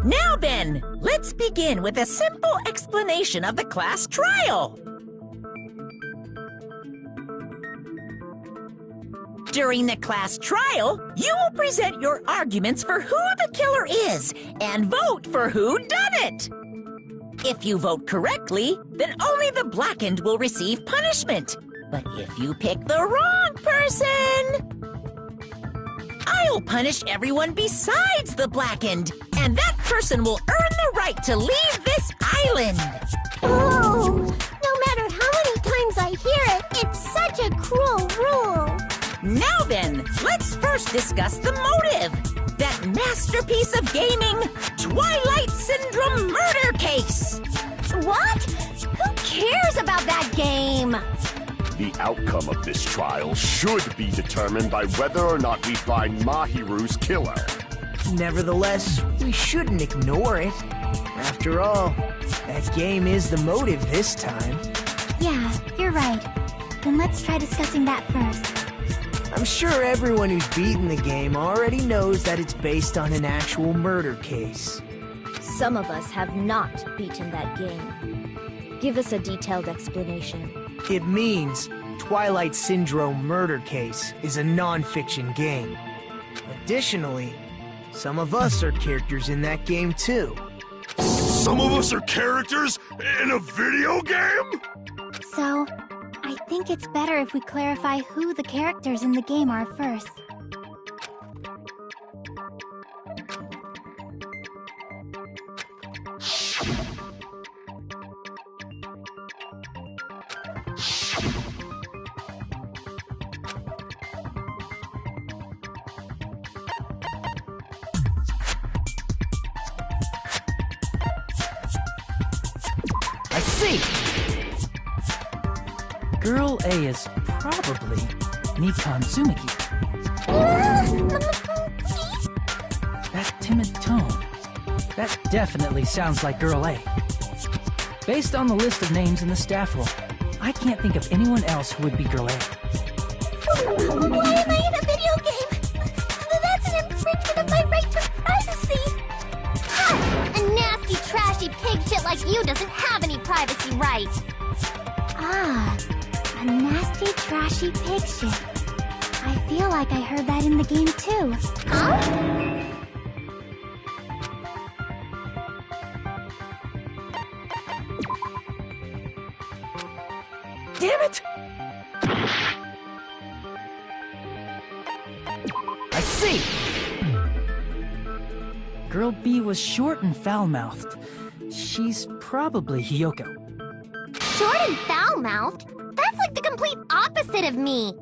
Now then, let's begin with a simple explanation of the class trial. During the class trial, you will present your arguments for who the killer is and vote for who done it. If you vote correctly, then only the blackened will receive punishment. But if you pick the wrong person, I'll punish everyone besides the blackened, and that person will earn the right to leave this island. Oh, no matter how many times I hear it, it's such a cruel rule. Now then, let's first discuss the motive. That masterpiece of gaming, Twilight Syndrome murder case. What? Who cares about that game? The outcome of this trial should be determined by whether or not we find Mahiru's killer. Nevertheless, we shouldn't ignore it. After all, that game is the motive this time. Yeah, you're right. Then let's try discussing that first. I'm sure everyone who's beaten the game already knows that it's based on an actual murder case. Some of us have not beaten that game. Give us a detailed explanation. It means Twilight Syndrome Murder Case is a non-fiction game. Additionally, some of us are characters in that game too. Some of us are characters in a video game? So, I think it's better if we clarify who the characters in the game are first. I see! Girl A is probably Nikon Tsumiki. That timid tone. That definitely sounds like Girl A. Based on the list of names in the staff roll, I can't think of anyone else who would be Girl A. Why am I in a video game? That's an infringement of my right to privacy. Ha! A nasty, trashy pig shit like you doesn't have any privacy rights. Ah, a nasty, trashy pig shit. I feel like I heard that in the game too. Huh? Damn it! I see! Girl B was short and foul-mouthed. She's probably Hiyoko. Short and foul-mouthed? That's like the complete opposite of me.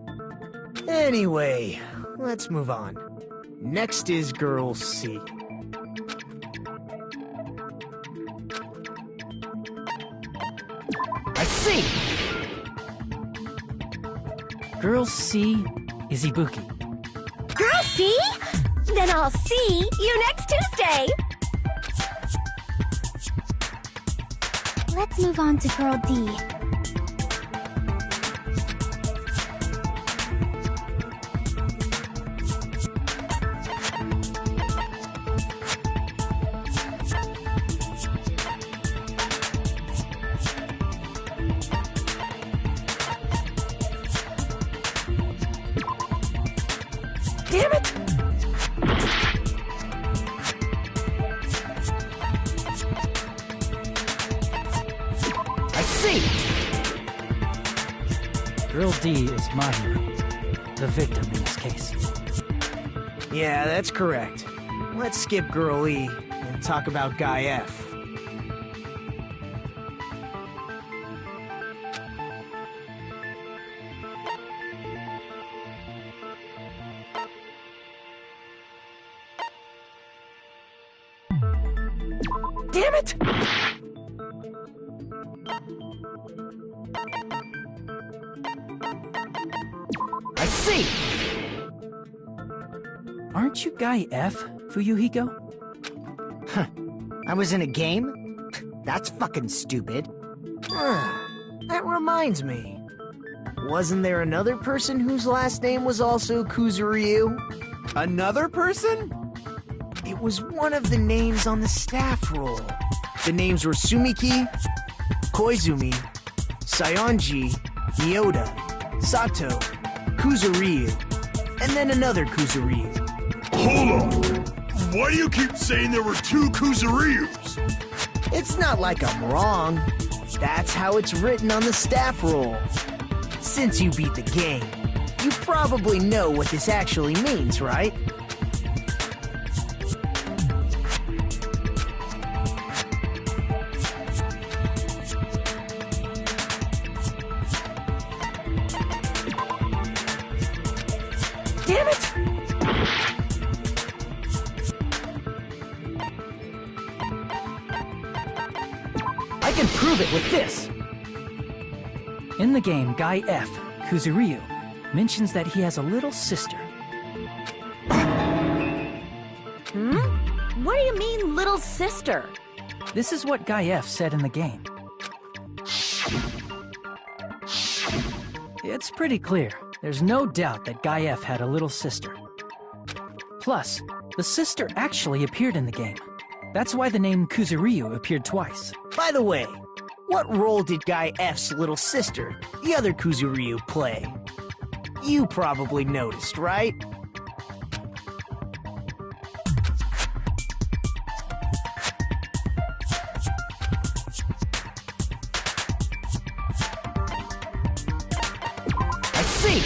Anyway, let's move on. Next is Girl C. I see! Girl C is Ibuki. Girl C? Then I'll see you next Tuesday. Let's move on to Girl D. Damn it! I see! Girl D is Mahiru, the victim in this case. Yeah, that's correct. Let's skip Girl E and talk about Guy F. Damn it! I see! Aren't you Guy F, Fuyuhiko? I was in a game? That's fucking stupid. That reminds me. Wasn't there another person whose last name was also Kuzuryu? Another person? It was one of the names on the staff roll. The names were Sumiki, Koizumi, Sayonji, Miyota, Sato, Kuzuryu, and then another Kuzuryu. Hold on! Why do you keep saying there were two Kuzuryus? It's not like I'm wrong. That's how it's written on the staff roll. Since you beat the game, you probably know what this actually means, right? Damn it! I can prove it with this! In the game, Guy F, Kuzuryu, mentions that he has a little sister. What do you mean, little sister? This is what Guy F said in the game. It's pretty clear. There's no doubt that Guy F had a little sister. Plus, the sister actually appeared in the game. That's why the name Kuzuryu appeared twice. By the way, what role did Guy F's little sister, the other Kuzuryu, play? You probably noticed, right? I see!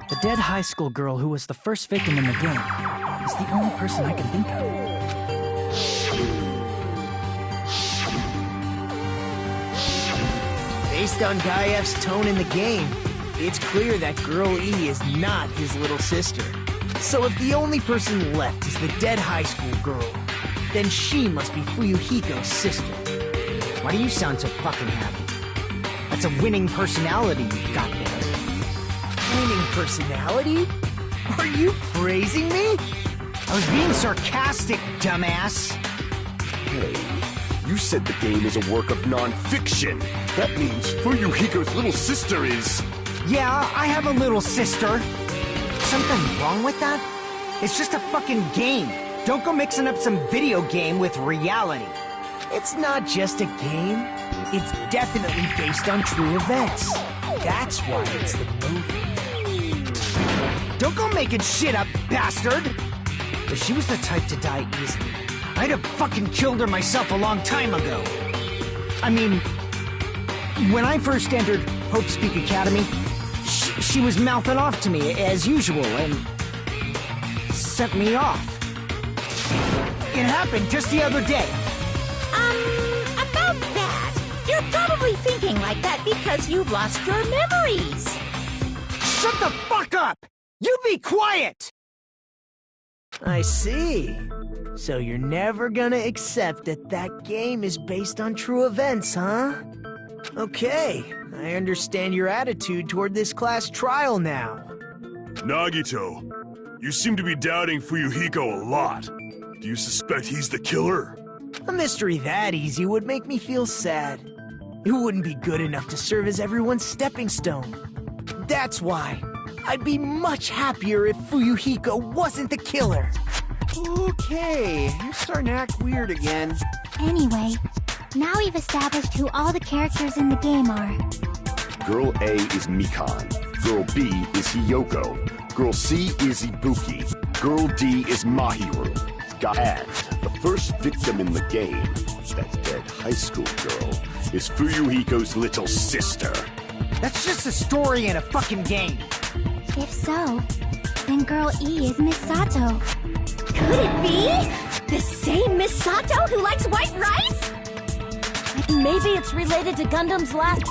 The dead high school girl who was the first victim in the game is the only person I can think of. Based on Guy F's tone in the game, it's clear that Girl E is not his little sister. So if the only person left is the dead high school girl, then she must be Fuyuhiko's sister. Why do you sound so fucking happy? That's a winning personality you've got there. Winning personality? Are you praising me? I was being sarcastic, dumbass. Hey, you said the game is a work of non-fiction. That means Fuyuhiko's little sister is... Yeah, I have a little sister. Something wrong with that? It's just a fucking game. Don't go mixing up some video game with reality. It's not just a game. It's definitely based on true events. That's why it's the movie. Don't go making shit up, bastard! If she was the type to die easily, I'd have fucking killed her myself a long time ago. I mean, when I first entered Hope Speak Academy, she was mouthing off to me as usual and sent me off. It happened just the other day. About that, you're probably thinking like that because you've lost your memories. Shut the fuck up! You be quiet! I see. So you're never gonna accept that that game is based on true events, huh? Okay, I understand your attitude toward this class trial now. Nagito, you seem to be doubting Fuyuhiko a lot. Do you suspect he's the killer? A mystery that easy would make me feel sad. It wouldn't be good enough to serve as everyone's stepping stone. That's why I'd be much happier if Fuyuhiko wasn't the killer. Okay, you're starting to act weird again. Anyway, now we've established who all the characters in the game are. Girl A is Mikan. Girl B is Hiyoko. Girl C is Ibuki. Girl D is Mahiru. And the first victim in the game, that dead high school girl, is Fuyuhiko's little sister. That's just a story in a fucking game. If so, then Girl E is Miss Sato. Could it be? The same Miss Sato who likes white rice? Maybe it's related to Gundam's last...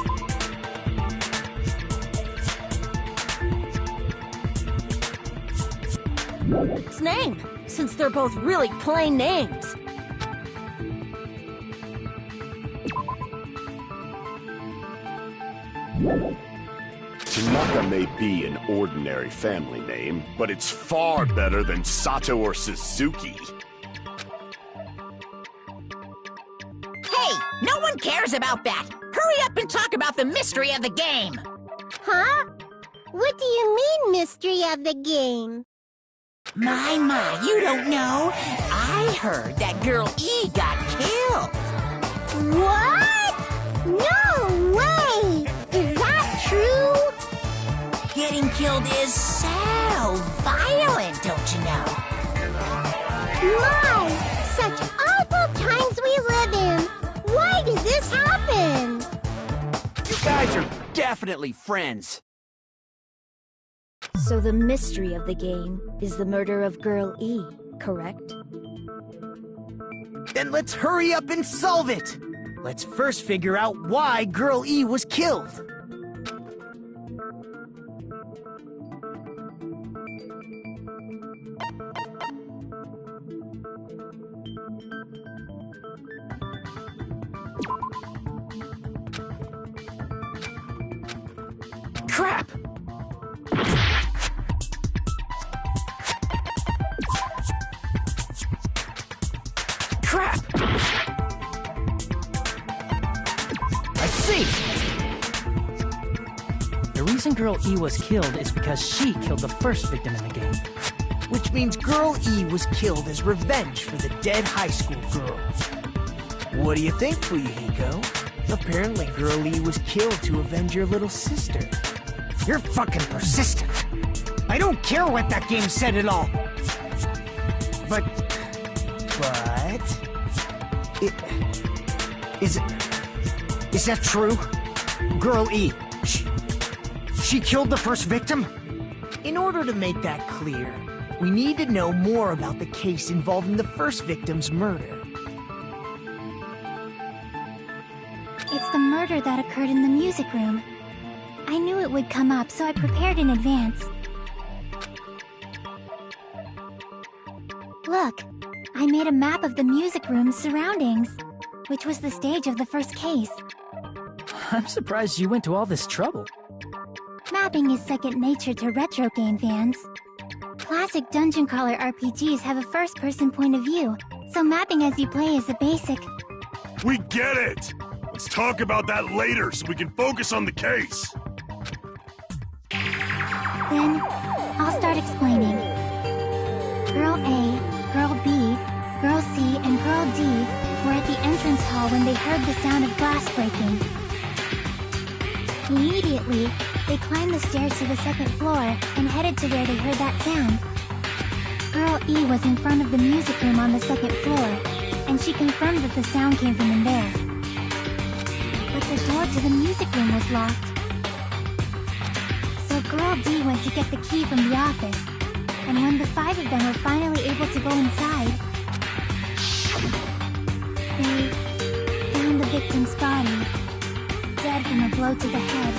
name, since they're both really plain names. Tanaka may be an ordinary family name, but it's far better than Sato or Suzuki. Hey, no one cares about that. Hurry up and talk about the mystery of the game. Huh? What do you mean, mystery of the game? My, you don't know. I heard that girl E got killed. What? No way! Is that true? Getting killed is so violent, don't you know? My, such awful times we live in. Why did this happen? You guys are definitely friends. So the mystery of the game is the murder of Girl E, correct? Then let's hurry up and solve it! Let's first figure out why Girl E was killed. Crap! Crap! I see! The reason Girl E was killed is because she killed the first victim in the game. Which means Girl E was killed as revenge for the dead high school girl. What do you think, Fuyuhiko? Apparently Girl E was killed to avenge your little sister. You're fucking persistent. I don't care what that game said at all. But... Is that true? Girl E, she killed the first victim? In order to make that clear, we need to know more about the case involving the first victim's murder. It's the murder that occurred in the music room. I knew it would come up, so I prepared in advance. Look, I made a map of the music room's surroundings, which was the stage of the first case. I'm surprised you went to all this trouble. Mapping is second nature to retro game fans. Classic dungeon crawler RPGs have a first-person point of view, so mapping as you play is a basic. We get it! Let's talk about that later so we can focus on the case. Then, I'll start explaining. Girl A, Girl B, Girl C, and Girl D were at the entrance hall when they heard the sound of glass breaking. Immediately, they climbed the stairs to the second floor and headed to where they heard that sound. Girl E was in front of the music room on the second floor, and she confirmed that the sound came from in there. But the door to the music room was locked. So Girl D went to get the key from the office, and when the 5 of them were finally able to go inside, they found the victim's body, dead from a blow to the head.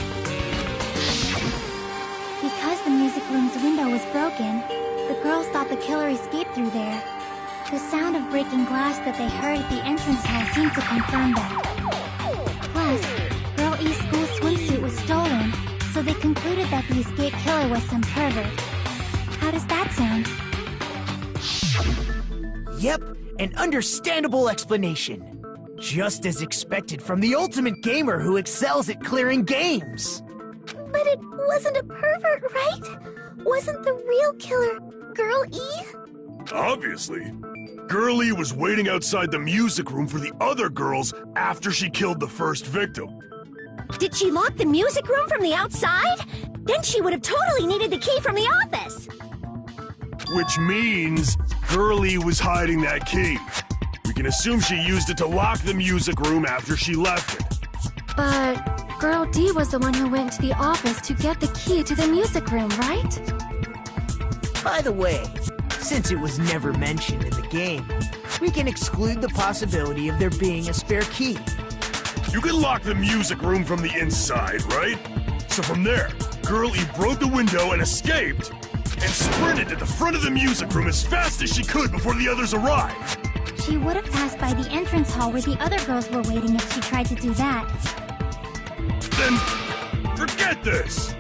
Because the music room's window was broken, the girls thought the killer escaped through there. The sound of breaking glass that they heard at the entrance hall seemed to confirm that. Plus, Girl E's school swimsuit was stolen, so they concluded that the escaped killer was some pervert. How does that sound? Yep, an understandable explanation. Just as expected from the ultimate gamer who excels at clearing games. But it wasn't a pervert, right? Wasn't the real killer Girl E? Obviously. Girl E was waiting outside the music room for the other girls after she killed the first victim. Did she lock the music room from the outside? Then she would have totally needed the key from the office. Which means Girl E was hiding that key. We can assume she used it to lock the music room after she left it. But Girl D was the one who went to the office to get the key to the music room, right? By the way, since it was never mentioned in the game, we can exclude the possibility of there being a spare key. You can lock the music room from the inside, right? So from there, Girl E broke the window and escaped, and sprinted to the front of the music room as fast as she could before the others arrived. She would have passed by the entrance hall where the other girls were waiting if she tried to do that. Forget this!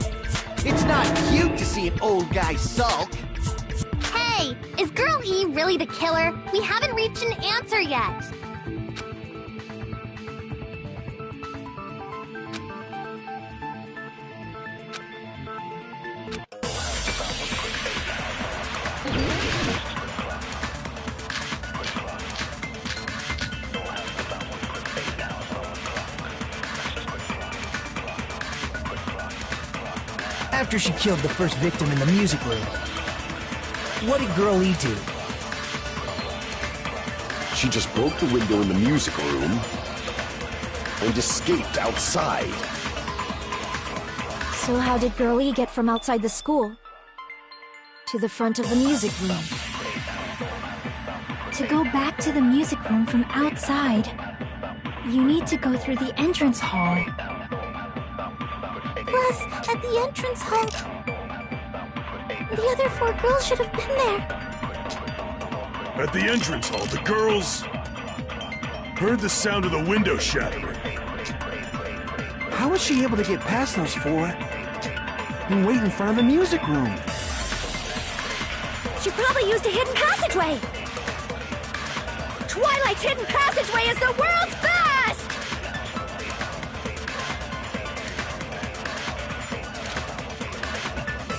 It's not cute to see an old guy sulk. Hey, is Girl E really the killer? We haven't reached an answer yet. After she killed the first victim in the music room, what did Girl E do? She just broke the window in the music room and escaped outside. So how did Girl E get from outside the school to the front of the music room? To go back to the music room from outside, you need to go through the entrance hall. Plus, at the entrance hall, the other 4 girls should have been there. At the entrance hall, the girls heard the sound of the window shattering. How was she able to get past those 4 and wait in front of the music room? She probably used a hidden passageway. Twilight's hidden passageway is the world's best!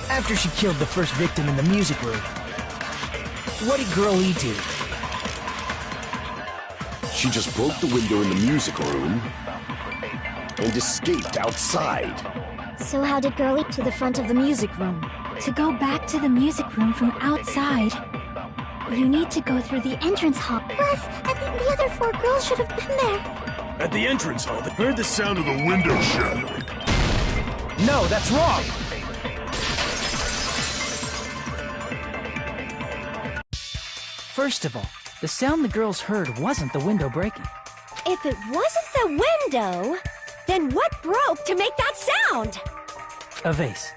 After she killed the first victim in the music room, what did Girl E do? She just broke the window in the music room and escaped outside. So how did Girl E to the front of the music room? To go back to the music room from outside, you need to go through the entrance hall. Plus, I think the other 4 girls should have been there. At the entrance hall, they heard the sound of the window shattering. No, that's wrong! First of all, the sound the girls heard wasn't the window breaking. If it wasn't the window, then what broke to make that sound? A vase.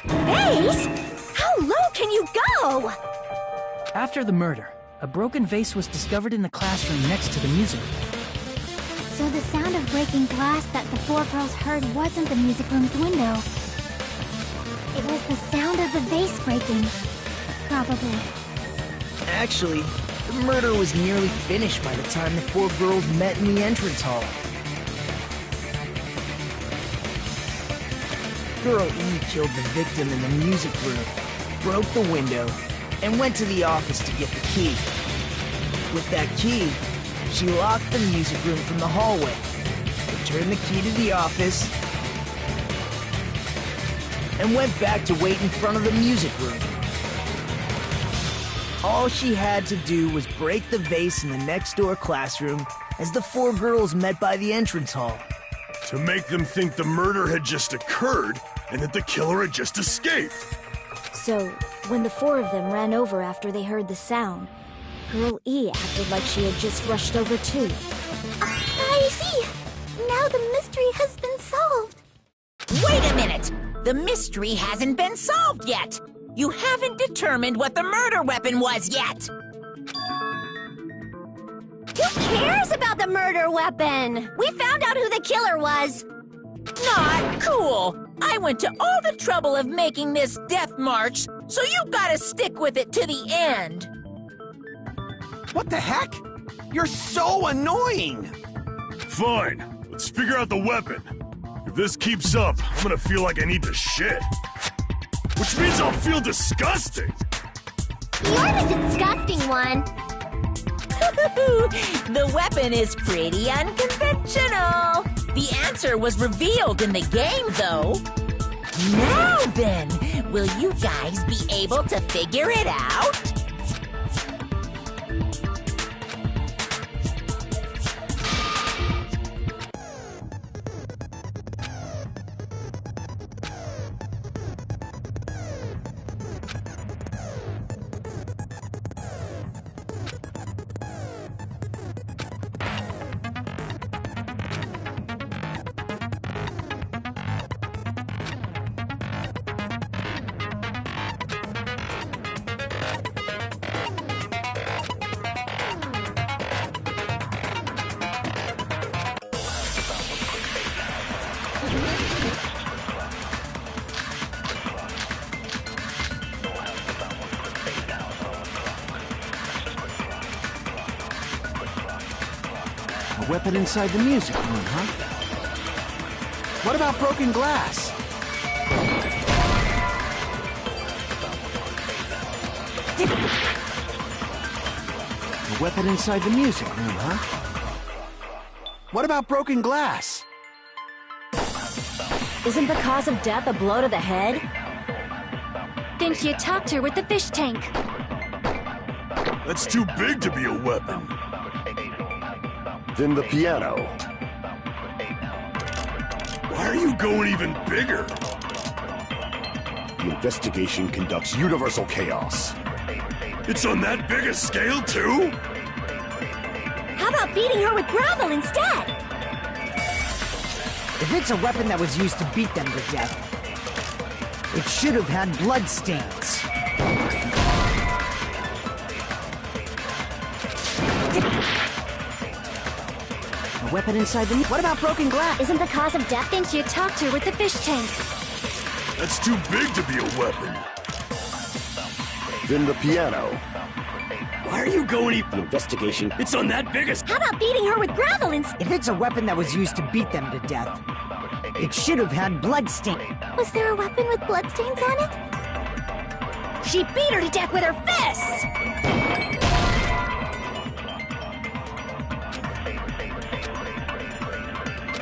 Vase? How low can you go? After the murder, a broken vase was discovered in the classroom next to the music room. So the sound of breaking glass that the 4 girls heard wasn't the music room's window. It was the sound of the vase breaking. Probably. Actually, the murder was nearly finished by the time the 4 girls met in the entrance hall. Girl E killed the victim in the music room, broke the window, and went to the office to get the key. With that key, she locked the music room from the hallway, returned the key to the office, and went back to wait in front of the music room. All she had to do was break the vase in the next door classroom as the 4 girls met by the entrance hall. To make them think the murder had just occurred and that the killer had just escaped. So, when the 4 of them ran over after they heard the sound, Girl E acted like she had just rushed over too. I see. Now the mystery has been solved. Wait a minute! The mystery hasn't been solved yet! You haven't determined what the murder weapon was yet! Who cares about the murder weapon? We found out who the killer was. Not cool! I went to all the trouble of making this death march, so you gotta stick with it to the end! What the heck? You're so annoying! Fine, let's figure out the weapon. If this keeps up, I'm gonna feel like I need to shit. Which means I'll feel disgusting! You're the disgusting one. The weapon is pretty unconventional. The answer was revealed in the game, though. Now then, will you guys be able to figure it out? A weapon inside the music room, huh? What about broken glass? A weapon inside the music room, huh? What about broken glass? Isn't the cause of death a blow to the head? Then she attacked her with the fish tank. That's too big to be a weapon. Then the piano. Why are you going even bigger? The investigation conducts universal chaos. It's on that big a scale, too? How about beating her with gravel instead? If it's a weapon that was used to beat them to death, it should have had blood stains. A weapon inside the... What about broken glass? Isn't the cause of death? Then she attacked her with the fish tank. That's too big to be a weapon. Then the piano. Why are you going The investigation. It's on that big a... How about beating her with gravel instead? If it's a weapon that was used to beat them to death, it should have had blood stains. Was there a weapon with bloodstains on it? She beat her to death with her fists!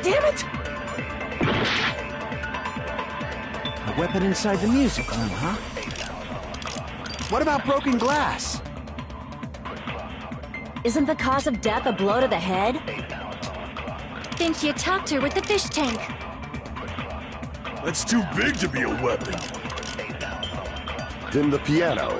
Damn it! A weapon inside the music room, huh? What about broken glass? Isn't the cause of death a blow to the head? Then she attacked her with the fish tank. That's too big to be a weapon. Then the piano.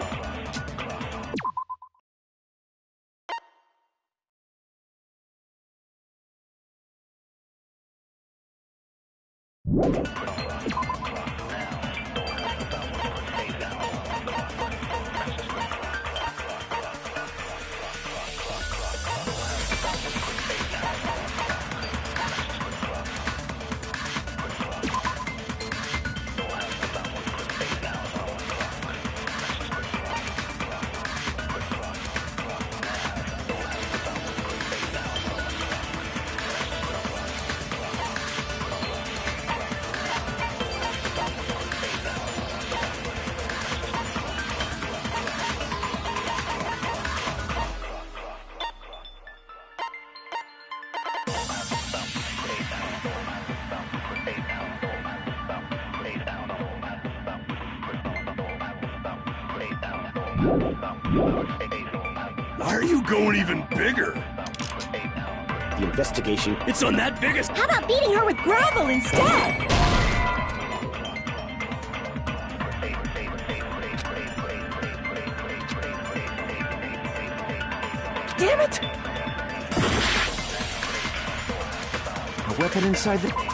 Why are you going even bigger? The investigation. It's on that biggest... How about beating her with gravel instead? Damn it! A weapon inside the...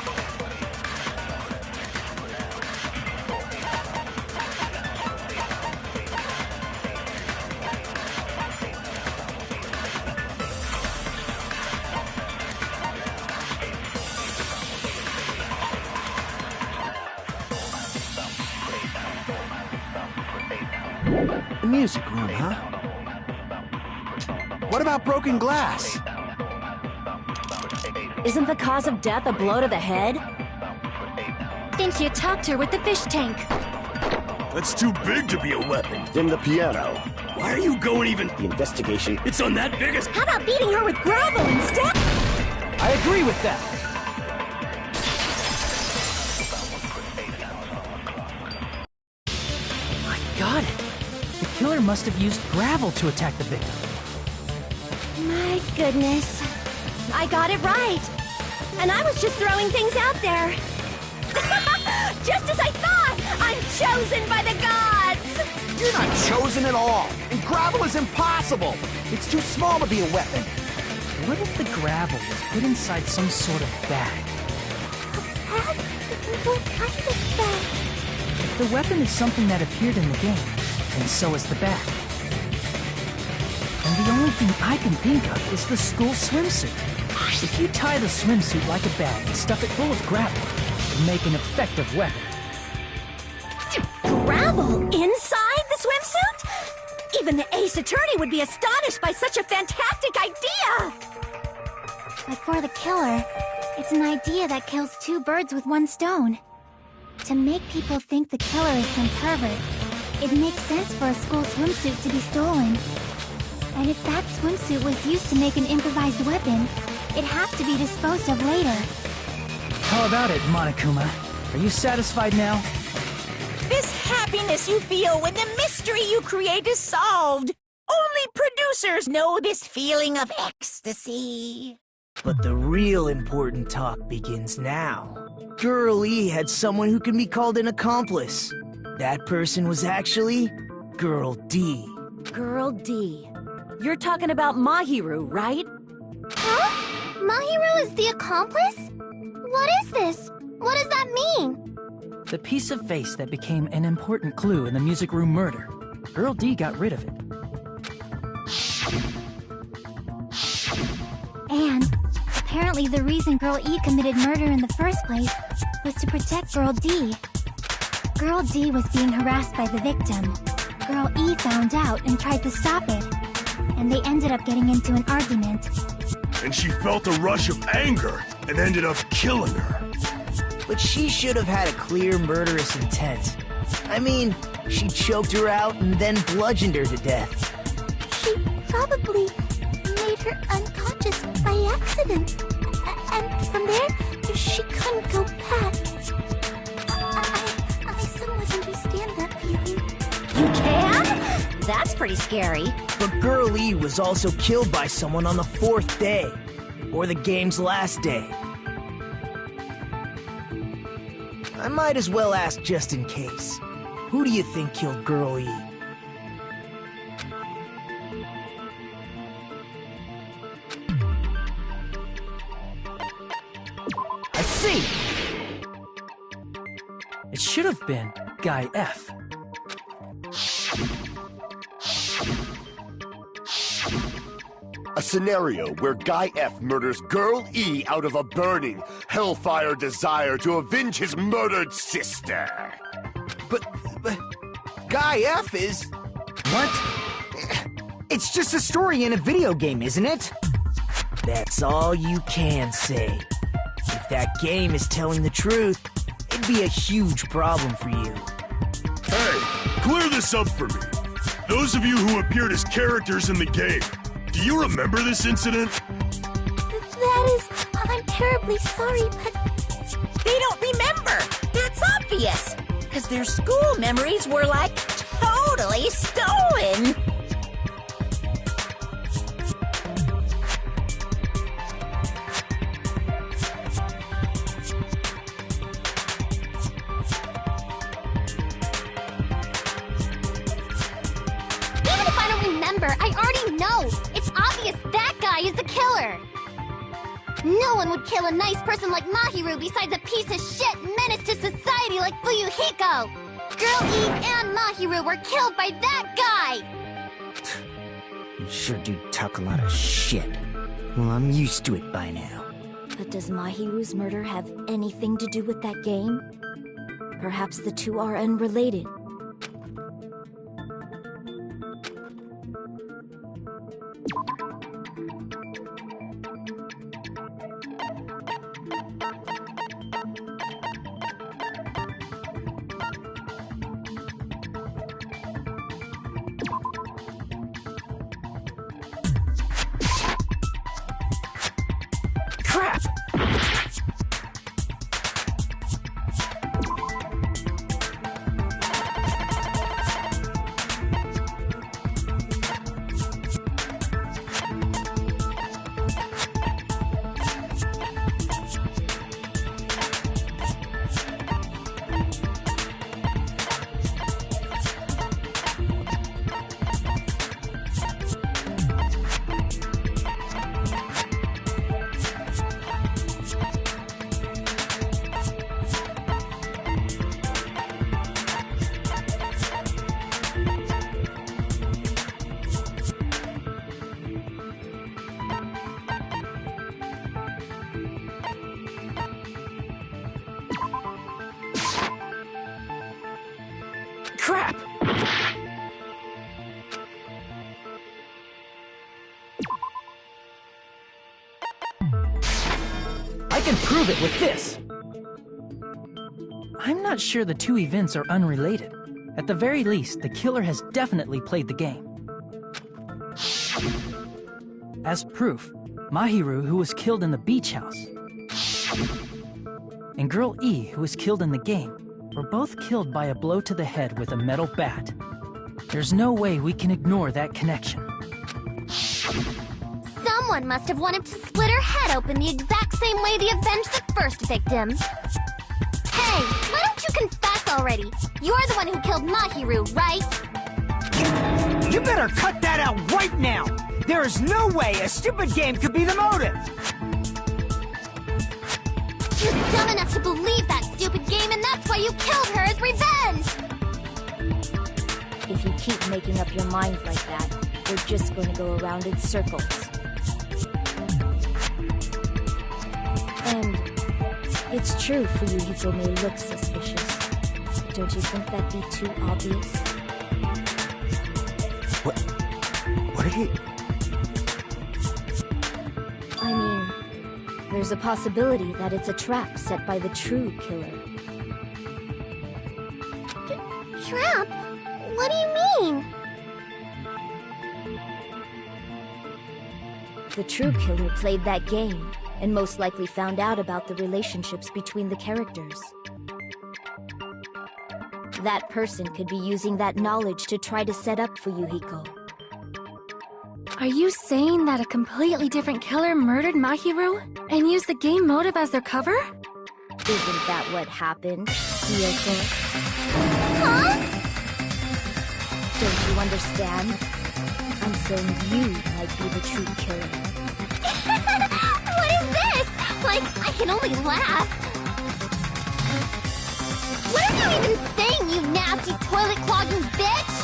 The music room, huh? What about broken glass? Isn't the cause of death a blow to the head? Then she attacked her with the fish tank. That's too big to be a weapon. Then the piano. Why are you going even... The investigation. It's on that biggest... How about beating her with gravel instead? I agree with that. I got it. The killer must have used gravel to attack the victim. My goodness. I got it right. And I was just throwing things out there. Just as I thought! I'm chosen by the gods! You're not chosen at all! And gravel is impossible! It's too small to be a weapon! What if the gravel was put inside some sort of bag? What kind of bag? The weapon is something that appeared in the game, and so is the bag. And the only thing I can think of is the school swimsuit. If you tie the swimsuit like a bag and stuff it full of gravel, it'll make an effective weapon. Gravel inside the swimsuit? Even the ace attorney would be astonished by such a fantastic idea! But for the killer, it's an idea that kills two birds with one stone. To make people think the killer is some pervert, it makes sense for a school swimsuit to be stolen. And if that swimsuit was used to make an improvised weapon, it'd have to be disposed of later. How about it, Monokuma? Are you satisfied now? This happiness you feel when the mystery you create is solved. Only producers know this feeling of ecstasy. But the real important talk begins now. Girl E had someone who can be called an accomplice. That person was actually Girl D. Girl D. You're talking about Mahiru, right? Huh? Mahiru is the accomplice? What is this? What does that mean? The piece of face that became an important clue in the music room murder. Girl D got rid of it. And apparently the reason Girl E committed murder in the first place was to protect Girl D. Girl D was being harassed by the victim. Girl E found out and tried to stop it. And they ended up getting into an argument. And she felt a rush of anger and ended up killing her. But she should have had a clear murderous intent. I mean, she choked her out and then bludgeoned her to death. She probably made her unconscious by accident. And from there, she couldn't go back. I somewhat understand that feeling. You can? That's pretty scary. But Girl E was also killed by someone on the 4th day. Or the game's last day. I might as well ask just in case. Who do you think killed Girl E? I see! It should have been Guy F. A scenario where Guy F murders Girl E out of a burning, hellfire desire to avenge his murdered sister. But Guy F is... What? It's just a story in a video game, isn't it? That's all you can say. If that game is telling the truth, it'd be a huge problem for you. Hey, clear this up for me. Those of you who appeared as characters in the game, do you remember this incident? That is... I'm terribly sorry, but... They don't remember. That's obvious. Because their school memories were, like, totally stolen. Even if I don't remember, I already know. It's obvious that guy is the killer. No one would kill a nice person like Mahiru besides a piece of shit menace to society like Fuyuhiko. Girl E and Mahiru were killed by that guy. You sure do talk a lot of shit. Well, I'm used to it by now. But does Mahiru's murder have anything to do with that game? Perhaps the two are unrelated. Crap! Crap! I can prove it with this! I'm not sure the two events are unrelated. At the very least, the killer has definitely played the game. As proof, Mahiru, who was killed in the beach house, and Girl E, who was killed in the game, were both killed by a blow to the head with a metal bat. There's no way we can ignore that connection. Someone must have wanted to split her head open the exact same way they avenged the first victim. Hey, why don't you confess already? You're the one who killed Mahiru, right? You better cut that out right now! There is no way a stupid game could be the motive! You're dumb enough to believe that stupid game, and that's why you killed her as revenge! If you keep making up your mind like that, we're just going to go around in circles. And it's true Fuyuhiko may look suspicious. Don't you think that'd be too obvious? What are you... I mean, there's a possibility that it's a trap set by the true killer. Trap? What do you mean? The true killer played that game, and most likely found out about the relationships between the characters. That person could be using that knowledge to try to set up Fuyuhiko. Are you saying that a completely different killer murdered Mahiru and used the game motive as their cover? Isn't that what happened, Hiyoko? Huh? Don't you understand? I'm saying you might be the true killer. What is this? Like, I can only laugh. What are you even saying, you nasty toilet-clogging bitch?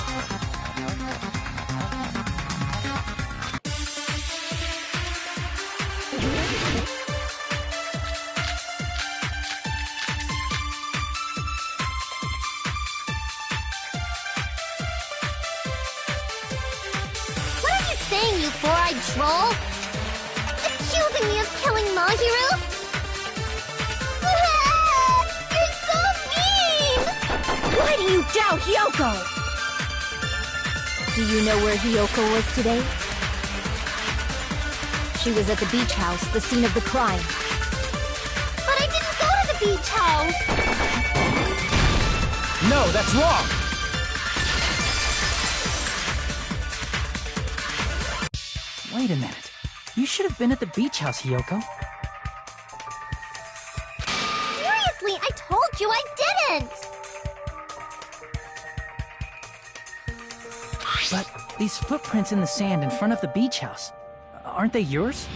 What are you saying, you four-eyed troll? Accusing me of killing Mahiru? You're so mean! Why do you doubt Hiyoko? Do you know where Hiyoko was today? She was at the beach house, the scene of the crime. But I didn't go to the beach house! No, that's wrong! Wait a minute. You should have been at the beach house, Hiyoko. Seriously, I told you I didn't! But these footprints in the sand in front of the beach house, aren't they yours?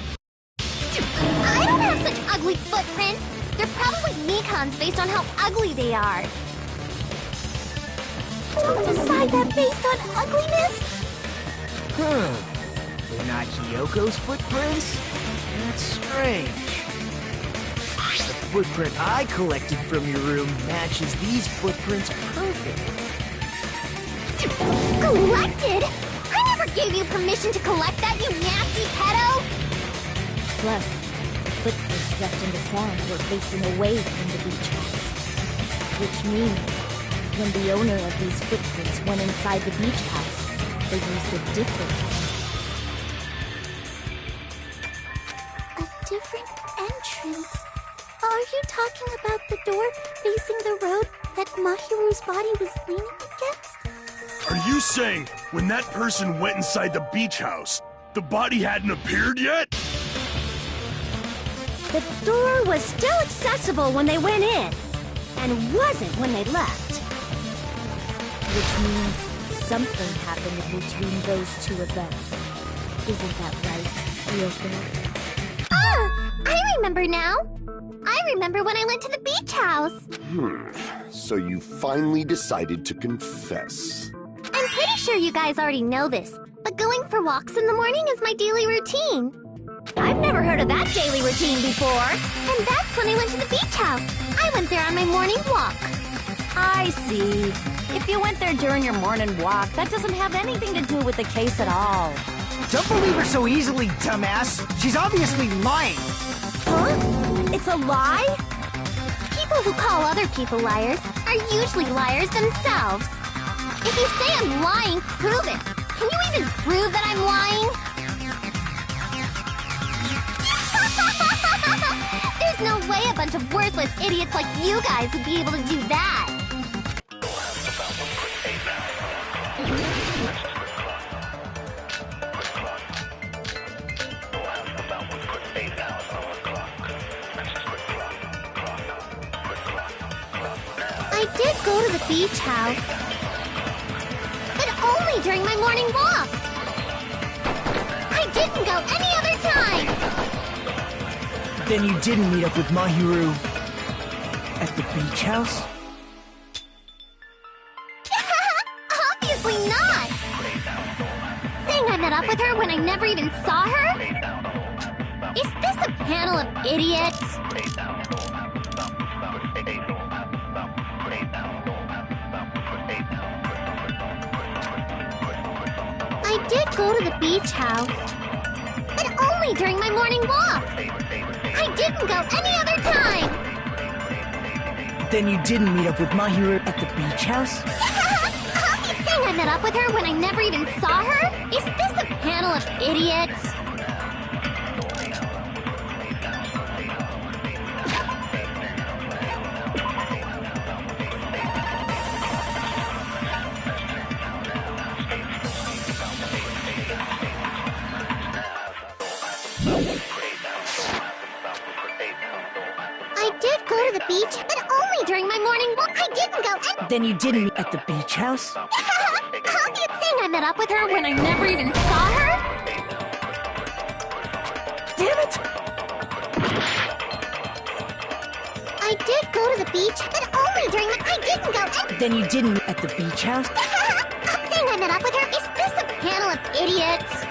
I don't have such ugly footprints! They're probably Mikan's based on how ugly they are. Don't decide that based on ugliness! They're not Hiyoko's footprints? That's strange. The footprint I collected from your room matches these footprints perfectly. Collected? I never gave you permission to collect that, you nasty pedo! Plus, the footprints left in the sand were facing away from the beach house. Which means, when the owner of these footprints went inside the beach house, they used a different entrance. A different entrance? Are you talking about the door facing the road that Mahiru's body was leaning against? Are you saying when that person went inside the beach house, the body hadn't appeared yet? The door was still accessible when they went in, and wasn't when they left. Which means something happened in between those two events. Isn't that right, Hiyoko? Ah! I remember now! I remember when I went to the beach house! So you finally decided to confess. I'm pretty sure you guys already know this, but going for walks in the morning is my daily routine. I've never heard of that daily routine before. And that's when I went to the beach house. I went there on my morning walk. I see. If you went there during your morning walk, that doesn't have anything to do with the case at all. Don't believe her so easily, dumbass. She's obviously lying. Huh? It's a lie? People who call other people liars are usually liars themselves. If you say I'm lying, prove it. Can you even prove that I'm lying? There's no way a bunch of worthless idiots like you guys would be able to do that. I did go to the beach house, but only during my morning walk. I didn't go any other time. Then you didn't meet up with Mahiru at the beach house? Obviously not. Saying I met up with her when I never even saw her? Is this a panel of idiots? I did go to the beach house, but only during my morning walk. I didn't go any other time. Then you didn't meet up with Mahiru at the beach house? Saying I met up with her when I never even saw her? Is this a panel of idiots? I did go to the beach, but only during my morning walk. I didn't go any— Then you didn't meet at the beach house? Saying I met up with her when I never even saw her? Damn it! I did go to the beach, but only during my— I didn't go any— Then you didn't meet at the beach house? Saying I met up with her? Is this a panel of idiots?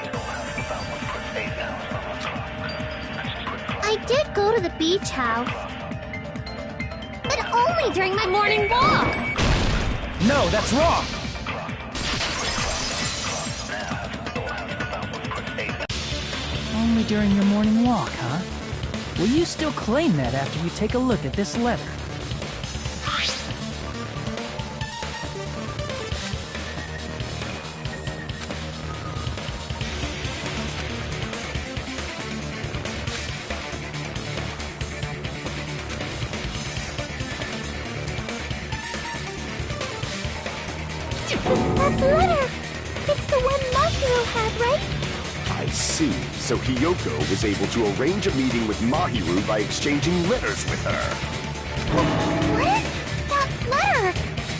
I did go to the beach house, but only during my morning walk. No, that's wrong! Only during your morning walk, huh? Will you still claim that after you take a look at this letter? That letter! It's the one Mahiro had, right? I see. So Hiyoko was able to arrange a meeting with Mahiru by exchanging letters with her. What? That letter!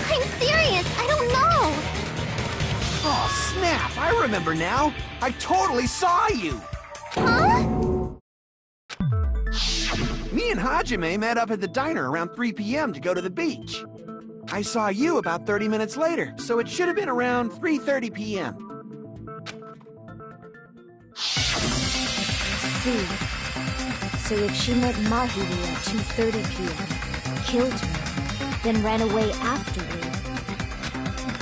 I'm serious, I don't know! Oh, snap! I remember now. I totally saw you. Huh? Me and Hajime met up at the diner around 3 p.m. to go to the beach. I saw you about 30 minutes later, so it should have been around 3:30 p.m. See. So if she met Mahiru at 2:30 p.m., killed her, then ran away afterward,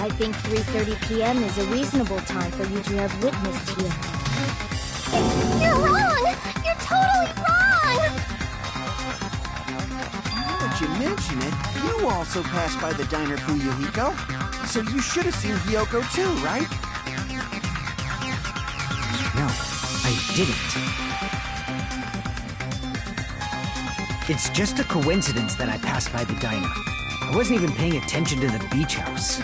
I think 3:30 p.m. is a reasonable time for you to have witnessed here. You're wrong! You're totally wrong! Now that you mention it, you also passed by the diner, Fuyuhiko. So you should have seen Hiyoko too, right? No, I didn't. It's just a coincidence that I passed by the diner. I wasn't even paying attention to the beach house.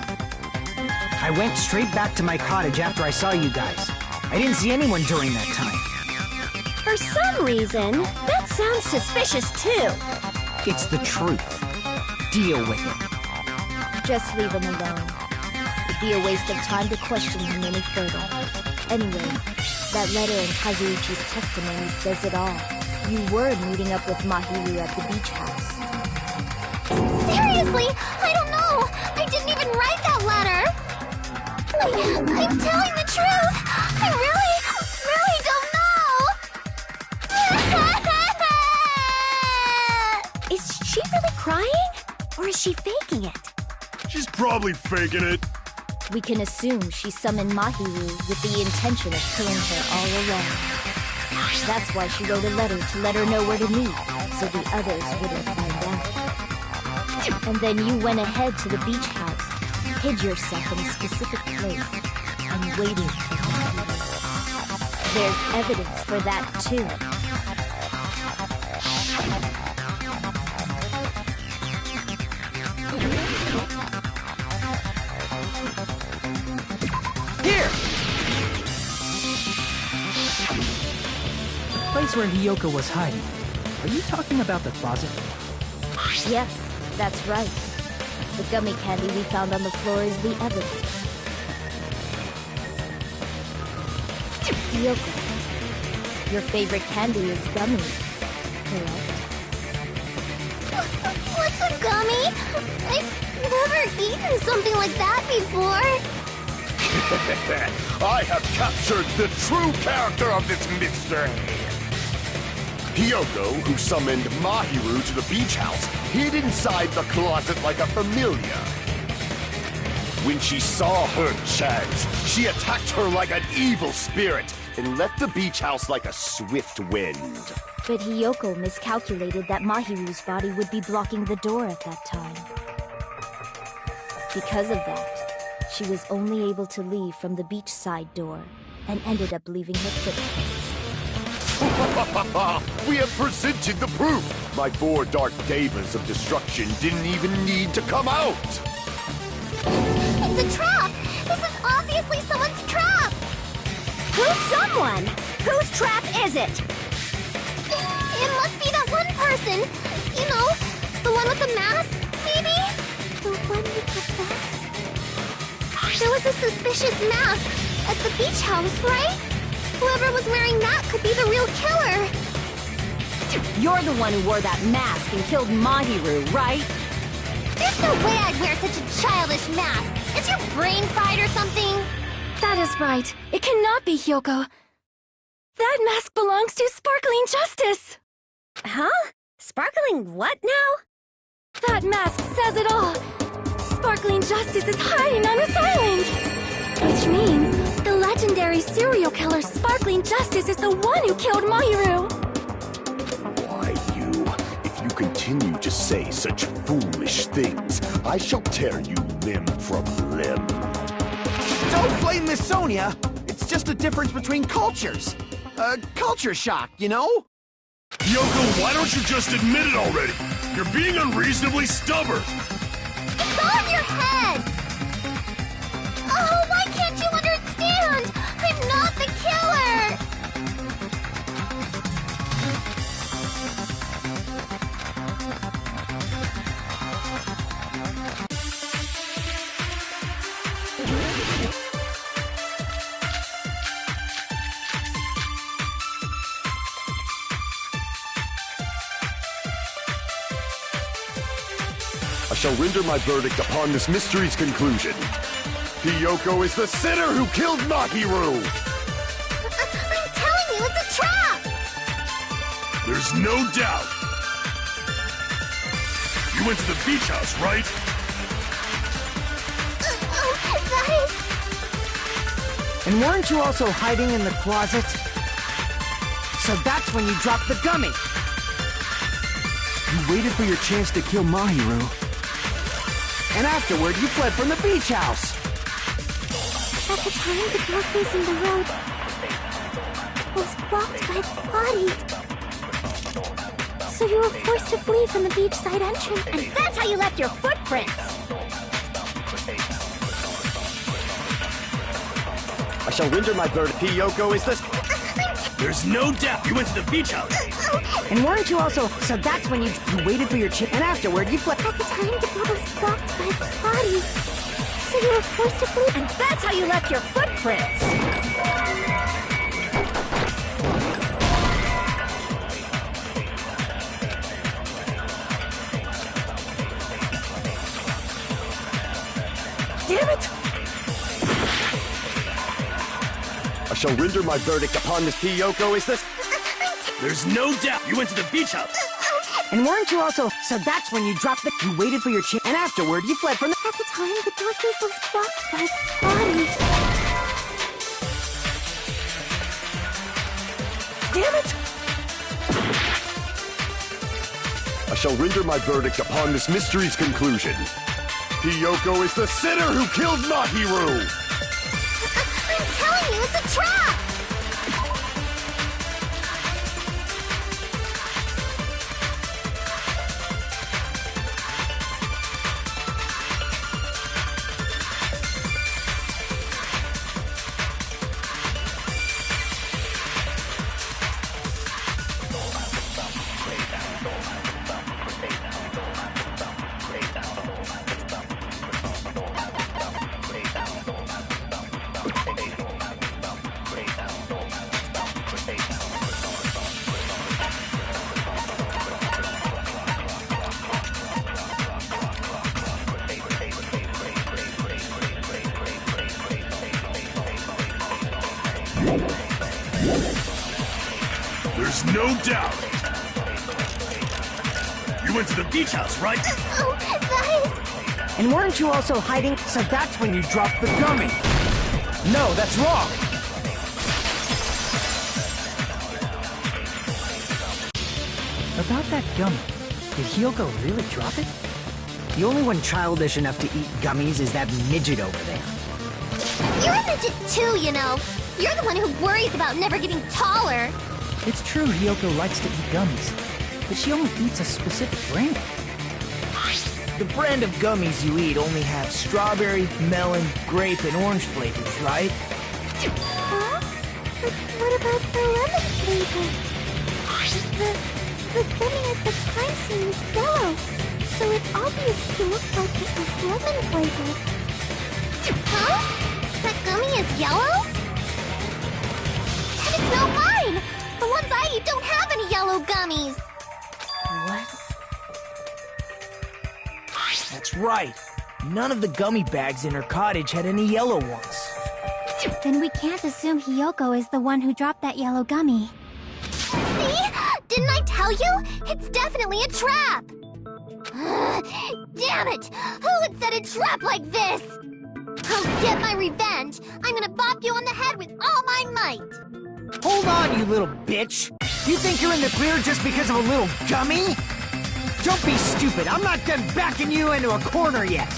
I went straight back to my cottage after I saw you guys. I didn't see anyone during that time. For some reason, that sounds suspicious too. It's the truth. Deal with it. Just leave him alone. It'd be a waste of time to question him any further. Anyway, that letter in Kazuichi's testimony says it all. You were meeting up with Mahiru at the beach house. Seriously? I don't know! I didn't even write that letter! I'm telling the truth! I really don't know! Is she really crying? Or is she faking it? She's probably faking it. We can assume she summoned Mahiru with the intention of killing her all along. That's why she wrote a letter to let her know where to meet, so the others wouldn't find out. And then you went ahead to the beach house, hid yourself in a specific place, and waited for Mahiru. There's evidence for that, too. Here! The place where Hiyoko was hiding. Are you talking about the closet? Yes, that's right. The gummy candy we found on the floor is the evidence. Hiyoko, your favorite candy is gummies, correct? What's a gummy? I've never eaten something like that before. I have captured the true character of this mystery. Hiyoko, who summoned Mahiru to the beach house, hid inside the closet like a familiar. When she saw her chance, she attacked her like an evil spirit and left the beach house like a swift wind. But Hiyoko miscalculated that Mahiru's body would be blocking the door at that time. Because of that, she was only able to leave from the beachside door and ended up leaving her footprints. We have presented the proof! My 4 dark devas of destruction didn't even need to come out! It's a trap! This is obviously someone's trap! Who's someone? Whose trap is it? It must be that one person! You know, the one with the mask, maybe? The one with the mask? There was a suspicious mask at the beach house, right? Whoever was wearing that could be the real killer! You're the one who wore that mask and killed Mahiru, right? There's no way I'd wear such a childish mask! Is your brain fried or something? That is right. It cannot be Hiyoko. That mask belongs to Sparkling Justice! Huh? Sparkling what now? That mask says it all! Sparkling Justice is hiding on this island! Which means the legendary serial killer Sparkling Justice is the one who killed Mahiru! Why, you? If you continue to say such foolish things, I shall tear you limb from limb. Don't blame Miss Sonia! It's just a difference between cultures. Culture shock, you know? Yoko, why don't you just admit it already? You're being unreasonably stubborn. It's all in your head! Oh, why can't you understand? I'm not the killer! I shall render my verdict upon this mystery's conclusion. Hiyoko is the sinner who killed Mahiru! I'm telling you, it's a trap! There's no doubt. You went to the beach house, right? That is... And weren't you also hiding in the closet? So that's when you dropped the gummy! You waited for your chance to kill Mahiru. And afterward, you fled from the beach house! At the time, the door facing the road was blocked by the body. So you were forced to flee from the beachside entrance. And that's how you left your footprints! I shall render my verdict. Hiyoko is the... There's no doubt. You went to the beach house. And weren't you also... So that's when you waited for your chance. And afterward, you fled... At the time, the door was blocked by the body. So you were forced to flee. And that's how you left your footprints! Damn it! I shall render my verdict upon this. Hiyoko is this... There's no doubt. You went to the beach house. And weren't you also... So that's when you dropped the... You waited for your chance. And afterward, you fled from the... At the time, the door face was blocked by the body. Damn it! I shall render my verdict upon this mystery's conclusion. Hiyoko is the sinner who killed Mahiru! I'm telling you, it's a trap! There's no doubt. You went to the beach house, right? Oh, that is... And weren't you also hiding? So that's when you dropped the gummy. No, that's wrong. About that gummy, did Hiyoko really drop it? The only one childish enough to eat gummies is that midget over there. You're a midget too, you know. You're the one who worries about never getting taller. It's true Hiyoko likes to eat gummies, but she only eats a specific brand. The brand of gummies you eat only have strawberry, melon, grape, and orange flavors, right? Huh? But what about the lemon flavor? The gummy at the crime scene is yellow, so it obviously looked like it was lemon flavored. Huh? That gummy is yellow? Then it's not mine! The ones I eat don't have any yellow gummies! What? That's right. None of the gummy bags in her cottage had any yellow ones. Then we can't assume Hiyoko is the one who dropped that yellow gummy. See? Didn't I tell you? It's definitely a trap! Damn it! Who would set a trap like this? I'll get my revenge! I'm gonna bop you on the head with all my might! Hold on, you little bitch! You think you're in the clear just because of a little gummy? Don't be stupid! I'm not done backing you into a corner yet!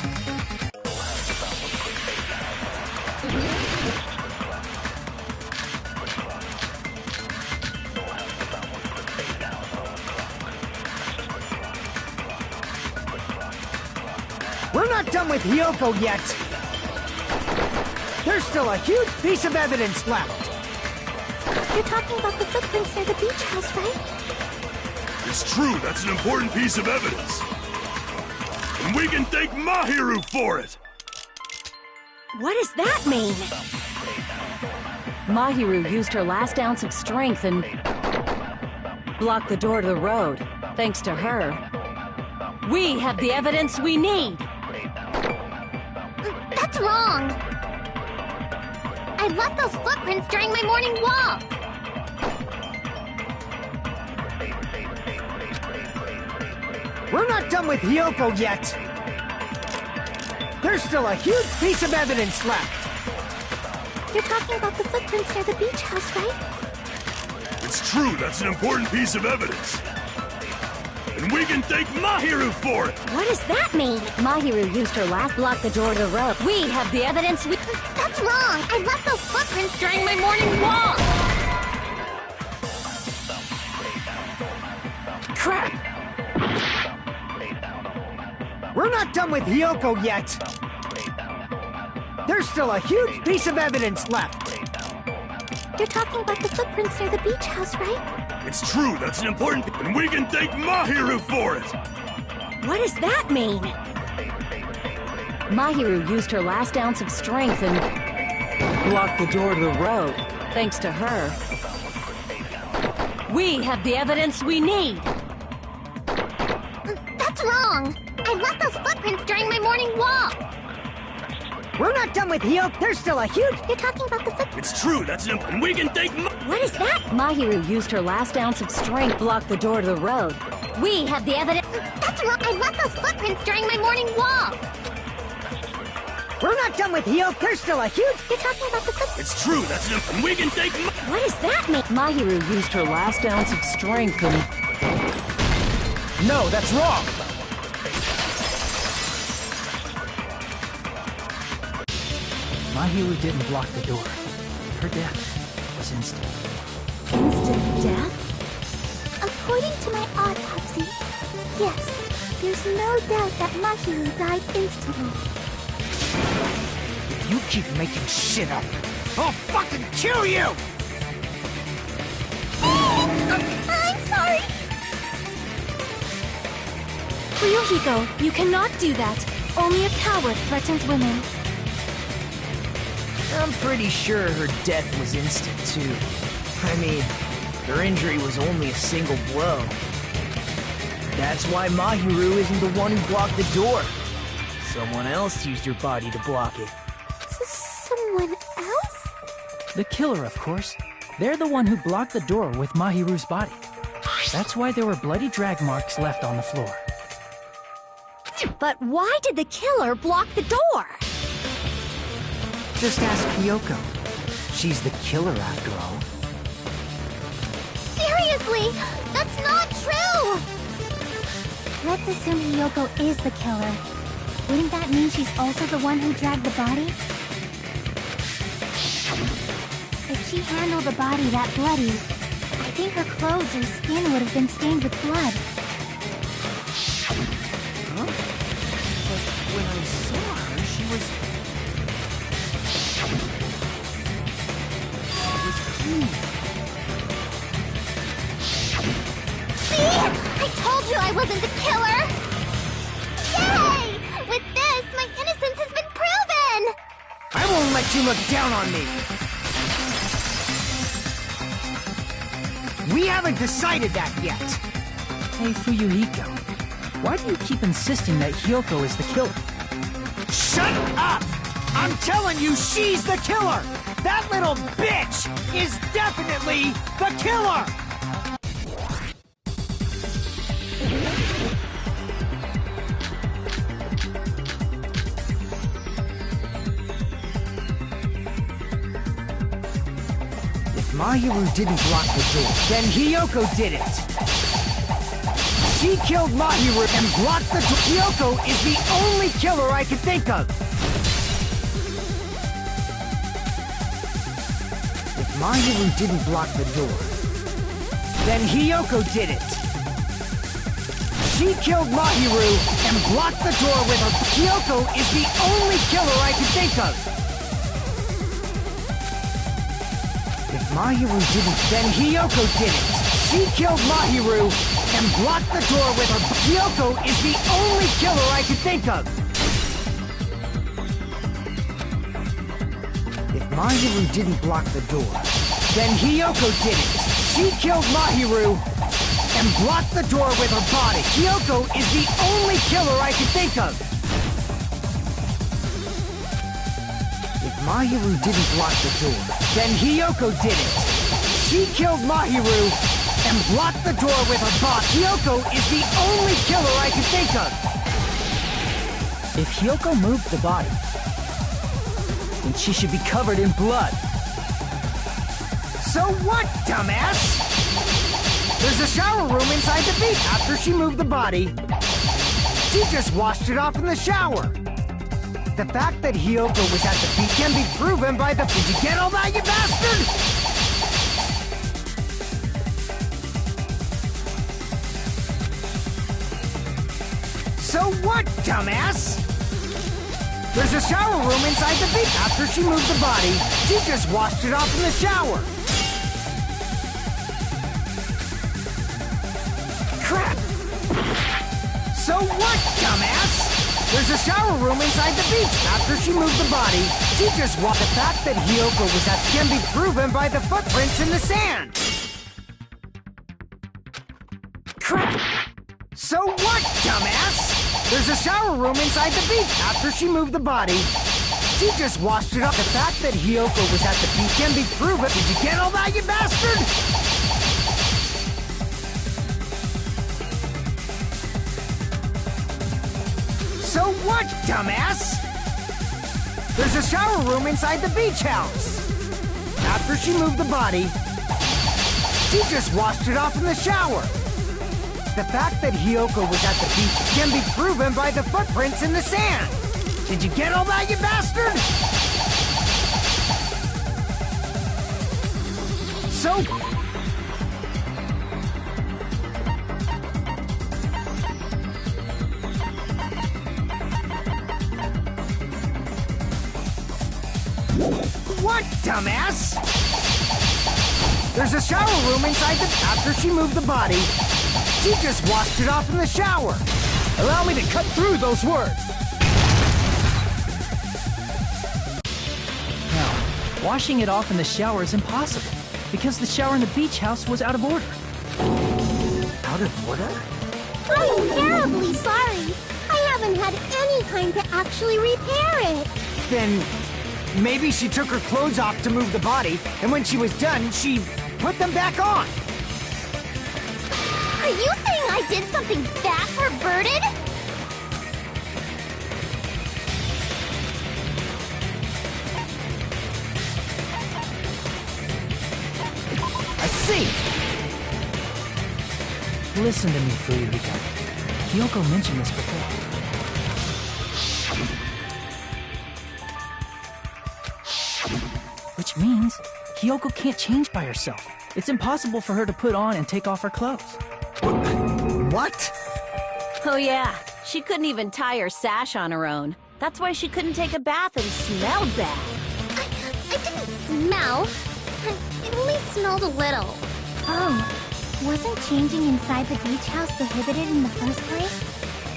We're not done with Hiyoko yet! There's still a huge piece of evidence left! You're talking about the footprints near the beach house, right? It's true, that's an important piece of evidence. And we can thank Mahiru for it! What does that mean? Mahiru used her last ounce of strength and blocked the door to the road. Thanks to her, we have the evidence we need. That's wrong! I left those footprints during my morning walk! We're not done with Hiyoko yet! There's still a huge piece of evidence left! You're talking about the footprints near the beach house, right? It's true, that's an important piece of evidence. And we can thank Mahiru for it! What does that mean? Mahiru used her last block the door to the road. We have the evidence we... That's wrong! I left those footprints during my morning walk! Crap! We're not done with Hiyoko yet! There's still a huge piece of evidence left! You're talking about the footprints near the beach house, right? It's true, that's an important... And we can thank Mahiru for it! What does that mean? Mahiru used her last ounce of strength and blocked the door to the road. Thanks to her, we have the evidence we need. That's wrong! I left those footprints during my morning walk! We're not done with Hiyoko. There's still a huge... You're talking about the footprints... It's true, that's an... And we can thank What is that? Mahiru used her last ounce of strength, blocked the door to the road. We have the evidence... That's wrong! I left those footprints during my morning walk! We're not done with Hiyoko. There's still a huge... You're talking about the footprints... It's true, that's an... And we can thank What does that mean? Mahiru used her last ounce of strength and... No, that's wrong! Mahiru didn't block the door. Her death was instant. Instant death? According to my autopsy, yes, there's no doubt that Mahiru died instantly. If you keep making shit up, I'll fucking kill you! I'm sorry! Ryuhiko, you cannot do that. Only a coward threatens women. I'm pretty sure her death was instant, too. I mean, her injury was only a single blow. That's why Mahiru isn't the one who blocked the door. Someone else used her body to block it. Someone else? The killer, of course. They're the one who blocked the door with Mahiru's body. That's why there were bloody drag marks left on the floor. But why did the killer block the door? Just ask Kyoko. She's the killer after all. Seriously, that's not true! Let's assume Hiyoko is the killer. Wouldn't that mean she's also the one who dragged the body? If she handled the body that bloody, I think her clothes or skin would have been stained with blood. Huh? But when I saw her, she was clean. See? I told you I wasn't the killer! Yay! With this, my innocence has been proven! I won't let you look down on me! We haven't decided that yet! Hey, Fuyuhiko, why do you keep insisting that Hyoko is the killer? Shut up! I'm telling you, she's the killer! That little bitch is definitely the killer! If Mahiru didn't block the door, then Hiyoko did it! She killed Mahiru and blocked the door. Hiyoko is the only killer I can think of! If Mahiru didn't block the door, then Hiyoko did it! She killed Mahiru and blocked the door with her. Hiyoko is the only killer I can think of! If Mahiru didn't, then Hiyoko did it! She killed Mahiru and blocked the door with her. Hiyoko is the only killer I can think of! If Mahiru didn't block the door, then Hiyoko did it! She killed Mahiru and blocked the door with her body. Hiyoko is the only killer I can think of! If Mahiru didn't block the door, then Hiyoko did it! She killed Mahiru and blocked the door with her body. Hiyoko is the only killer I can think of! If Hyoko moved the body, then she should be covered in blood. So what, dumbass? There's a shower room inside the beach. After she moved the body, she just washed it off in the shower. The fact that Hiyoko was at the beach can be proven by the... Did you get all that, you bastard? So what, dumbass? There's a shower room inside the beach. After she moved the body, she just washed it off in the shower. Crap! So what, dumbass? There's a shower room inside the beach. After she moved the body, she just washed. The fact that Hiyoko was at can be proven by the footprints in the sand. Crap! So what, dumbass? There's a shower room inside the beach. After she moved the body, she just washed it off. The fact that Hiyoko was at the beach can be proven. Did you get all that, you bastard? So what, dumbass? There's a shower room inside the beach house. After she moved the body, she just washed it off in the shower. The fact that Hiyoko was at the beach can be proven by the footprints in the sand! Did you get all that, you bastard? So... What, dumbass? There's a shower room inside after she moved the body. She just washed it off in the shower. Allow me to cut through those words. Now, washing it off in the shower is impossible, because the shower in the beach house was out of order. Out of order? I'm terribly sorry. I haven't had any time to actually repair it. Then maybe she took her clothes off to move the body, and when she was done, she put them back on. Are you saying I did something that perverted? I see. Listen to me, Fuyuhiko. Hiyoko mentioned this before. Which means Hiyoko can't change by herself. It's impossible for her to put on and take off her clothes. What? Oh yeah, she couldn't even tie her sash on her own. That's why she couldn't take a bath and smelled bad. I didn't smell. It only smelled a little. Oh, wasn't changing inside the beach house prohibited in the first place?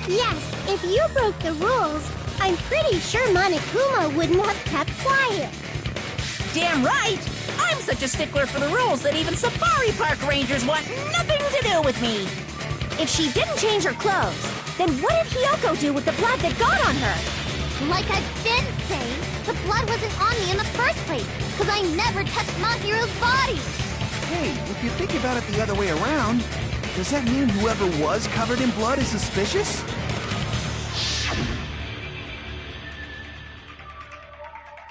Yes, if you broke the rules, I'm pretty sure Monokuma wouldn't have kept quiet. Damn right! I'm such a stickler for the rules that even safari park rangers want nothing to do with me! If she didn't change her clothes, then what did Hiyoko do with the blood that got on her? Like I've been saying, the blood wasn't on me in the first place, because I never touched Mahiru's body! Hey, if you think about it the other way around, does that mean whoever was covered in blood is suspicious?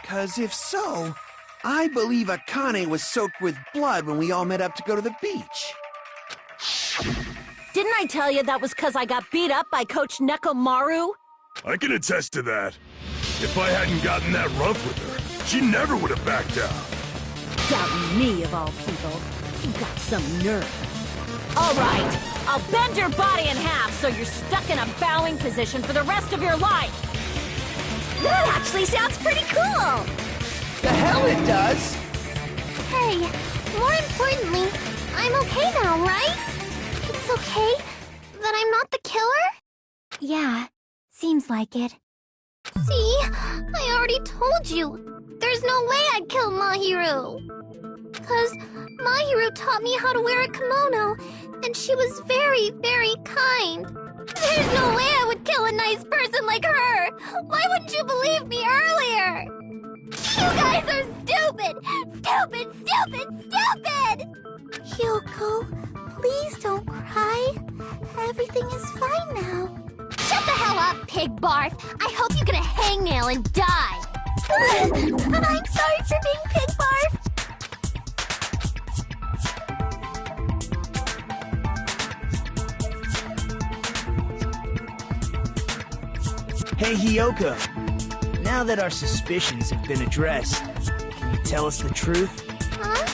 Because if so, I believe Akane was soaked with blood when we all met up to go to the beach. Didn't I tell you that was because I got beat up by Coach Nekomaru? I can attest to that. If I hadn't gotten that rough with her, she never would have backed down. Doubting me, of all people. You got some nerve. All right, I'll bend your body in half so you're stuck in a bowing position for the rest of your life. That actually sounds pretty cool! The hell it does! Hey, more importantly, I'm okay now, right? It's okay that I'm not the killer? Yeah, seems like it. See? I already told you. There's no way I'd kill Mahiru. 'Cause Mahiru taught me how to wear a kimono, and she was very, very kind. There's no way I would kill a nice person like her! Why wouldn't you believe me earlier? You guys are stupid! Stupid, stupid, stupid! Hiyoko, please don't cry. Everything is fine now. Shut the hell up, pig barf! I hope you get a hangnail and die! I'm sorry for being pig barf! Hey, Hiyoko. Now that our suspicions have been addressed, can you tell us the truth? Huh?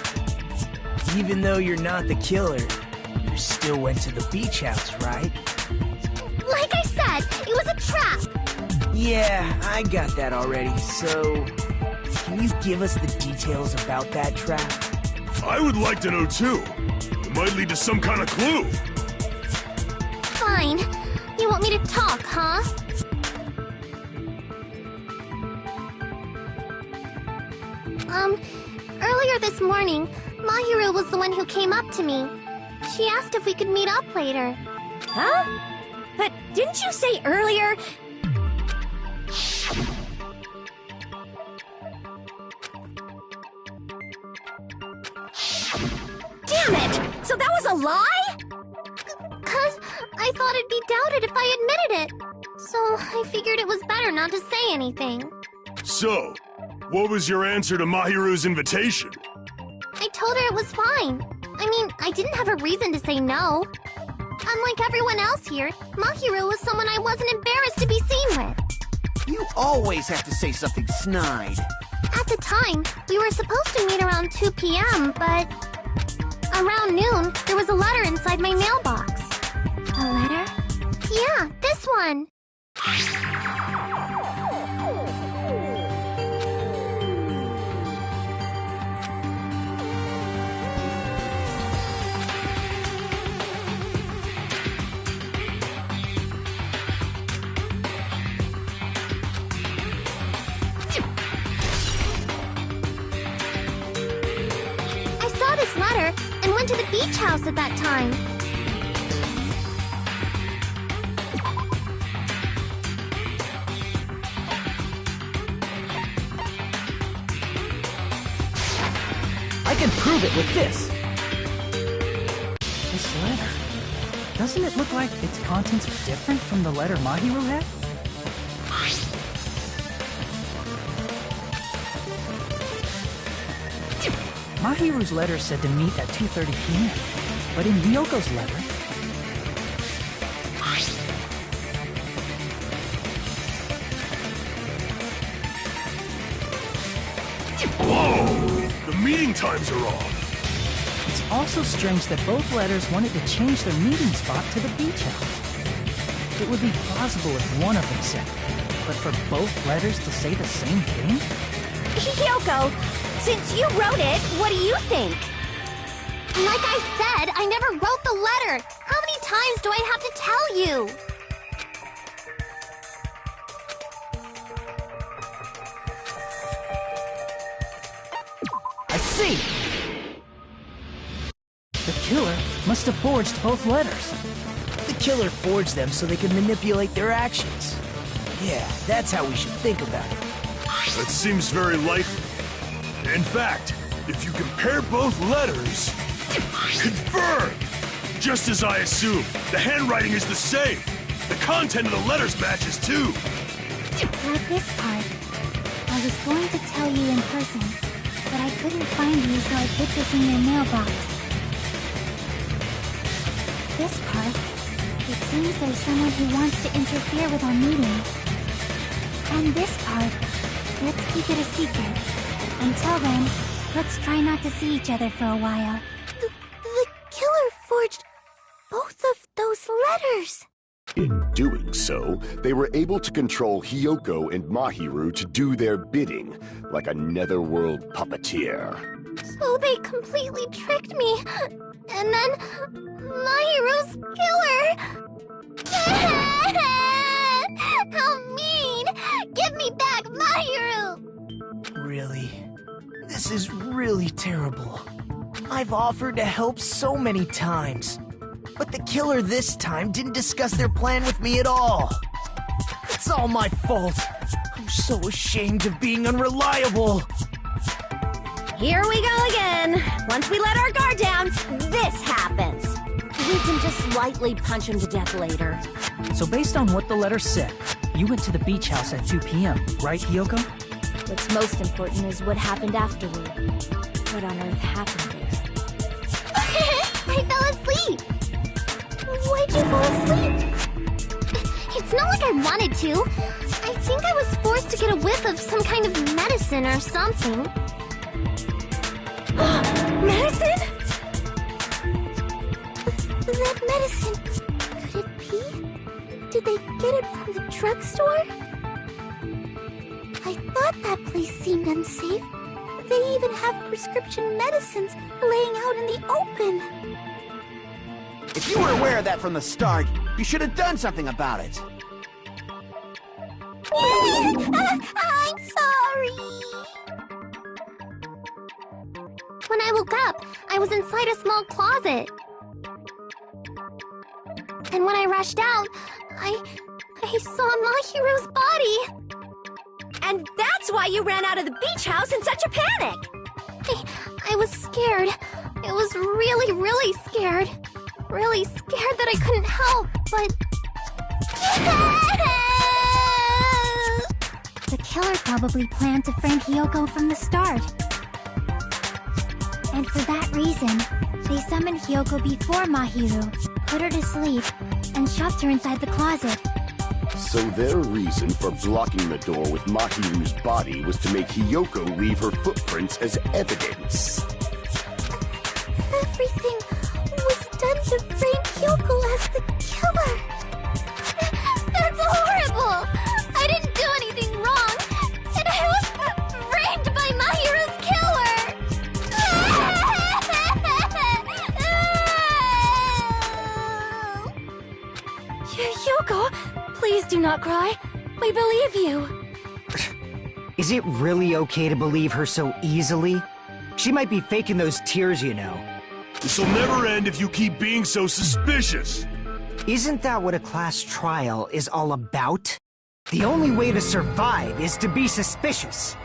Even though you're not the killer, you still went to the beach house, right? Like I said, it was a trap! Yeah, I got that already, so... Can you give us the details about that trap? I would like to know too. It might lead to some kind of clue. Fine. You want me to talk, huh? Earlier this morning, Mahiru was the one who came up to me. She asked if we could meet up later. Huh? But didn't you say earlier... Damn it! So that was a lie? 'Cause I thought it'd be doubted if I admitted it. So I figured it was better not to say anything. So, what was your answer to Mahiru's invitation? I told her it was fine. I mean, I didn't have a reason to say no. Unlike everyone else here, Mahiru was someone I wasn't embarrassed to be seen with. You always have to say something snide. At the time, we were supposed to meet around 2 p.m., but... around noon, there was a letter inside my mailbox. A letter? Yeah, this one. I saw this letter and went to the beach house at that time. I can prove it with this. This letter. Doesn't it look like its contents are different from the letter Mahiru had? Mahiru's letter said to meet at 2:30 p.m., but in Hyoko's letter... Whoa! The meeting times are off. It's also strange that both letters wanted to change their meeting spot to the beach house. It would be plausible if one of them said it, but for both letters to say the same thing? Hyoko, since you wrote it, what do you think? Like I said, I never wrote the letter. How many times do I have to tell you? I see! The killer must have forged both letters. The killer forged them so they could manipulate their actions. Yeah, that's how we should think about it. That seems very likely. In fact, if you compare both letters... Confirmed! Just as I assumed, the handwriting is the same. The content of the letters matches too. For this part, I was going to tell you in person, but I couldn't find you, so I put this in your mailbox. This part, it seems there's someone who wants to interfere with our meeting. And this part, let's keep it a secret. Until then, let's try not to see each other for a while. The killer forged both of those letters. In doing so, they were able to control Hyoko and Mahiru to do their bidding, like a netherworld puppeteer. So they completely tricked me. And then Mahiru's killer. How mean! Give me back Mahiru! Really? This is really terrible. I've offered to help so many times. But the killer this time didn't discuss their plan with me at all. It's all my fault. I'm so ashamed of being unreliable. Here we go again. Once we let our guard down, this happens. We can just lightly punch him to death later. So based on what the letter said, you went to the beach house at 2 p.m., right, Hyoko? What's most important is what happened afterward. What on earth happened there? I fell asleep. Why'd you fall asleep? It's not like I wanted to. I think I was forced to get a whiff of some kind of medicine or something. Medicine? That medicine, could it be? Did they get it from the drugstore? I thought that place seemed unsafe. They even have prescription medicines laying out in the open. If you were aware of that from the start, you should have done something about it. I'm sorry. When I woke up, I was inside a small closet. And when I rushed out, I saw Mahiru's body. And that's why you ran out of the beach house in such a panic! I was scared. I was really, really scared. Really scared that I couldn't help, but... The killer probably planned to frame Hyoko from the start. And for that reason, They summoned Hyoko before Mahiru, put her to sleep, and shoved her inside the closet. So their reason for blocking the door with Mahiru's body was to make Hyoko leave her footprints as evidence. Everything was done to frame Hyoko as the killer. That's horrible! I didn't do anything wrong, and I was framed by Mahiru's killer! Hyoko, please do not cry. We believe you. Is it really okay to believe her so easily? She might be faking those tears, you know. This'll never end if you keep being so suspicious. Isn't that what a class trial is all about? The only way to survive is to be suspicious.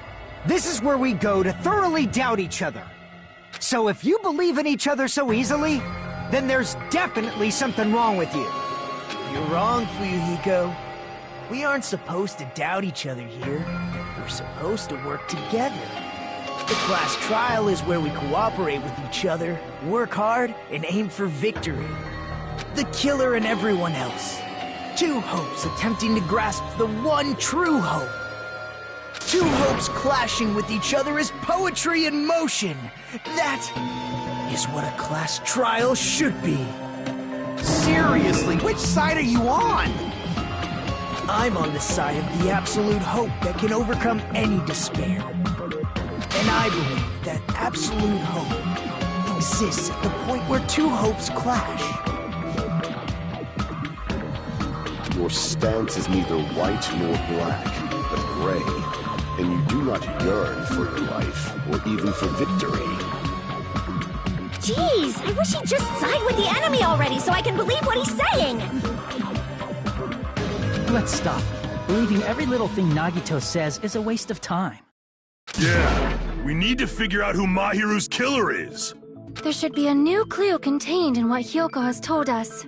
This is where we go to thoroughly doubt each other. So if you believe in each other so easily, then there's definitely something wrong with you. You're wrong, Fuyuhiko. We aren't supposed to doubt each other here. We're supposed to work together. The class trial is where we cooperate with each other, work hard, and aim for victory. The killer and everyone else. Two hopes attempting to grasp the one true hope. Two hopes clashing with each other is poetry in motion. That is what a class trial should be. Seriously, which side are you on? I'm on the side of the absolute hope that can overcome any despair. And I believe that absolute hope exists at the point where two hopes clash. Your stance is neither white nor black, but gray, and you do not yearn for your life, or even for victory. Jeez, I wish he'd just side with the enemy already so I can believe what he's saying! Let's stop. Believing every little thing Nagito says is a waste of time. Yeah, we need to figure out who Mahiru's killer is. There should be a new clue contained in what Hyoko has told us.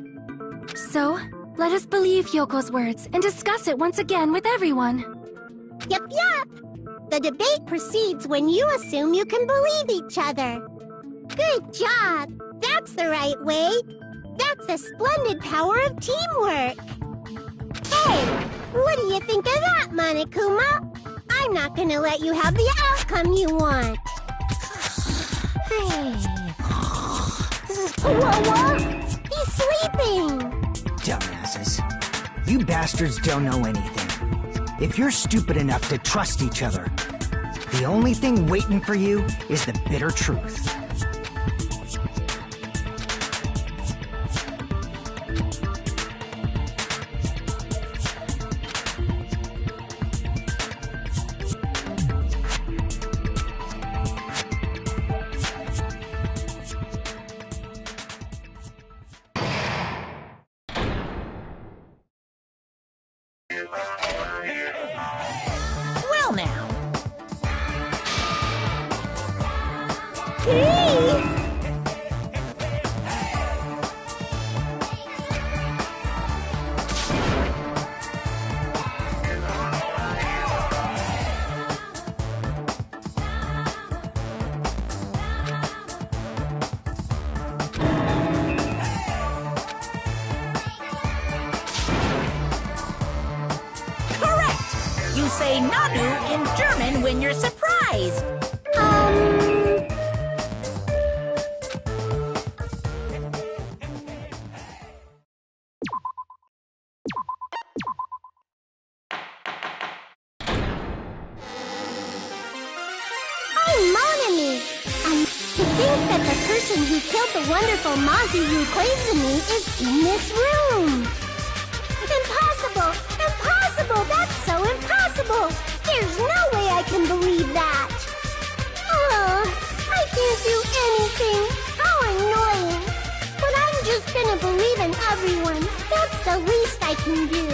So, let us believe Hyoko's words and discuss it once again with everyone. Yup, yup! The debate proceeds when you assume you can believe each other. Good job! That's the right way! That's the splendid power of teamwork! Hey, what do you think of that, Monokuma? I'm not gonna let you have the outcome you want! Hey... Whoa! He's sleeping! Dumbasses. You bastards don't know anything. If you're stupid enough to trust each other, the only thing waiting for you is the bitter truth. Well now. You say Nanu in German when you're surprised. Oh, mon ami! To think that the person who killed the wonderful Mahiru Koizumi is in this room! Impossible! Impossible! That's so impossible! There's no way I can believe that! Oh, I can't do anything! How annoying! But I'm just gonna believe in everyone. That's the least I can do.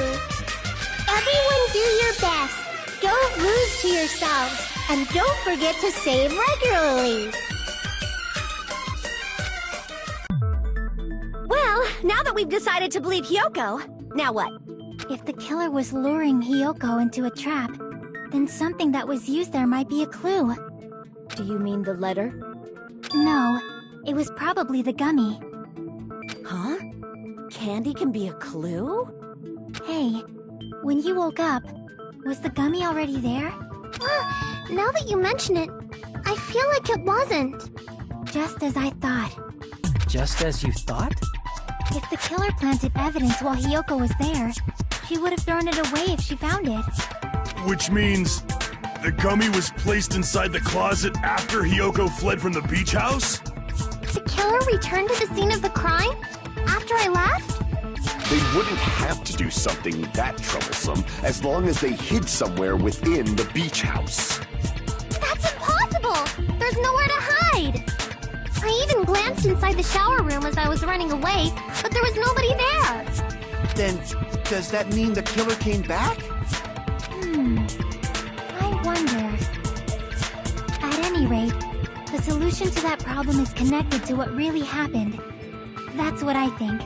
Everyone do your best. Don't lose to yourselves. And don't forget to save regularly. Well, now that we've decided to believe Hyoko, now what? If the killer was luring Hyoko into a trap, then something that was used there might be a clue. Do you mean the letter? No, It was probably the gummy. Huh? Candy can be a clue? Hey, when you woke up, was the gummy already there? Now that you mention it, I feel like it wasn't. Just as I thought. Just as you thought? If the killer planted evidence while Hiyoko was there, she would have thrown it away if she found it. Which means the gummy was placed inside the closet after Hiyoko fled from the beach house? The killer returned to the scene of the crime? After I left? They wouldn't have to do something that troublesome as long as they hid somewhere within the beach house. That's impossible! There's nowhere to hide! I even glanced inside the shower room as I was running away, but there was nobody there! Then, does that mean the killer came back? I wonder. At any rate, the solution to that problem is connected to what really happened. That's what I think.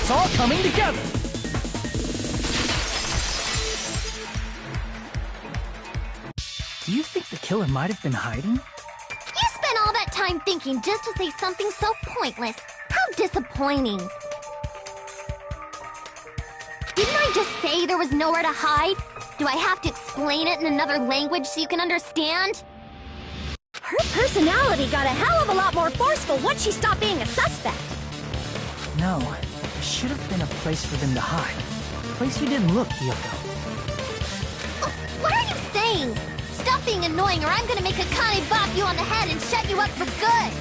It's all coming together! Do you think the killer might have been hiding? You spent all that time thinking just to say something so pointless. How disappointing. Didn't I just say there was nowhere to hide? Do I have to explain it in another language so you can understand? Her personality got a hell of a lot more forceful once she stopped being a suspect. No, should have been a place for them to hide. A place you didn't look, Hiyoko. What are you saying? Stop being annoying or I'm gonna make Akane bop you on the head and shut you up for good!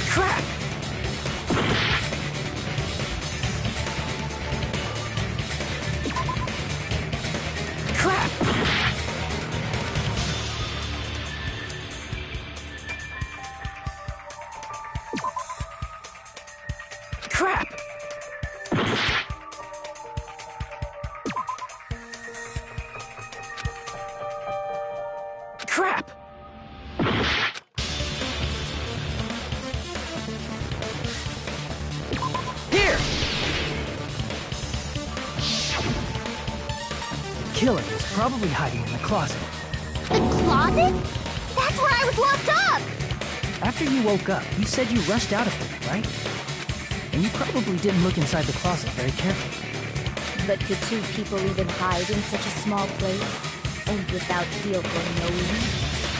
Crap! Crap! Crap! Crap! Here! The killer was probably hiding in the closet. The closet? That's where I was locked up! After you woke up, you said you rushed out of there, right? And you probably didn't look inside the closet very carefully. But could two people even hide in such a small place? And without Hiyoko knowing?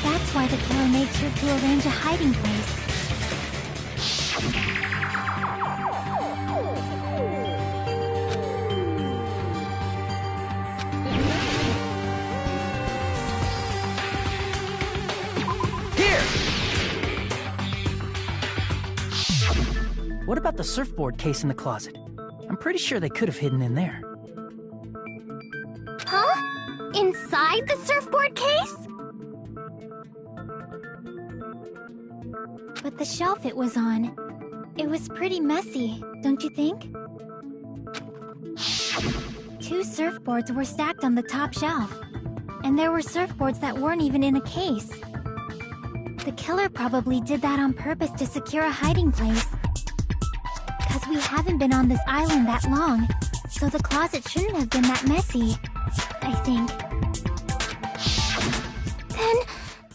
That's why the killer made sure to arrange a hiding place. What about the surfboard case in the closet? I'm pretty sure they could have hidden in there. Huh? Inside the surfboard case? But the shelf it was on, it was pretty messy, don't you think? Two surfboards were stacked on the top shelf. And there were surfboards that weren't even in a case. The killer probably did that on purpose to secure a hiding place. Because we haven't been on this island that long, so the closet shouldn't have been that messy, I think. Then,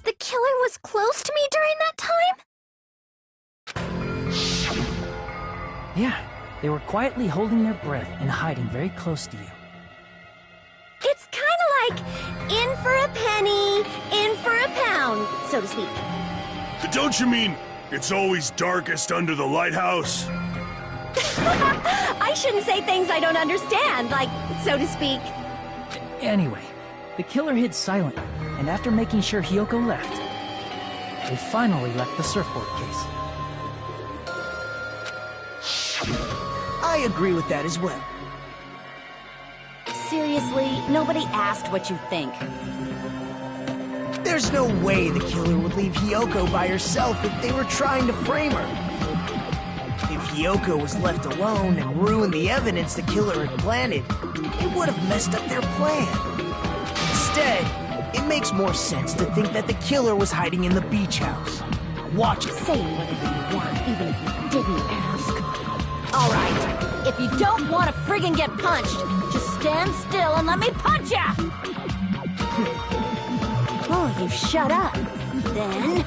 the killer was close to me during that time? Yeah, they were quietly holding their breath and hiding very close to you. It's kinda like in for a penny, in for a pound, so to speak. Don't you mean it's always darkest under the lighthouse? I shouldn't say things I don't understand, like, so to speak. Anyway, the killer hid silently, and after making sure Hiyoko left, they finally left the surfboard case. I agree with that as well. Seriously, nobody asked what you think. There's no way the killer would leave Hiyoko by herself if they were trying to frame her. If Hiyoko was left alone and ruined the evidence the killer had planted, it would have messed up their plan. Instead, it makes more sense to think that the killer was hiding in the beach house. Watch it. Say whatever you want, even if you didn't ask. All right, if you don't want to friggin' get punched, just stand still and let me punch ya! Oh, you shut up. Then,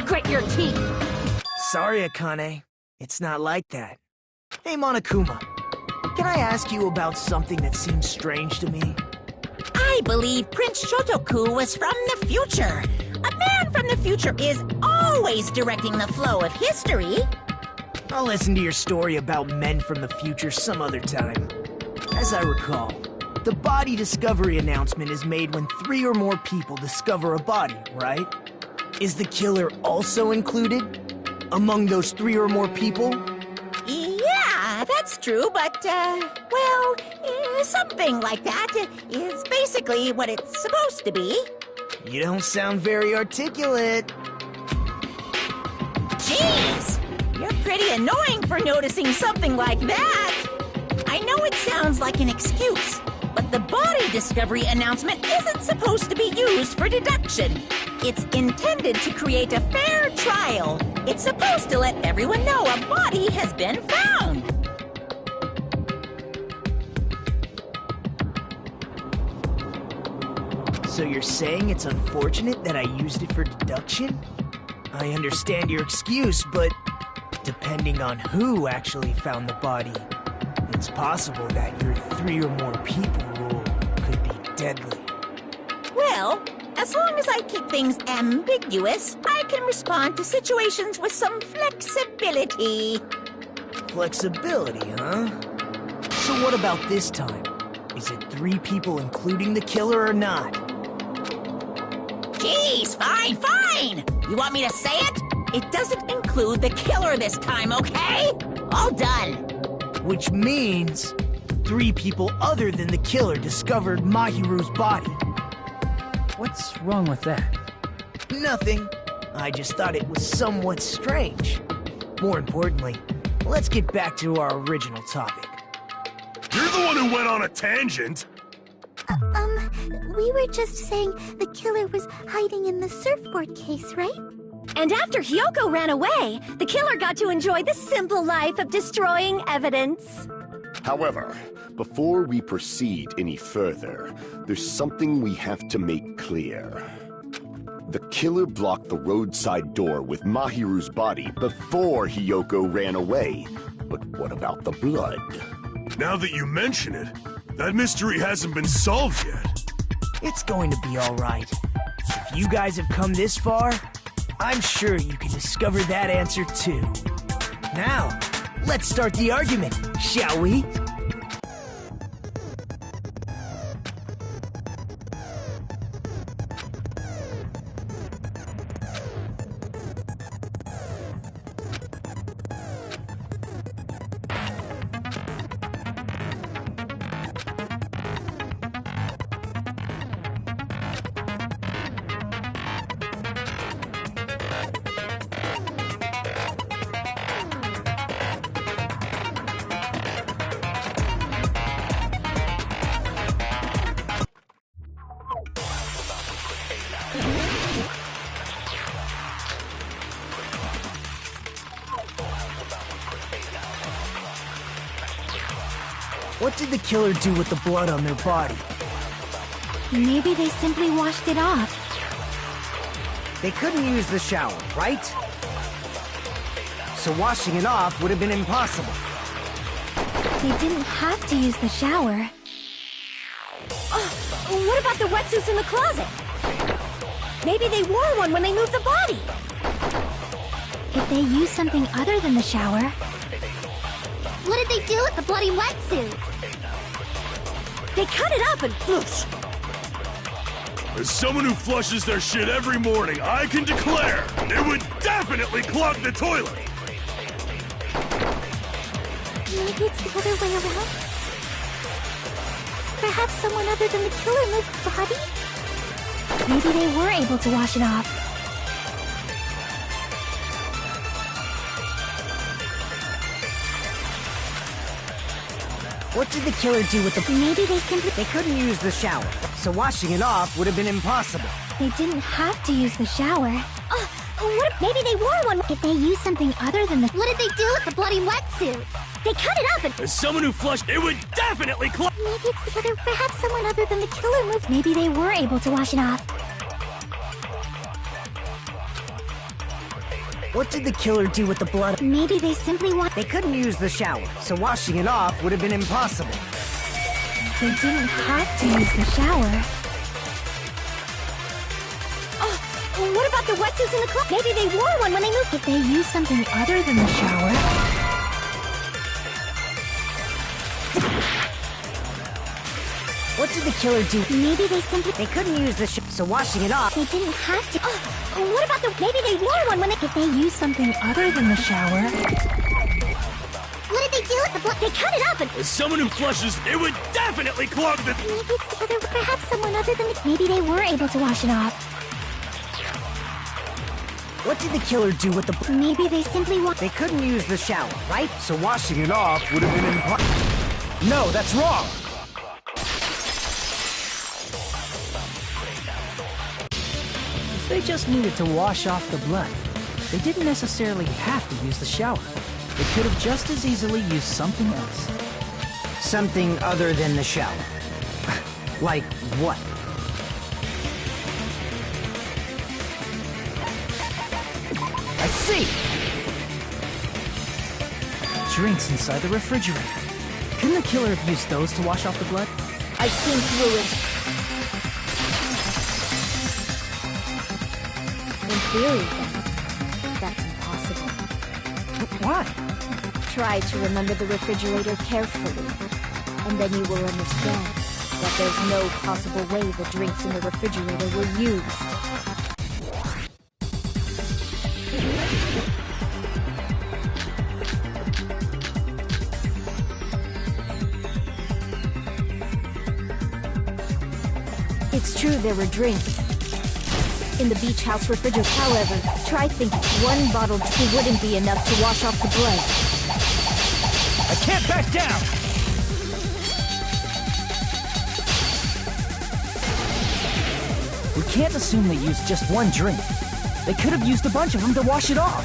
grit your teeth. Sorry, Akane. It's not like that. Hey, Monokuma. Can I ask you about something that seems strange to me? I believe Prince Shotoku was from the future. A man from the future is always directing the flow of history. I'll listen to your story about men from the future some other time. As I recall, the body discovery announcement is made when 3 or more people discover a body, right? Is the killer also included among those 3 or more people? Yeah, that's true, but, well, something like that is basically what it's supposed to be. You don't sound very articulate. Jeez! You're pretty annoying for noticing something like that. I know it sounds like an excuse, but the body discovery announcement isn't supposed to be used for deduction. It's intended to create a fair trial. It's supposed to let everyone know a body has been found. So you're saying it's unfortunate that I used it for deduction? I understand your excuse, but depending on who actually found the body, it's possible that your 3 or more people rule could be deadly. Well, as long as I keep things ambiguous, I can respond to situations with some flexibility. Flexibility, huh? So what about this time? Is it 3 people including the killer or not? Jeez, fine! You want me to say it? It doesn't include the killer this time, okay? All done. Which means 3 people other than the killer discovered Mahiru's body. What's wrong with that? Nothing. I just thought it was somewhat strange. More importantly, let's get back to our original topic. You're the one who went on a tangent! We were just saying the killer was hiding in the surfboard case, right? And after Hyoko ran away, the killer got to enjoy the simple life of destroying evidence. However, before we proceed any further, there's something we have to make clear. The killer blocked the roadside door with Mahiru's body before Hyoko ran away. But what about the blood? Now that you mention it, that mystery hasn't been solved yet. It's going to be all right. If you guys have come this far, I'm sure you can discover that answer too. Now, let's start the argument, shall we? What did the killer do with the blood on their body? Maybe they simply washed it off. They couldn't use the shower, right? So washing it off would have been impossible. They didn't have to use the shower. Oh, what about the wetsuits in the closet? Maybe they wore one when they moved the body. If they used something other than the shower... What did they do with the bloody wetsuit? They cut it up and whoosh. As someone who flushes their shit every morning, I can declare it would definitely clog the toilet! Maybe it's the other way around? Perhaps someone other than the killer moved the body? Maybe they were able to wash it off. What did the killer do with the... Maybe they simply... They couldn't use the shower, so washing it off would have been impossible. They didn't have to use the shower. What if maybe they wore one? If they used something other than the... What did they do with the bloody wetsuit? They cut it up and... As someone who flushed, it would definitely clog... Maybe it's the other... Perhaps someone other than the killer moved... Maybe they were able to wash it off. What did the killer do with the blood? Maybe they simply want... They couldn't use the shower, so washing it off would have been impossible. They didn't have to use the shower. What about the wetsuits in the closet? Maybe they wore one when they moved... If they used something other than the shower... What did the killer do? Maybe they simply... They couldn't use the so washing it off... They didn't have to... What about the... Maybe they wore one when they... If they used something other than the shower... What did they do with the blood? They cut it up and... As someone who flushes, it would definitely clog the... Maybe it's the other... Perhaps someone other than the... Maybe they were able to wash it off. What did the killer do with the... Maybe they simply want... They couldn't use the shower, right? So washing it off would have been impossible. No, that's wrong! If they just needed to wash off the blood, they didn't necessarily have to use the shower. They could have just as easily used something else. Something other than the shower. Like what? I see! Drinks inside the refrigerator. Couldn't the killer have used those to wash off the blood? I've seen through it. In theory, then, that's impossible. Why? Try to remember the refrigerator carefully, and then you will understand that there's no possible way the drinks in the refrigerator were used. It's true there were drinks in the beach house refrigerator. However, try thinking one bottle wouldn't be enough to wash off the blood. I can't back down! We can't assume they used just one drink. They could have used a bunch of them to wash it off.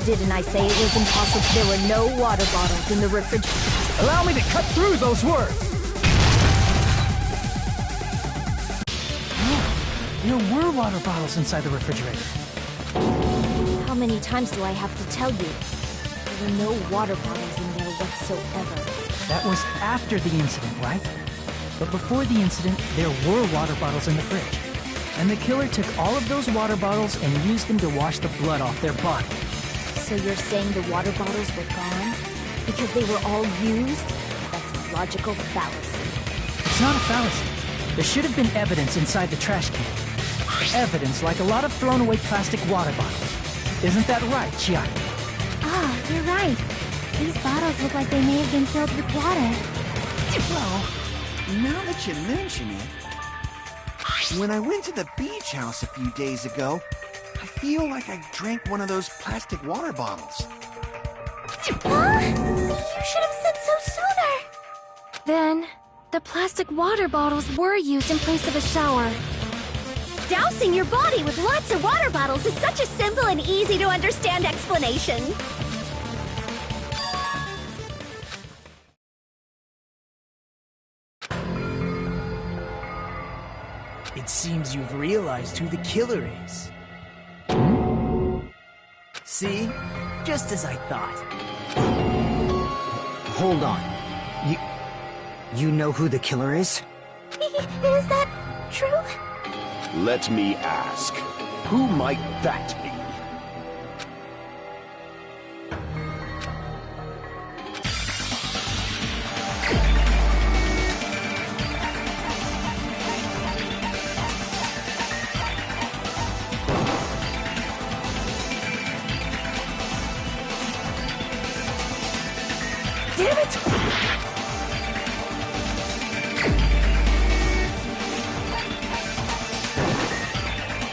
Didn't I say it was impossible? There were no water bottles in the refrigerator. Allow me to cut through those words! There were water bottles inside the refrigerator. How many times do I have to tell you? There were no water bottles in there whatsoever. That was after the incident, right? But before the incident, there were water bottles in the fridge. And the killer took all of those water bottles and used them to wash the blood off their body. So you're saying the water bottles were gone? Because they were all used? That's a logical fallacy. It's not a fallacy. There should have been evidence inside the trash can. Evidence like a lot of thrown away plastic water bottles. Isn't that right, Chiaki? Ah, you're right. These bottles look like they may have been filled with water. Well, now that you mention it, when I went to the beach house a few days ago, I feel like I drank one of those plastic water bottles. Huh? You should have said so sooner. Then, the plastic water bottles were used in place of a shower. Dousing your body with lots of water bottles is such a simple and easy to understand explanation. It seems you've realized who the killer is. See? Just as I thought. Hold on. You know who the killer is? Is that true? Let me ask, who might that be? Damn it!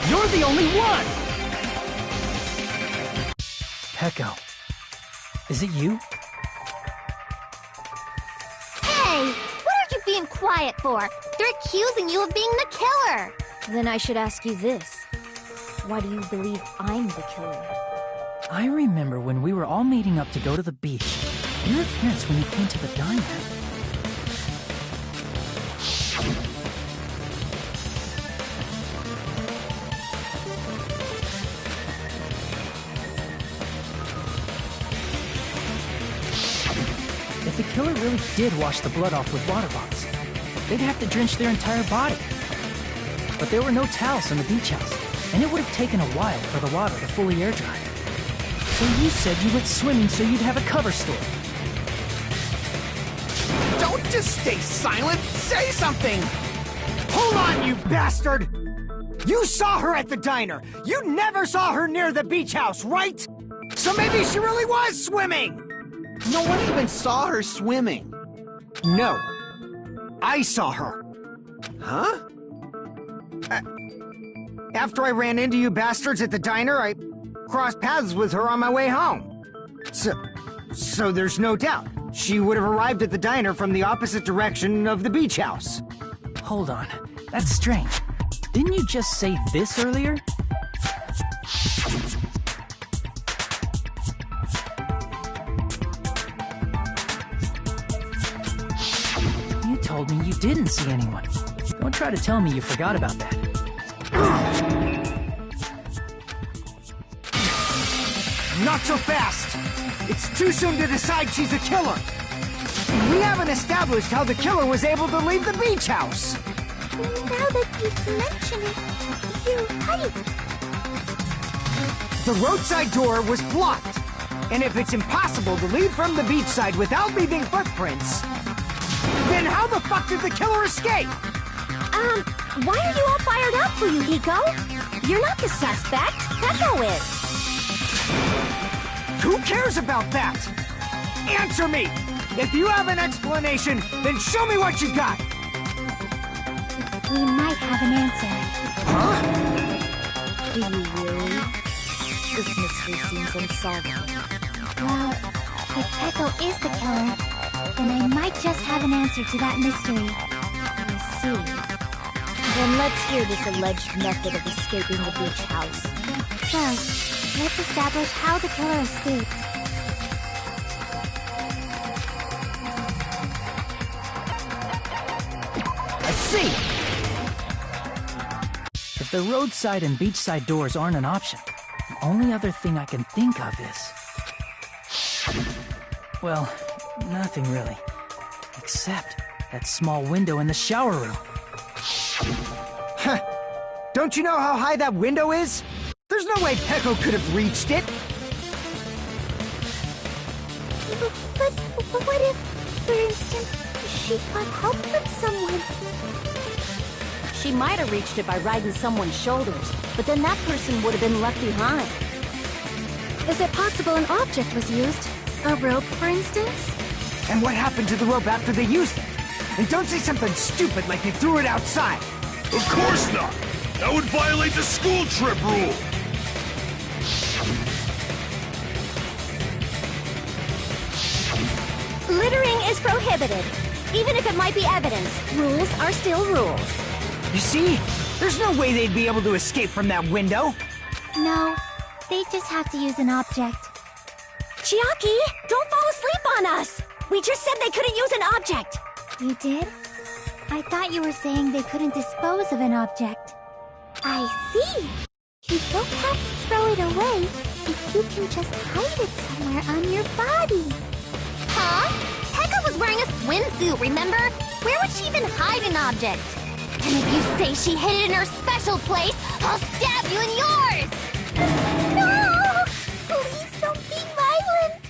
You're the only one! Pecco. Is it you? Hey! What are you being quiet for? They're accusing you of being the killer! Then I should ask you this. Why do you believe I'm the killer? I remember when we were all meeting up to go to the beach. Your appearance when you came to the diner. If the killer really did wash the blood off with water bottles, they'd have to drench their entire body. But there were no towels in the beach house, and it would have taken a while for the water to fully air dry. So you said you went swimming so you'd have a cover story. Don't just stay silent! Say something! Hold on, you bastard! You saw her at the diner! You never saw her near the beach house, right? So maybe she really was swimming! No one even saw her swimming. No. I saw her. Huh? After I ran into you bastards at the diner, I crossed paths with her on my way home. So there's no doubt. She would have arrived at the diner from the opposite direction of the beach house. Hold on. That's strange. Didn't you just say this earlier? You told me you didn't see anyone. Don't try to tell me you forgot about that. Not so fast! It's too soon to decide she's a killer! We haven't established how the killer was able to leave the beach house. Now that you mention it, you're right. The roadside door was blocked. And if it's impossible to leave from the beachside without leaving footprints, then how the fuck did the killer escape? Why are you all fired up, Fuyuhiko? You're not the suspect. Peko is. Who cares about that? Answer me! If you have an explanation, then show me what you got! We might have an answer. Huh? Do you really? This mystery seems unsolvable. Well, if Peko is the killer, then I might just have an answer to that mystery. I see. Then let's hear this alleged method of escaping the beach house. First, let's establish how the killer escaped. I see! If the roadside and beachside doors aren't an option, the only other thing I can think of is... well, nothing really. Except that small window in the shower room. Huh. Don't you know how high that window is? There's no way Peko could have reached it. But what if, for instance, she got help from someone? She might have reached it by riding someone's shoulders, but then that person would have been left behind. Is it possible an object was used? A rope, for instance? And what happened to the rope after they used it? And don't say something stupid like they threw it outside. Of course not! That would violate the school trip rule! Littering is prohibited. Even if it might be evidence, rules are still rules. You see? There's no way they'd be able to escape from that window. No, they just have to use an object. Chiaki, don't fall asleep on us! We just said they couldn't use an object! You did? I thought you were saying they couldn't dispose of an object. I see! You don't have to throw it away if you can just hide it somewhere on your body. Huh? Pekka was wearing a swimsuit, remember? Where would she even hide an object? And if you say she hid it in her special place, I'll stab you in yours! No! Please don't be violent!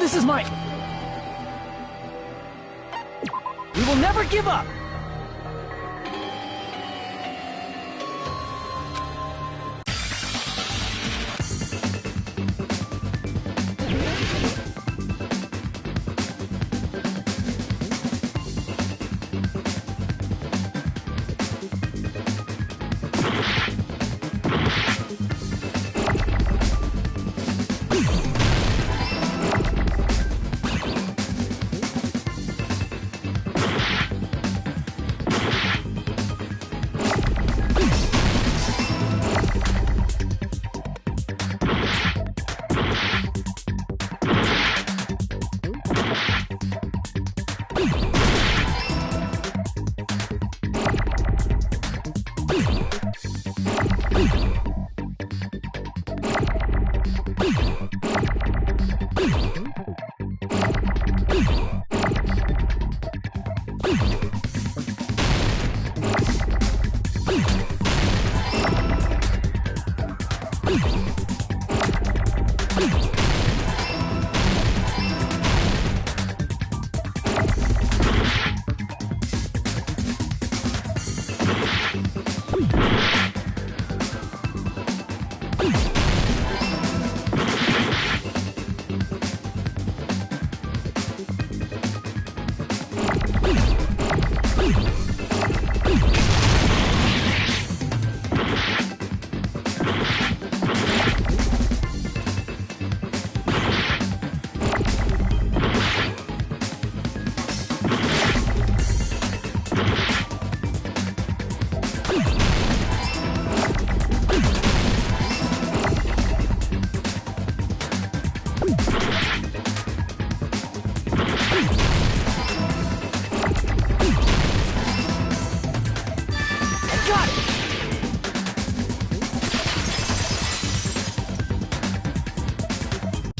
This is my... We will never give up!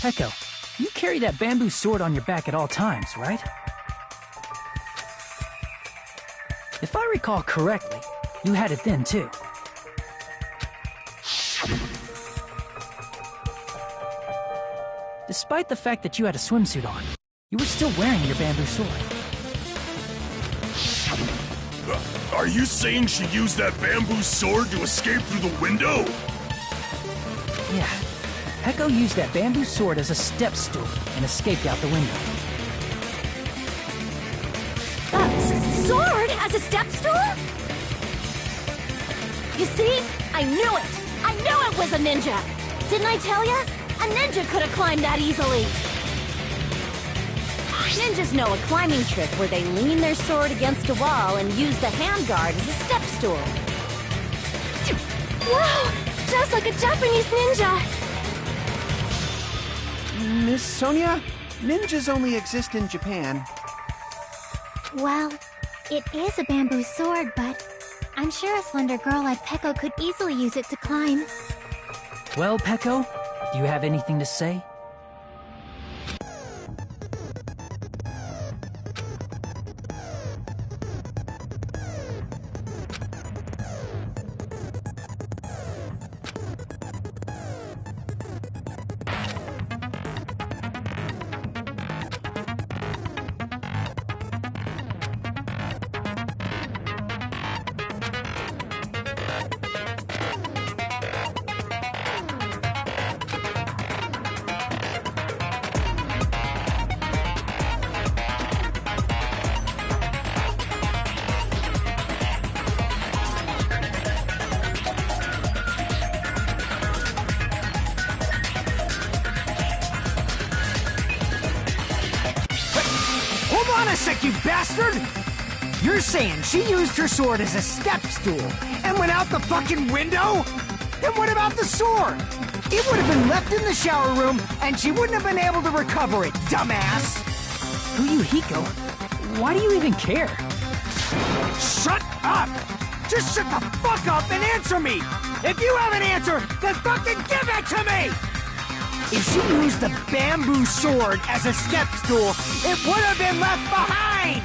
Echo, you carry that bamboo sword on your back at all times, right? If I recall correctly, you had it then, too. Despite the fact that you had a swimsuit on, you were still wearing your bamboo sword. Are you saying she used that bamboo sword to escape through the window? Yeah. Peko used that bamboo sword as a step stool and escaped out the window. Sword as a step stool? You see? I knew it! I knew it was a ninja! Didn't I tell ya? A ninja could have climbed that easily! Ninjas know a climbing trick where they lean their sword against a wall and use the handguard as a step stool. Wow! Just like a Japanese ninja! Miss Sonia, ninjas only exist in Japan. Well, it is a bamboo sword, but I'm sure a slender girl like Peko could easily use it to climb. Well, Peko, do you have anything to say? Hold on a sec, you bastard! You're saying she used her sword as a step stool and went out the fucking window? Then what about the sword? It would have been left in the shower room and she wouldn't have been able to recover it, dumbass! Fuyuhiko, why do you even care? Shut up! Just shut the fuck up and answer me! If you have an answer, then fucking give it to me! If she used the bamboo sword as a step stool, it would have been left behind!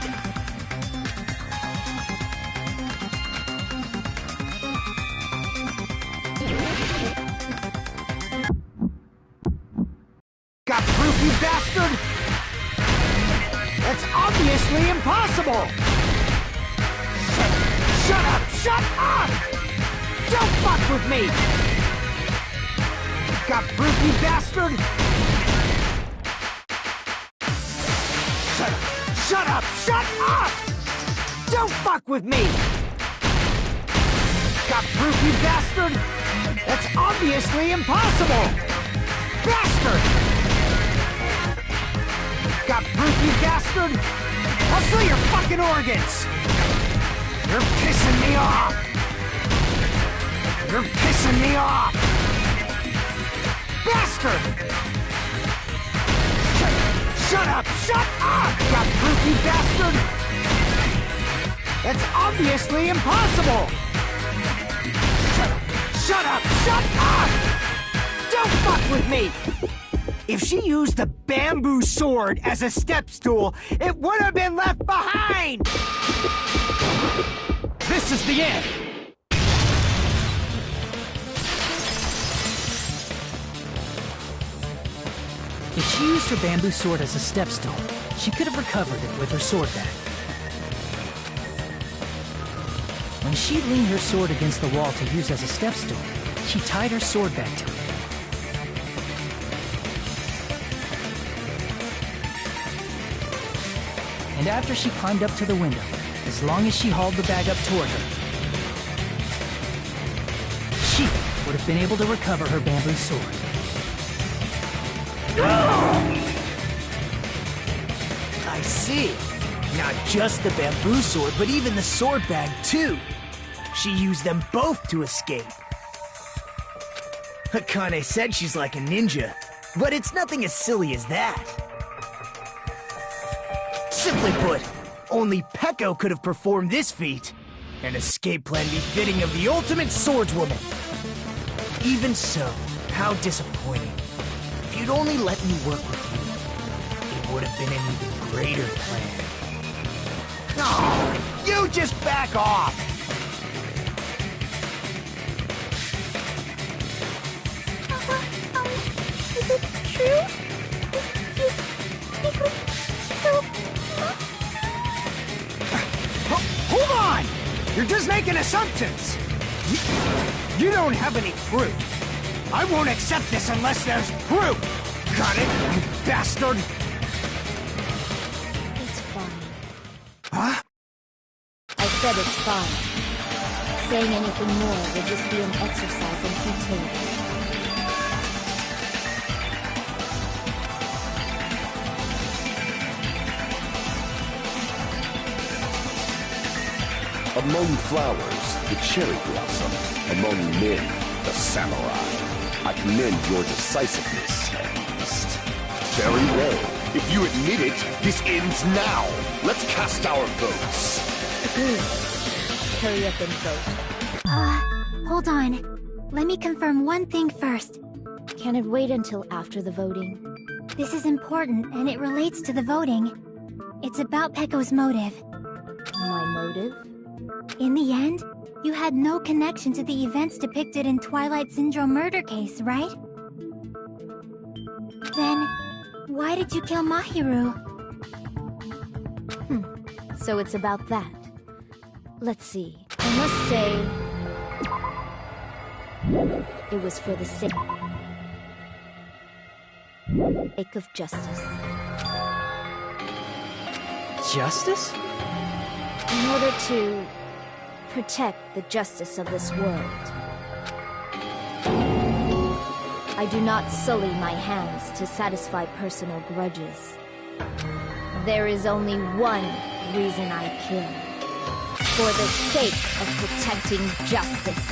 Got proof, you bastard? That's obviously impossible! Shut up! Shut up! Don't fuck with me! Got proof, you bastard? Shut up! Shut up! Don't fuck with me! Got proof, you bastard? That's obviously impossible! Bastard! Got proof, you bastard? I'll sell your fucking organs! You're pissing me off! You're pissing me off! Bastard! Shut up! Shut up! Got proof, you bastard? That's obviously impossible! Shut up! Shut up! Don't fuck with me! If she used the bamboo sword as a step stool, it would have been left behind! This is the end! If she used her bamboo sword as a step stool, she could have recovered it with her sword bag. When she leaned her sword against the wall to use as a step stool, she tied her sword bag to it. And after she climbed up to the window, as long as she hauled the bag up toward her, she would have been able to recover her bamboo sword. I see. Not just the bamboo sword, but even the sword bag, too. She used them both to escape. Akane said she's like a ninja, but it's nothing as silly as that. Simply put, only Peko could have performed this feat. An escape plan befitting of the ultimate swordswoman. Even so, how disappointing. If you'd only let me work with you, it would have been an even greater plan. Oh, you just back off! Is it true? You could help? Hold on! You're just making assumptions! You don't have any proof. I won't accept this unless there's proof! Got it, you bastard? It's fine. Huh? I said it's fine. Saying anything more would just be an exercise in futility. Among flowers, the cherry blossom. Among men, the samurai. I commend your decisiveness, at least. Very well. If you admit it, this ends now. Let's cast our votes. Agreed. Hurry up and vote. Hold on. Let me confirm one thing first. Can it wait until after the voting? This is important, and it relates to the voting. It's about Pecco's motive. My motive? In the end, you had no connection to the events depicted in Twilight Syndrome murder case, right? Then, why did you kill Mahiru? So it's about that. Let's see. I must say... it was for the sake of justice. Justice? In order to protect the justice of this world. I do not sully my hands to satisfy personal grudges. There is only one reason I kill. For the sake of protecting justice.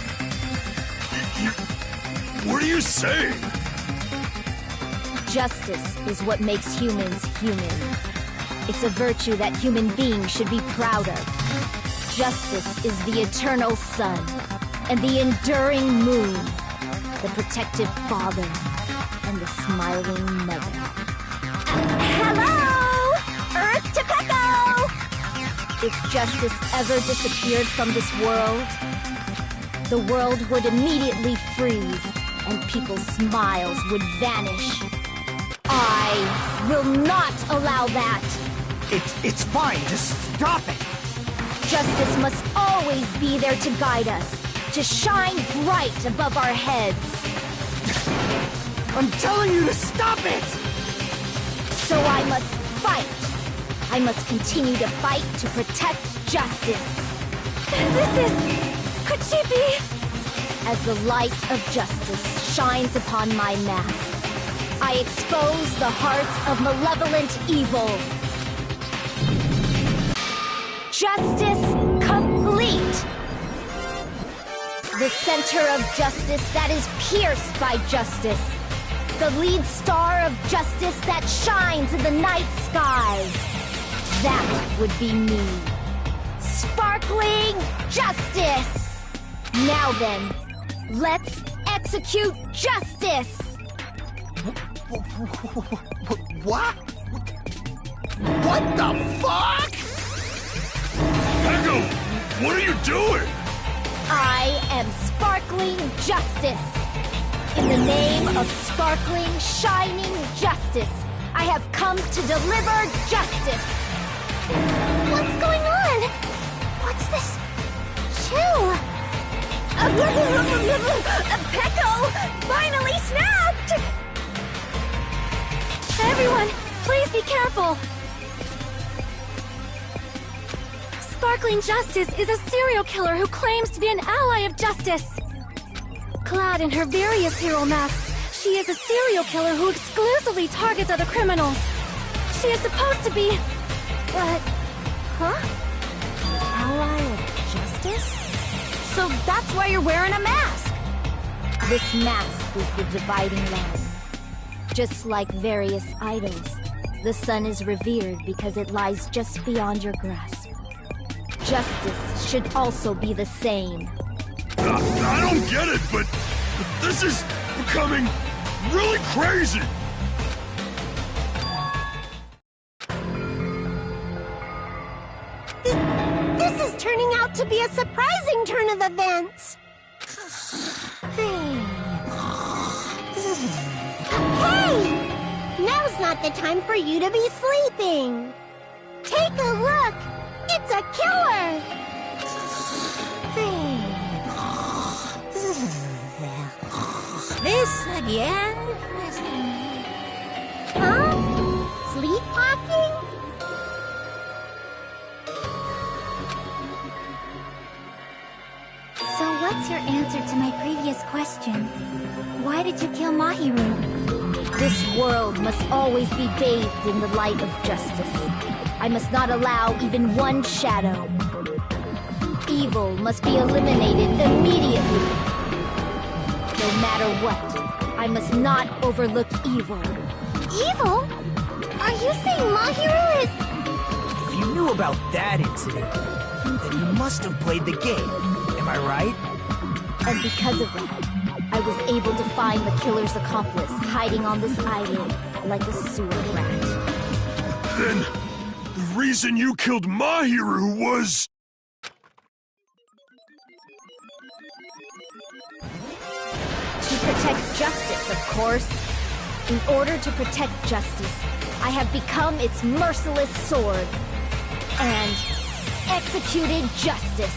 What are you saying? Justice is what makes humans human. It's a virtue that human beings should be proud of. Justice is the eternal sun, and the enduring moon, the protective father, and the smiling mother. Hello! Earth to Pecco! If justice ever disappeared from this world, the world would immediately freeze, and people's smiles would vanish. I will not allow that! It's fine, just stop it! Justice must always be there to guide us, to shine bright above our heads. I'm telling you to stop it! So I must fight. I must continue to fight to protect justice. Could she be? As the light of justice shines upon my mask, I expose the hearts of malevolent evil. Justice complete! The center of justice that is pierced by justice. The lead star of justice that shines in the night sky. That would be me. Sparkling justice! Now then, let's execute justice! What? What the fuck? Pecco, what are you doing? I am sparkling justice. In the name of sparkling, shining justice, I have come to deliver justice. What's going on? What's this? Chill! Pecco finally snapped! Everyone, please be careful! Sparkling Justice is a serial killer who claims to be an ally of justice. Clad in her various hero masks, she is a serial killer who exclusively targets other criminals. She is supposed to be... but... huh? Ally of justice? So that's why you're wearing a mask! This mask is the dividing line. Just like various idols, the sun is revered because it lies just beyond your grasp. Justice should also be the same. I don't get it, but this is becoming really crazy. This is turning out to be a surprising turn of events. Hey! Now's not the time for you to be sleeping. Take a look. It's a killer. This again? Huh? Sleepwalking? So what's your answer to my previous question? Why did you kill Mahiru? This world must always be bathed in the light of justice. I must not allow even one shadow. Evil must be eliminated immediately. No matter what, I must not overlook evil. Evil? Are you saying Mahiru is... If you knew about that incident, then you must have played the game. Am I right? And because of that, I was able to find the killer's accomplice hiding on this island like a sewer rat. Then, the reason you killed Mahiru was... To protect justice, of course. In order to protect justice, I have become its merciless sword. And executed justice.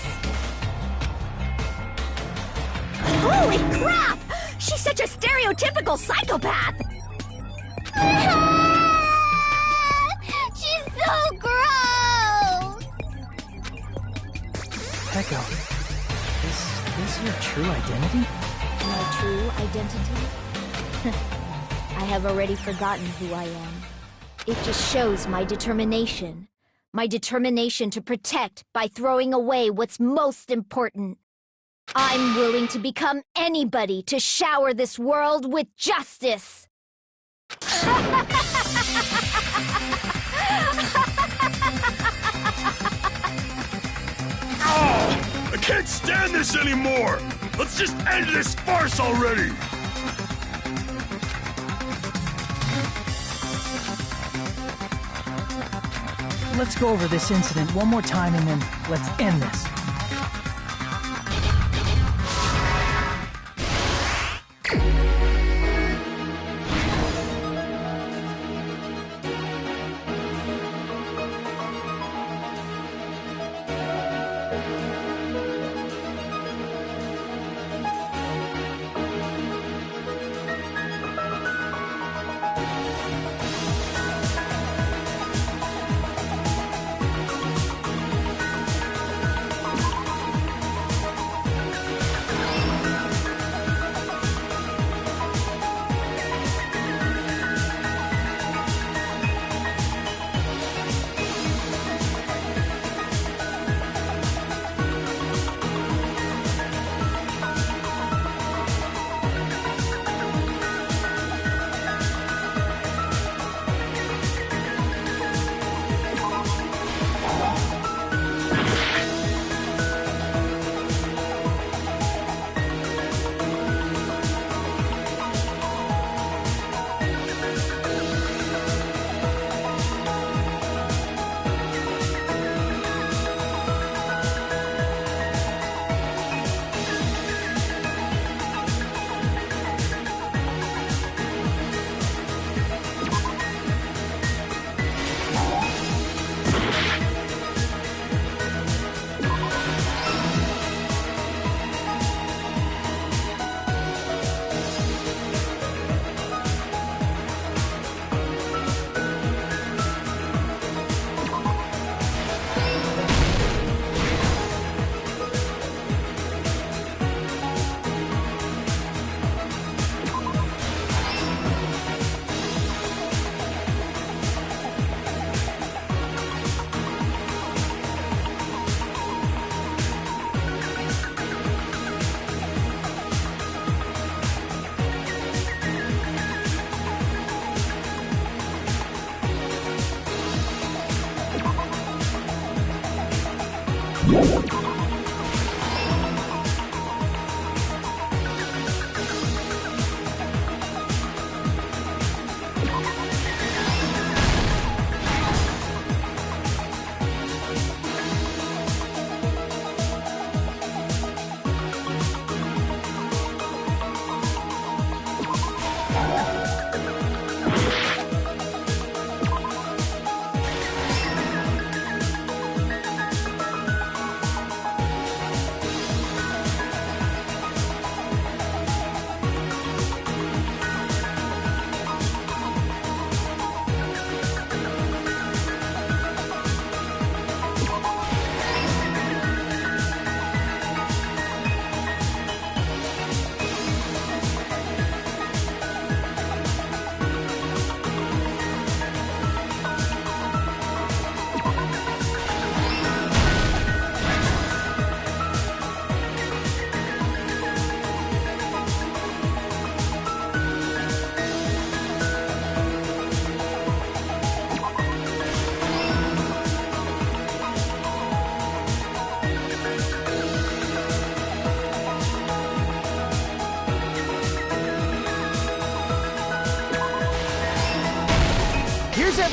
Holy crap! She's such a stereotypical psychopath! She's so gross! Echo, is this your true identity? My true identity? I have already forgotten who I am. It just shows my determination. My determination to protect by throwing away what's most important. I'm willing to become anybody to shower this world with justice! Oh! I can't stand this anymore! Let's just end this farce already! Let's go over this incident one more time and then let's end this.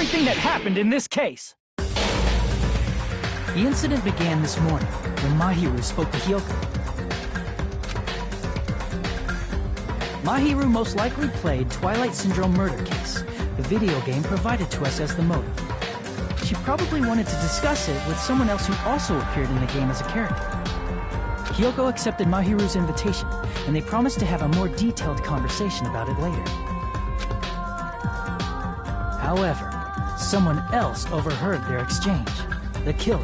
everything that happened in this case. The incident began this morning when Mahiru spoke to Hyoko. Mahiru most likely played Twilight Syndrome Murder Case, the video game provided to us as the motive. She probably wanted to discuss it with someone else who also appeared in the game as a character. Hyoko accepted Mahiru's invitation, and they promised to have a more detailed conversation about it later. However, someone else overheard their exchange. The killer.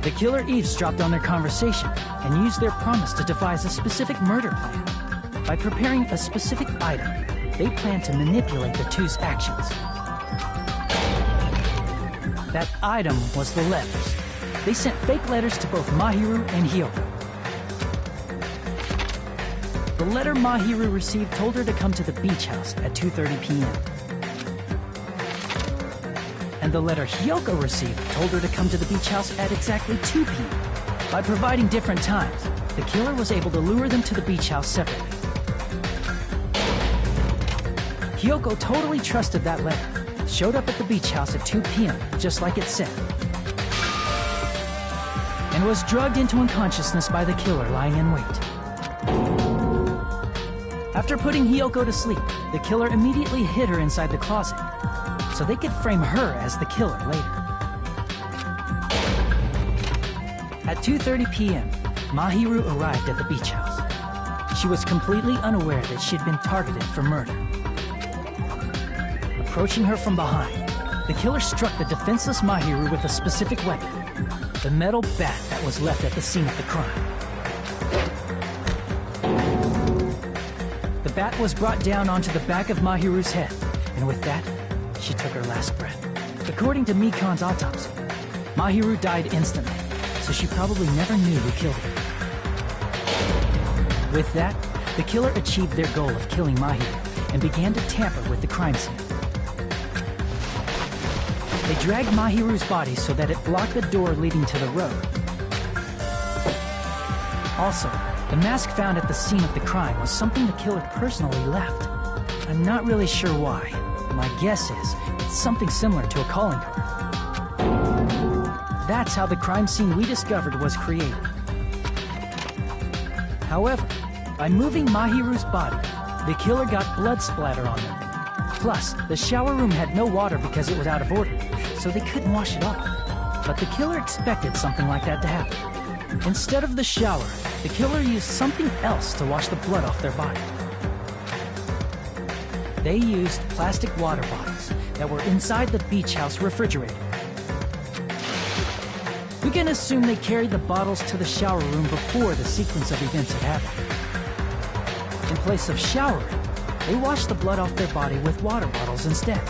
The killer eavesdropped on their conversation and used their promise to devise a specific murder plan. By preparing a specific item, they planned to manipulate the two's actions. That item was the letters. They sent fake letters to both Mahiru and Hyoko. The letter Mahiru received told her to come to the beach house at 2:30 p.m. And the letter Hyoko received told her to come to the beach house at exactly 2 p.m. By providing different times, the killer was able to lure them to the beach house separately. Hyoko totally trusted that letter, showed up at the beach house at 2 p.m., just like it said, and was drugged into unconsciousness by the killer lying in wait. After putting Hyoko to sleep, the killer immediately hid her inside the closet, so they could frame her as the killer later. At 2:30 p.m., Mahiru arrived at the beach house. She was completely unaware that she'd been targeted for murder. Approaching her from behind, the killer struck the defenseless Mahiru with a specific weapon, the metal bat that was left at the scene of the crime. The bat was brought down onto the back of Mahiru's head, and with that, she took her last breath. According to Mikan's autopsy, Mahiru died instantly, so she probably never knew who killed her. With that, the killer achieved their goal of killing Mahiru and began to tamper with the crime scene. They dragged Mahiru's body so that it blocked the door leading to the road. Also, the mask found at the scene of the crime was something the killer personally left. I'm not really sure why. My guess is it's something similar to a calling card. That's how the crime scene we discovered was created. However, by moving Mahiru's body, the killer got blood splatter on them. Plus, the shower room had no water because it was out of order, so they couldn't wash it off. But the killer expected something like that to happen. Instead of the shower, the killer used something else to wash the blood off their body. They used plastic water bottles that were inside the beach house refrigerator. We can assume they carried the bottles to the shower room before the sequence of events had happened. In place of showering, they washed the blood off their body with water bottles instead.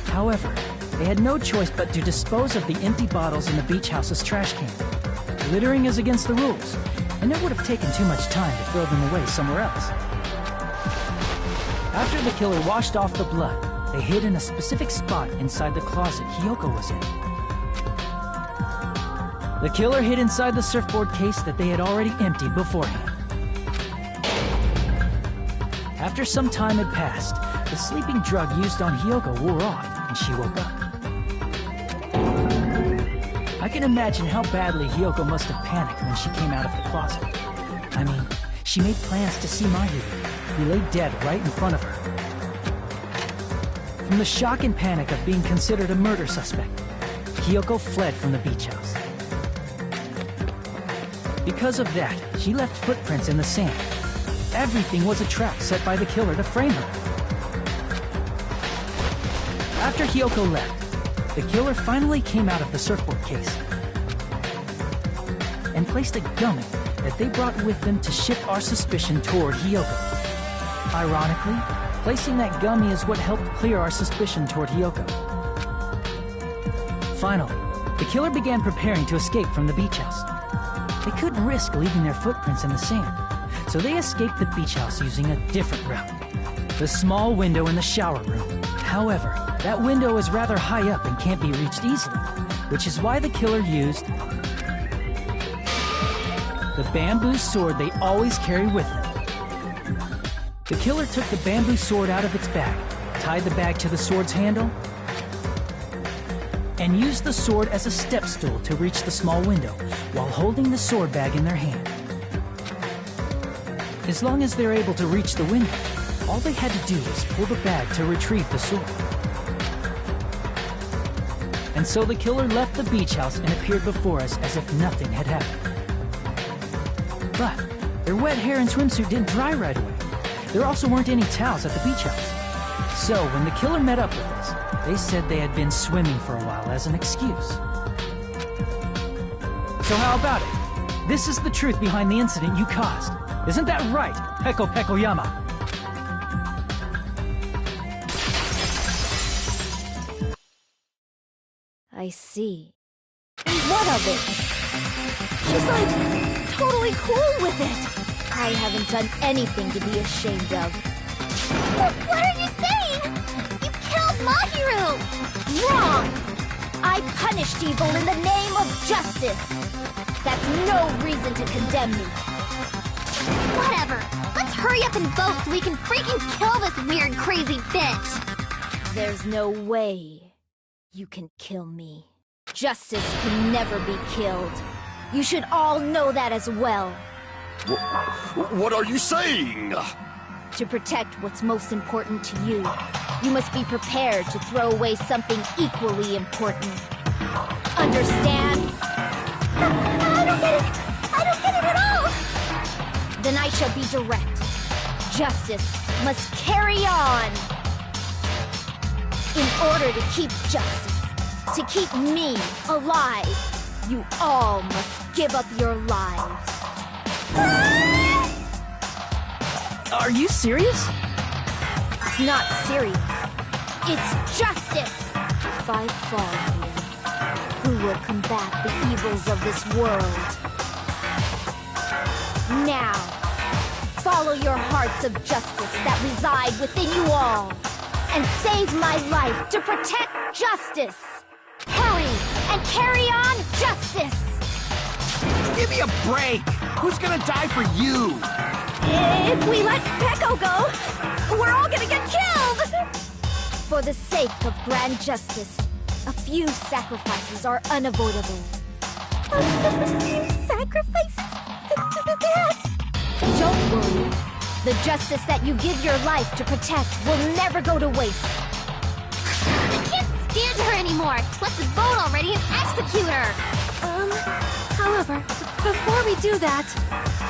However, they had no choice but to dispose of the empty bottles in the beach house's trash can. Littering is against the rules, and it would have taken too much time to throw them away somewhere else. After the killer washed off the blood, they hid in a specific spot inside the closet Hyoko was in. The killer hid inside the surfboard case that they had already emptied beforehand. After some time had passed, the sleeping drug used on Hyoko wore off, and she woke up. I can imagine how badly Hyoko must have panicked when she came out of the closet. I mean, she made plans to see Mahiru, who lay dead right in front of her. From the shock and panic of being considered a murder suspect, Hyoko fled from the beach house. Because of that, she left footprints in the sand. Everything was a trap set by the killer to frame her. After Hyoko left, the killer finally came out of the surfboard case and placed a gummy that they brought with them to shift our suspicion toward Hyoko. Ironically, placing that gummy is what helped clear our suspicion toward Hyoko. Finally, the killer began preparing to escape from the beach house. They couldn't risk leaving their footprints in the sand, so they escaped the beach house using a different route. The small window in the shower room. However, that window is rather high up and can't be reached easily, which is why the killer used the bamboo sword they always carry with them. The killer took the bamboo sword out of its bag, tie the bag to the sword's handle and use the sword as a step stool to reach the small window while holding the sword bag in their hand. As long as they're able to reach the window, all they had to do was pull the bag to retrieve the sword. And so the killer left the beach house and appeared before us as if nothing had happened. But their wet hair and swimsuit didn't dry right away. There also weren't any towels at the beach house. So when the killer met up with us, they said they had been swimming for a while as an excuse. So how about it? This is the truth behind the incident you caused. Isn't that right, Peko Pekoyama? I see. What of it? She's like, totally cool with it. I haven't done anything to be ashamed of. What are you saying? You killed Mahiru! Wrong! I punished evil in the name of justice. That's no reason to condemn me. Whatever. Let's hurry up and vote so we can freaking kill this weird, crazy bitch! There's no way you can kill me. Justice can never be killed. You should all know that as well. What are you saying? To protect what's most important to you, you must be prepared to throw away something equally important. Understand? I don't get it! I don't get it at all! Then I shall be direct. Justice must carry on. In order to keep justice, to keep me alive, you all must give up your lives. Are you serious? It's not serious. It's justice. If I fall here, who will combat the evils of this world? Now, follow your hearts of justice that reside within you all, and save my life to protect justice. Hurry and carry on justice. Give me a break! Who's gonna die for you? If we let Peko go, we're all gonna get killed! For the sake of grand justice, a few sacrifices are unavoidable. A few sacrifices? That's... Don't worry. The justice that you give your life to protect will never go to waste. I can't stand her anymore! Let's vote already and execute her! However, before we do that...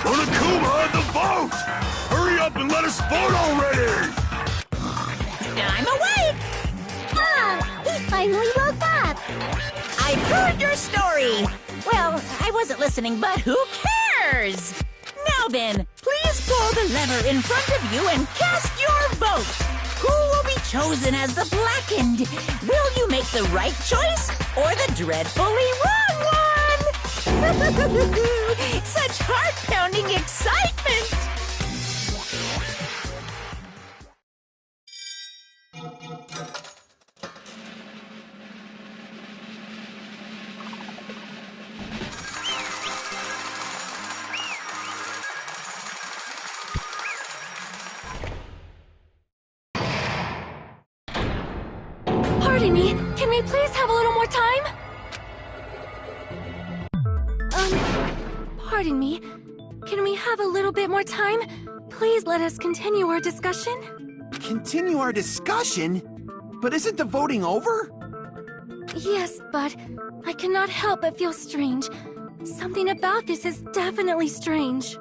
Onokuma, the vote! Hurry up and let us vote already! I'm awake! Ah! He finally woke up! I've heard your story! Well, I wasn't listening, but who cares? Now then, please pull the lever in front of you and cast your vote! Who will be chosen as the blackened? Will you make the right choice or the dreadfully wrong one? Such heart-pounding excitement! Pardon me, can we please have a little more time? Pardon me, can we have a little bit more time? Please let us continue our discussion. Continue our discussion? But isn't the voting over? Yes, but I cannot help but feel strange. Something about this is definitely strange.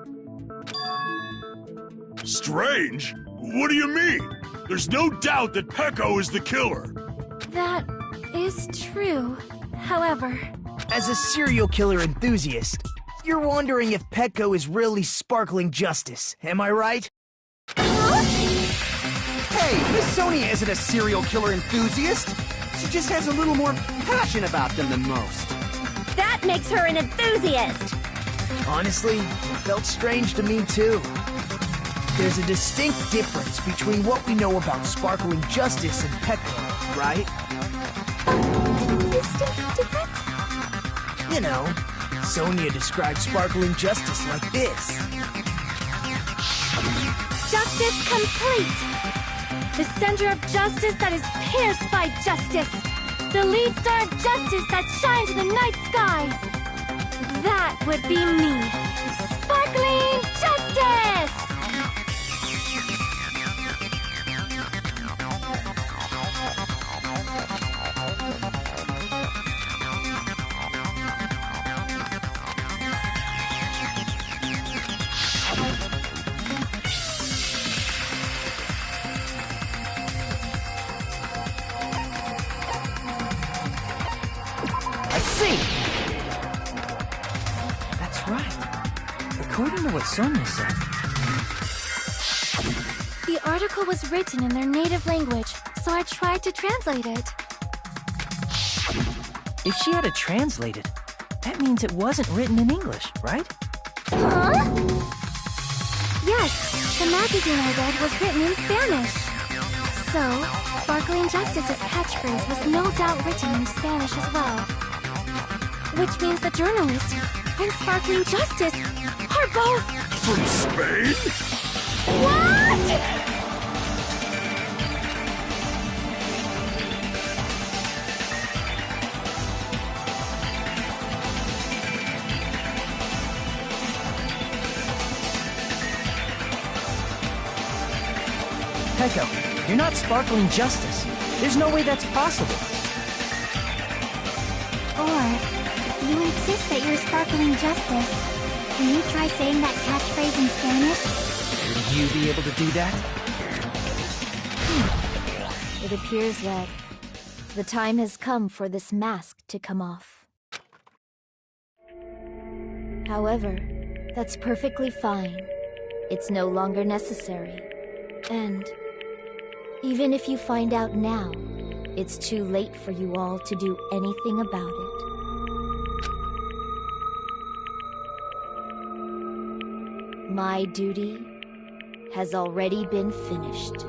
Strange? What do you mean? There's no doubt that Peko is the killer. That is true. However... As a serial killer enthusiast, you're wondering if Peko is really sparkling justice, am I right? Hey, Miss Sonia isn't a serial killer enthusiast. She just has a little more passion about them than most. That makes her an enthusiast! Honestly, it felt strange to me too. There's a distinct difference between what we know about sparkling justice and Peko, right? Distinct difference? You know, Sonia described sparkling justice like this. Justice complete! The center of justice that is pierced by justice. The lead star of justice that shines in the night sky. That would be me. Sparkling Justice! That's right. According to what Sonia said. The article was written in their native language, so I tried to translate it. If she had it translated, that means it wasn't written in English, right? Huh? Yes, the magazine I read was written in Spanish. So, Sparkling Justice's catchphrase was no doubt written in Spanish as well. Which means the journalist and Sparkling Justice are both... From Spain? What?! Peko, you're not Sparkling Justice. There's no way that's possible. Or, you insist that you're Sparkling Justice. Can you try saying that catchphrase in Spanish? Would you be able to do that? It appears that the time has come for this mask to come off. However, that's perfectly fine. It's no longer necessary. And even if you find out now, it's too late for you all to do anything about it. My duty has already been finished.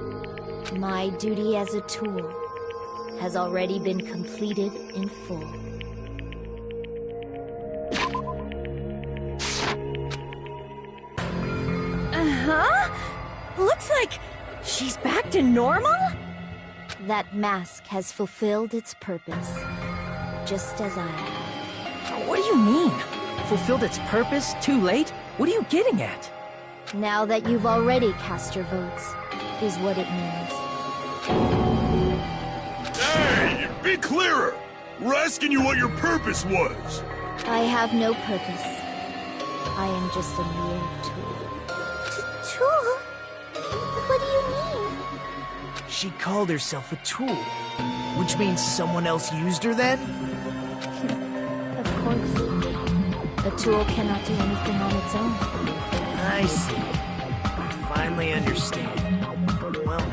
My duty as a tool has already been completed in full. Looks like she's back to normal? That mask has fulfilled its purpose, just as I have. What do you mean? Fulfilled its purpose? Too late? What are you getting at? Now that you've already cast your votes, is what it means. Hey, be clearer! We're asking you what your purpose was. I have no purpose. I am just a mere tool. Tool? What do you mean? She called herself a tool, which means someone else used her then? Of course. A tool cannot do anything on its own. I see. I finally understand. Well,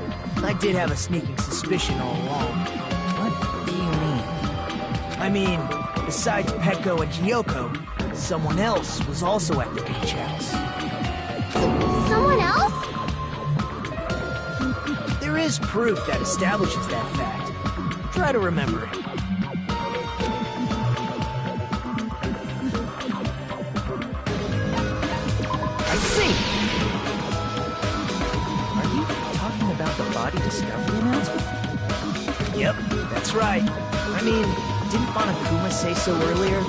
I did have a sneaking suspicion all along. What do you mean? I mean, besides Peko and Hiyoko, someone else was also at the beach house. Someone else? There is proof that establishes that fact. Try to remember it. I see! Are you talking about the body discovery announcement? Yep, that's right. I mean, didn't Monokuma say so earlier?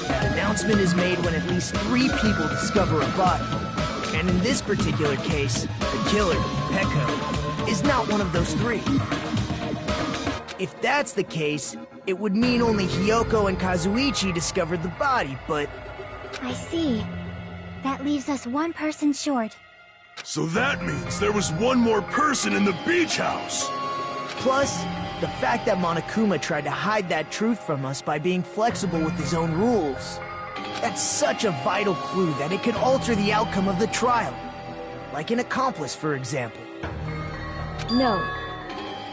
That announcement is made when at least 3 people discover a body. And in this particular case, the killer, Peko, is not one of those 3. If that's the case, it would mean only Hiyoko and Kazuichi discovered the body, but... I see. That leaves us one person short. So that means there was one more person in the beach house. Plus, the fact that Monokuma tried to hide that truth from us by being flexible with his own rules. That's such a vital clue that it could alter the outcome of the trial. Like an accomplice, for example. No,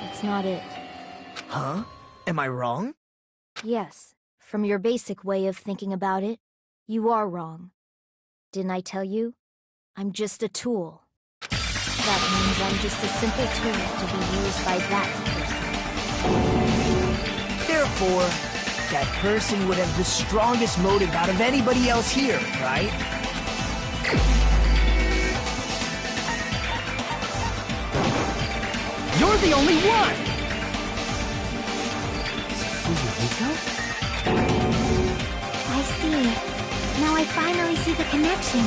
that's not it. Huh? Am I wrong? Yes, from your basic way of thinking about it, you are wrong. Didn't I tell you? I'm just a tool. That means I'm just a simple tool to be used by that person. Therefore, that person would have the strongest motive out of anybody else here, right? You're the only one! I see. Now I finally see the connection.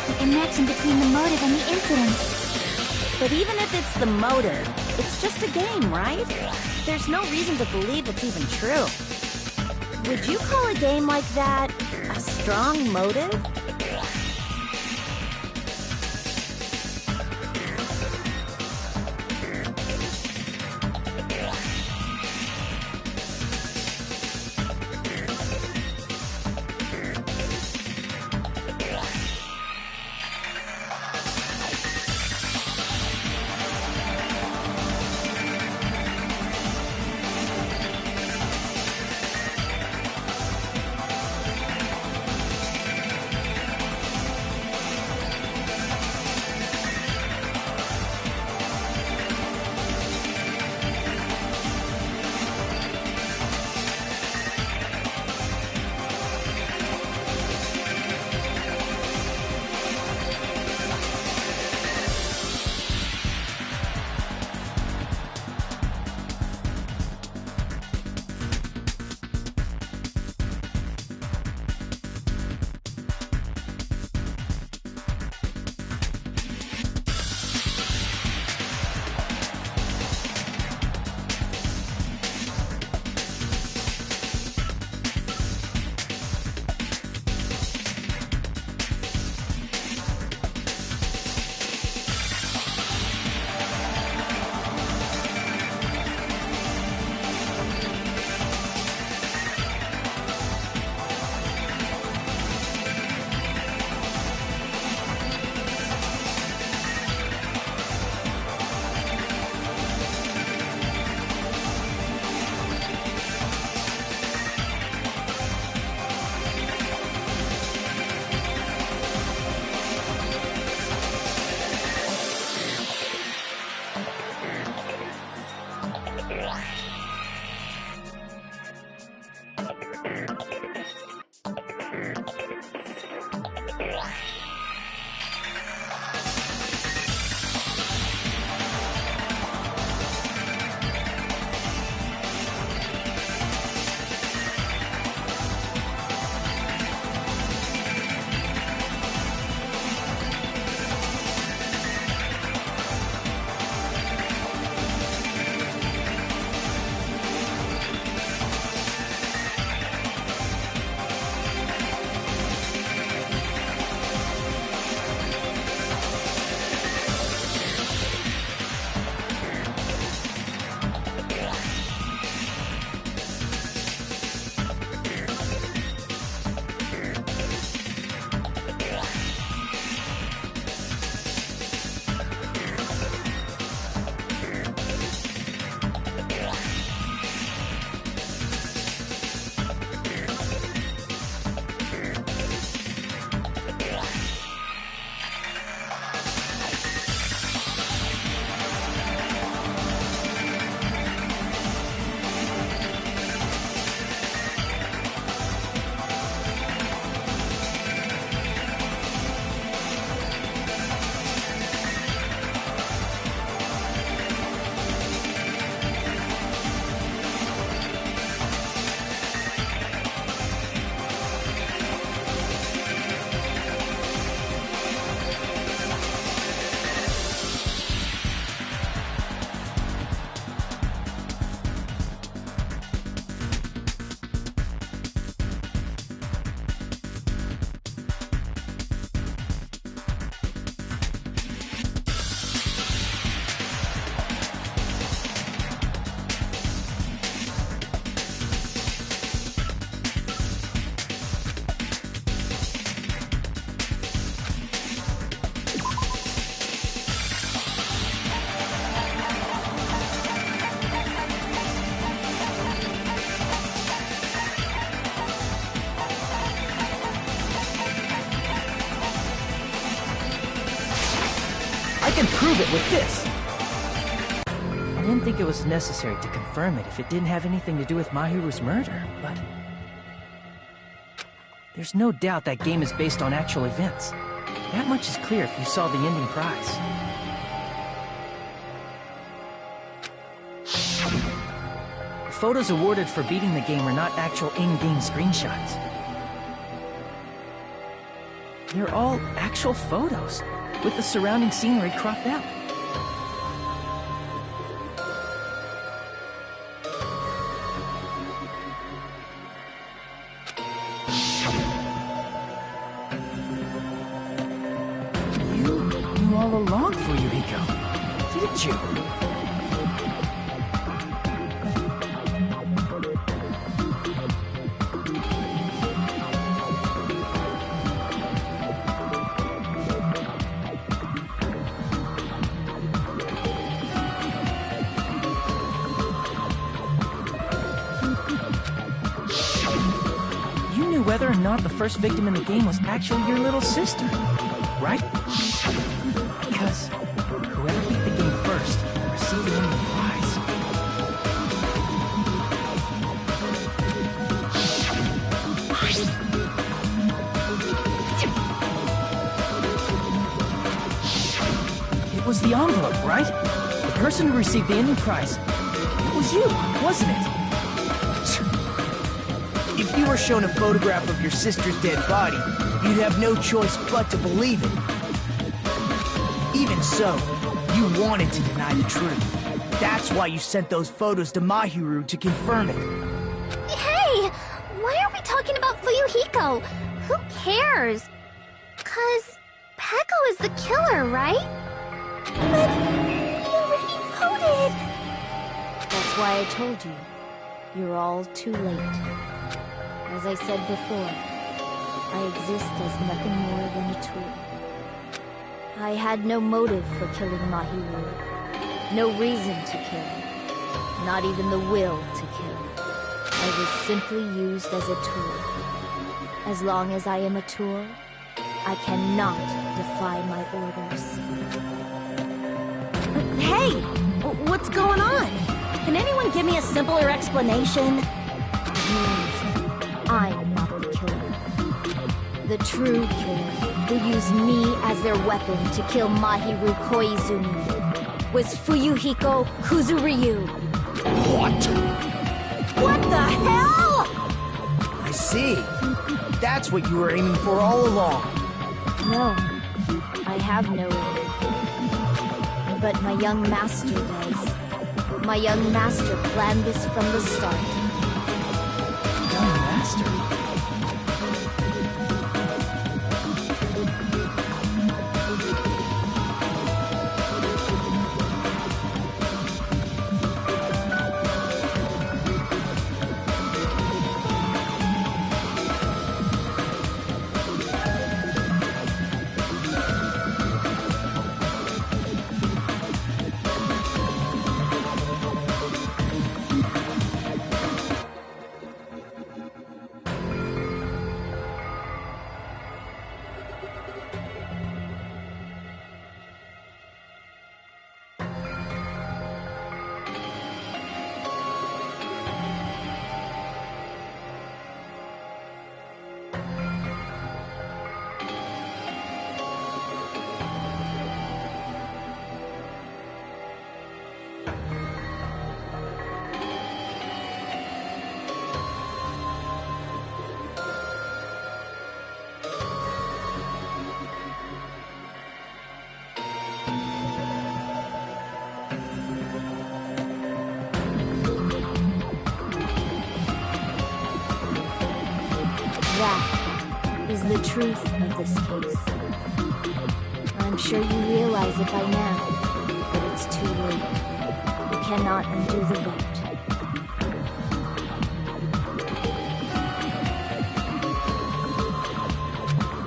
The connection between the motive and the incident. But even if it's the motive, it's just a game, right? There's no reason to believe it's even true. Would you call a game like that a strong motive? I can prove it with this. didn't think it was necessary to confirm it if it didn't have anything to do with Mahiru's murder, but... There's no doubt that game is based on actual events. That much is clear if you saw the ending prize. The photos awarded for beating the game are not actual in-game screenshots. They're all actual photos, with the surrounding scenery cropped out. You knew all along for Yuriko, didn't you? Whether or not the first victim in the game was actually your little sister, right? Because whoever beat the game first received the ending prize. It was the envelope, right? The person who received the ending prize. It was you, wasn't it? If you were shown a photograph of your sister's dead body, you'd have no choice but to believe it. Even so, you wanted to deny the truth. That's why you sent those photos to Mahiru to confirm it. Hey! Why are we talking about Fuyuhiko? Who cares? 'Cause Peko is the killer, right? But we already voted! That's why I told you. You're all too late. As I said before, I exist as nothing more than a tool. I had no motive for killing Mahiru. No reason to kill. Not even the will to kill. I was simply used as a tool. As long as I am a tool, I cannot defy my orders. Hey! What's going on? Can anyone give me a simpler explanation? I'm not the killer. The true killer, who used me as their weapon to kill Mahiru Koizumi, was Fuyuhiko Kuzuryu. What? What the hell? I see. That's what you were aiming for all along. No, I have no aim. But my young master does. My young master planned this from the start. Young master? That is the truth of this case. I'm sure you realize it by now, but it's too late. You cannot undo the vote.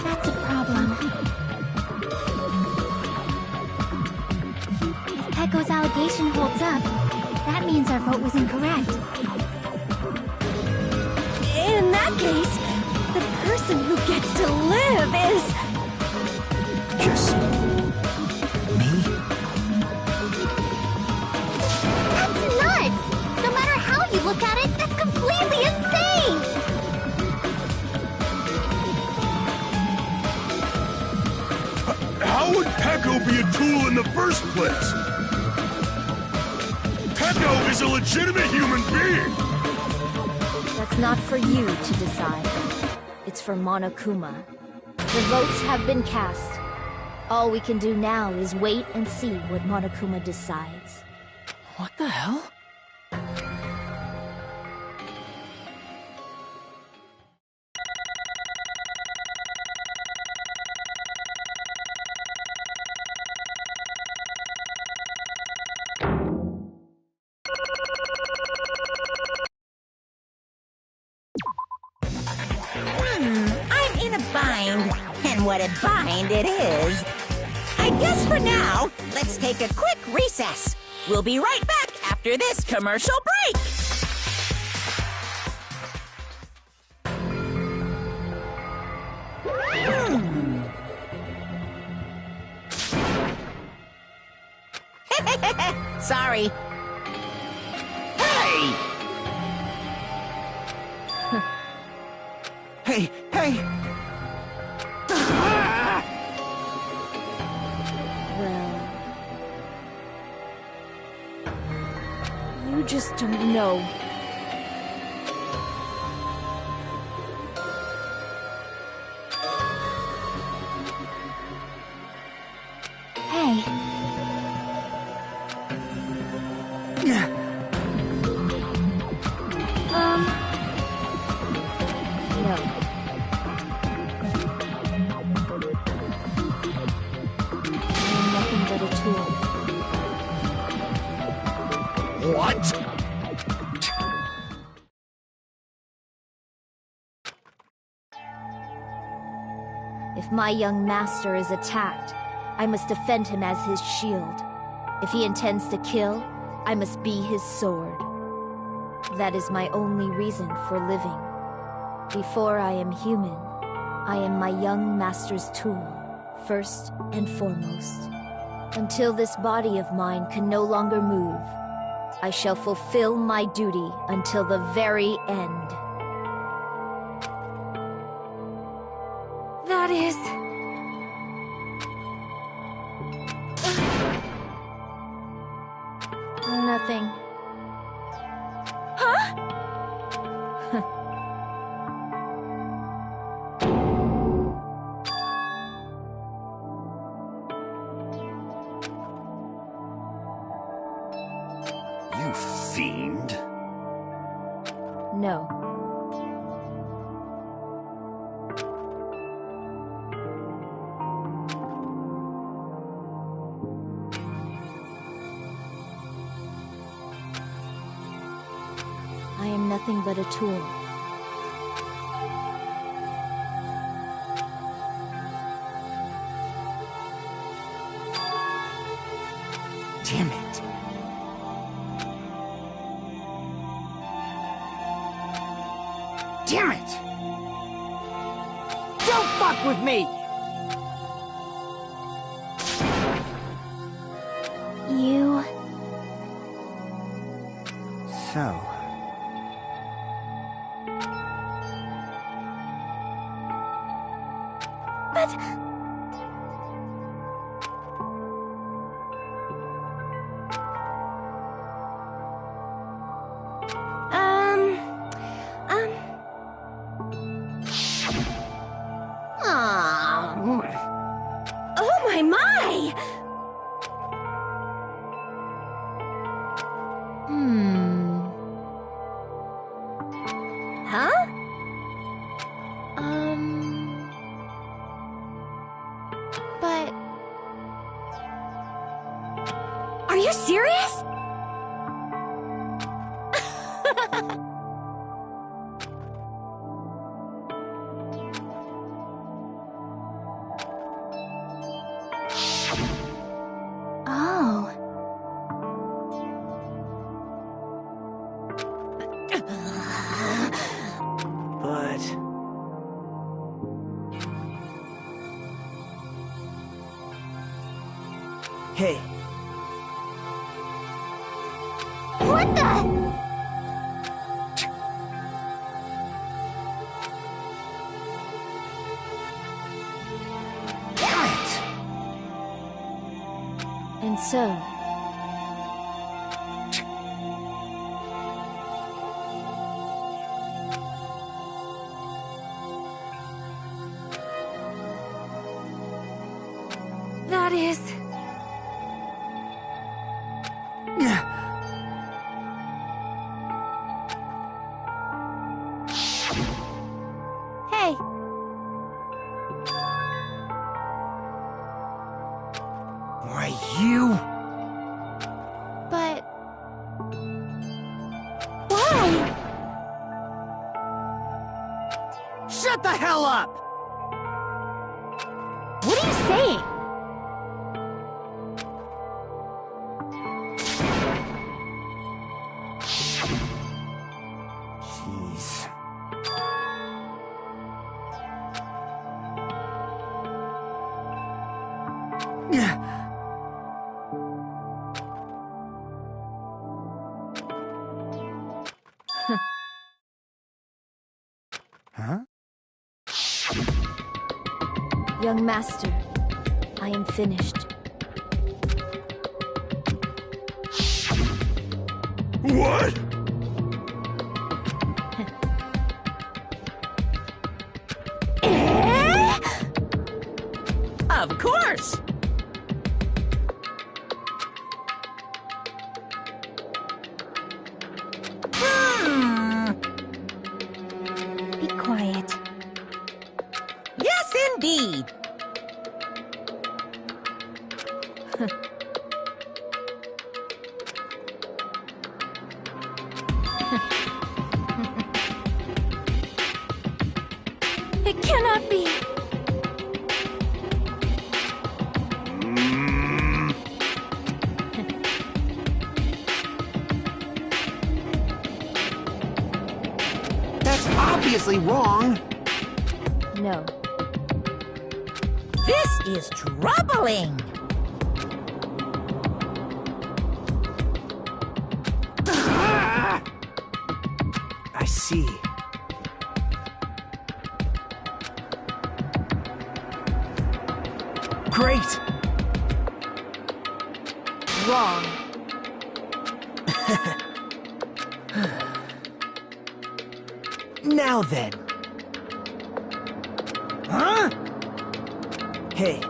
That's a problem. If Peko's allegation holds up, that means our vote was incorrect. In that case, the person who gets to live is... Just... me? school in the first place? Peko is a legitimate human being! That's not for you to decide. It's for Monokuma. The votes have been cast. All we can do now is wait and see what Monokuma decides. What the hell? I'm in a bind. And what a bind it is. I guess for now, let's take a quick recess. We'll be right back after this commercial break. Sorry. Hey! Hey, hey! Well... you just don't know. Hey, No. I'm nothing but a tool. What? If my young master is attacked, I must defend him as his shield. If he intends to kill, I must be his sword. That is my only reason for living. Before I am human, I am my young master's tool, first and foremost. Until this body of mine can no longer move, I shall fulfill my duty until the very end. That is... Nothing. You fiend. No. I am nothing but a tool. Damn it. Damn it! Don't fuck with me! you... So... But... Oh my! Huh? But... Are you serious? Oh. But... Hey, What the? Damn it! And so, that is... Hey, Why, you? but... Why? Shut the hell up! What are you saying? Jeez. Huh? young master, I am finished. What? Of course! Be quiet. Yes, indeed! It cannot be! That's obviously wrong. No. This is troubling! I see. Great! Wrong. Now then. Huh? Hey.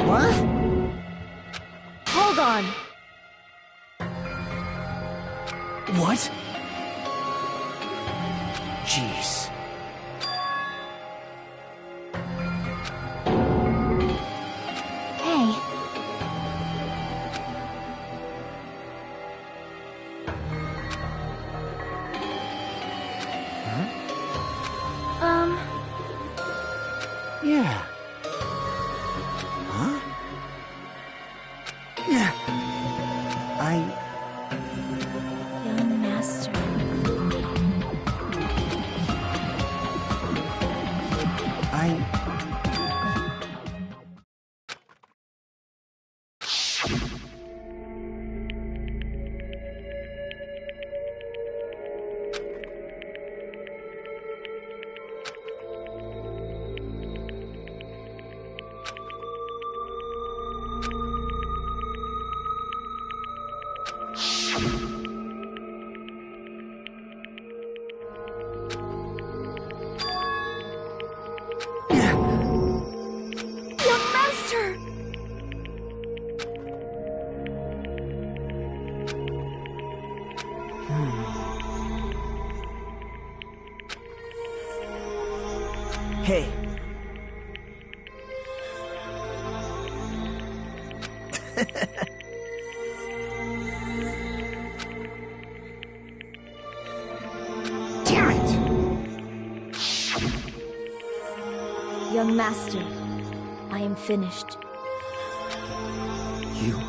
What? Hold on. What? Jeez. Hey, Yeah. Huh? young master. Young master! Hey. Damn it! Young master, I am finished. You?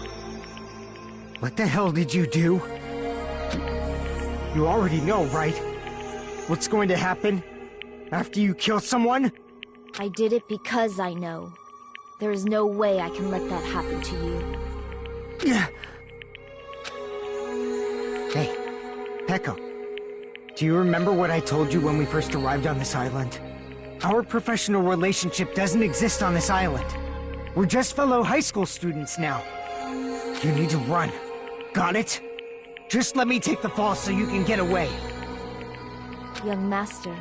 What the hell did you do? You already know, right? What's going to happen after you kill someone? I did it because I know. There is no way I can let that happen to you. Hey, Peko. Do you remember what I told you when we first arrived on this island? Our professional relationship doesn't exist on this island. We're just fellow high school students now. You need to run. Got it? Just let me take the fall so you can get away. Young master,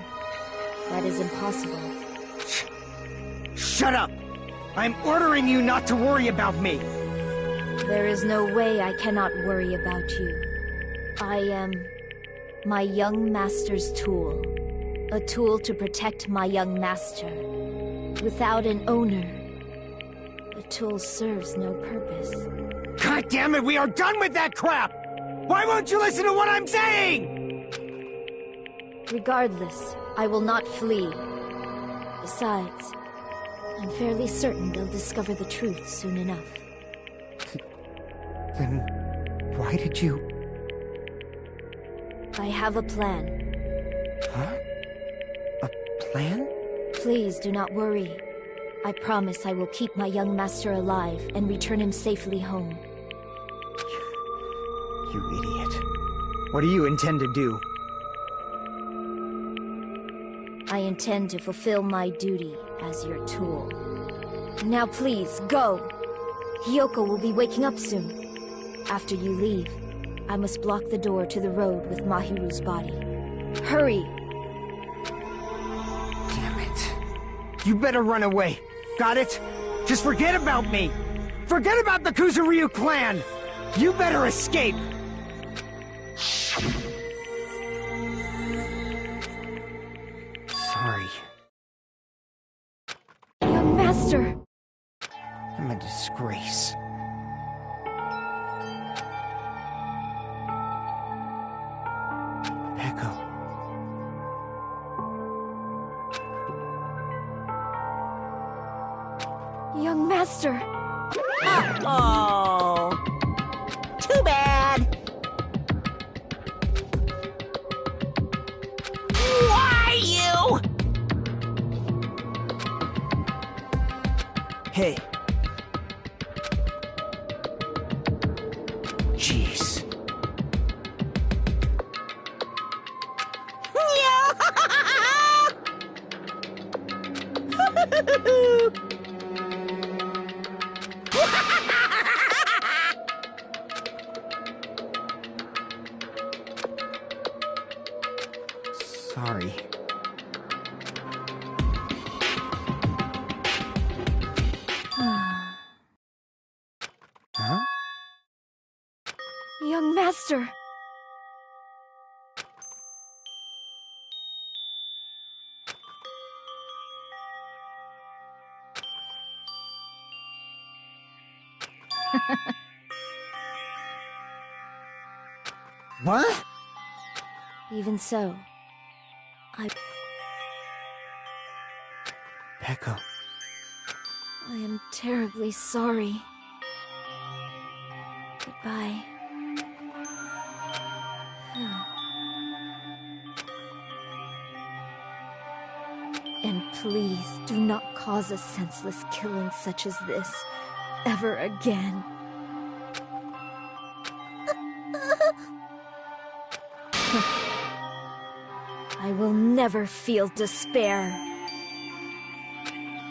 that is impossible. Shut up! I'm ordering you not to worry about me! There is no way I cannot worry about you. I am my young master's tool. A tool to protect my young master. Without an owner, the tool serves no purpose. God damn it, we are done with that crap! Why won't you listen to what I'm saying? Regardless, I will not flee. Besides, I'm fairly certain they'll discover the truth soon enough. Then, why did you... I have a plan. Huh? A plan? Please do not worry. I promise I will keep my young master alive and return him safely home. You idiot. What do you intend to do? I intend to fulfill my duty as your tool. Now please, go! Hiyoko will be waking up soon. After you leave, I must block the door to the road with Mahiru's body. Hurry! Damn it. You better run away. Got it? Just forget about me! Forget about the Kuzuryu clan! You better escape! Sorry. Young master! I'm a disgrace. Peko. Young master! Uh-oh. Too bad. Why you? Hey. Jeez. Sorry. Huh? Young master! What? Even so, Peko. I am terribly sorry. Goodbye. And please do not cause a senseless killing such as this ever again. I will never feel despair.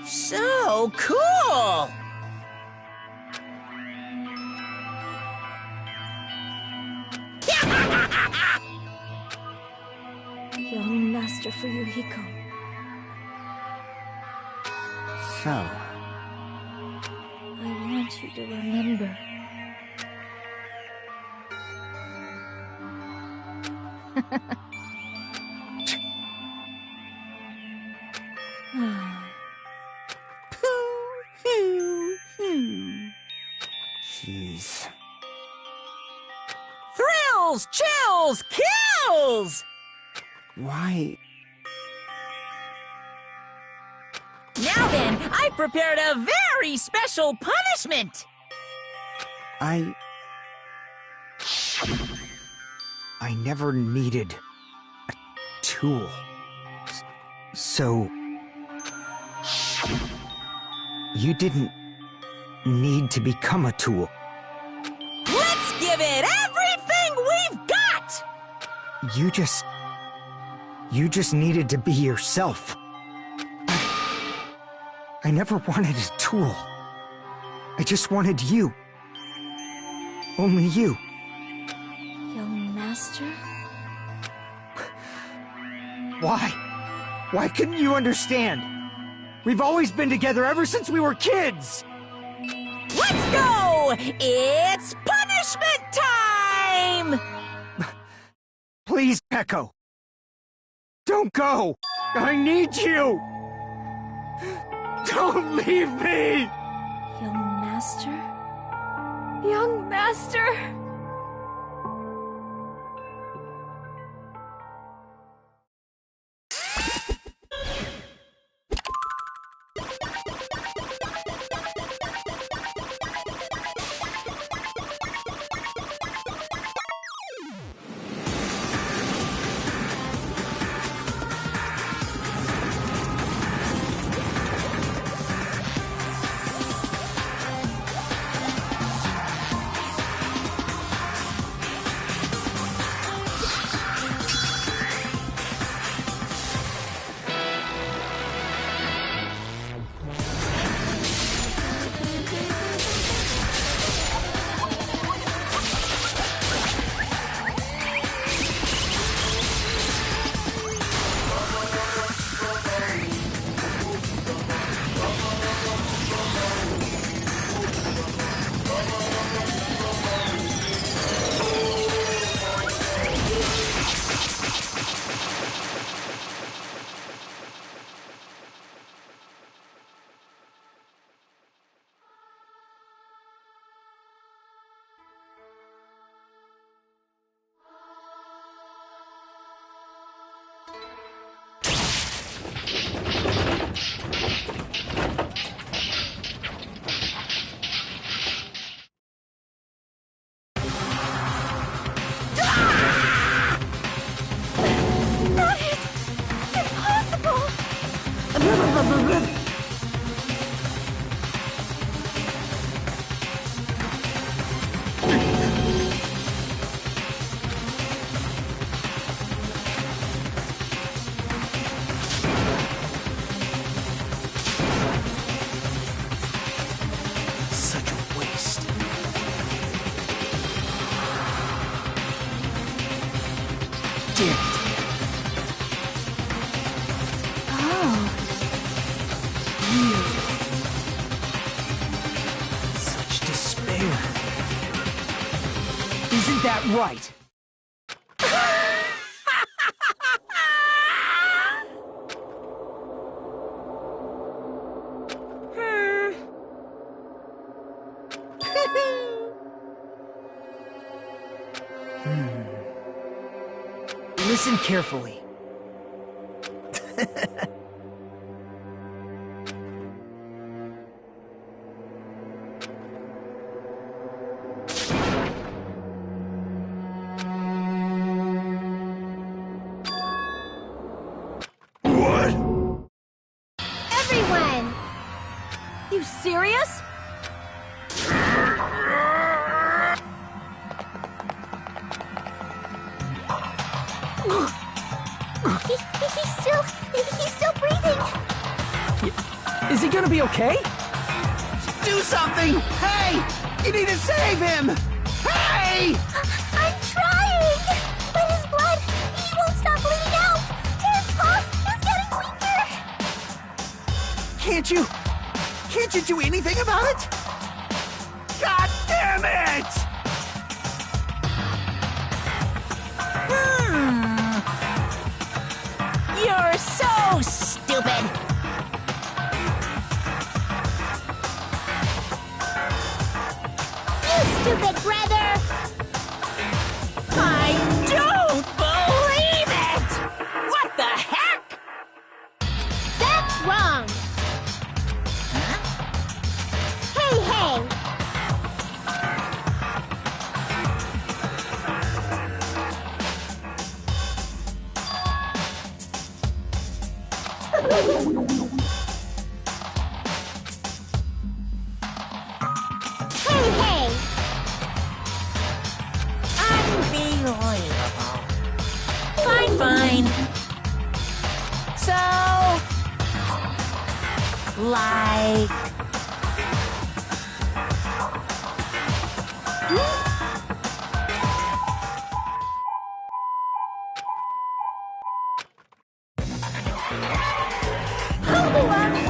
So cool! Young Master Fuyuhiko. So, I want you to remember. jeez. Thrills, chills, kills! Why? Now then, I prepared a very special punishment! I never needed a tool. So... You didn't need to become a tool. Let's give it everything we've got! You just You just needed to be yourself. I never wanted a tool. I just wanted you. Only you. Young master? Why? Why couldn't you understand? We've always been together ever since we were kids! Let's go! It's punishment time! Please, Echo. Don't go! I need you! Don't leave me! Young master? Young master! Such despair. Isn't that right? Listen carefully. What? Everyone! You serious? He's still breathing. Is he gonna be okay? Do something! Hey! You need to save him! Hey! I'm trying! But his blood, he won't stop bleeding out! His pulse is getting weaker! Can't you do anything about it? God damn it! You're so stupid! You stupid brother! I don't believe it! What the heck? That's wrong! Hey, hey! Hey, hey! Unbelievable. Fine, fine. Like...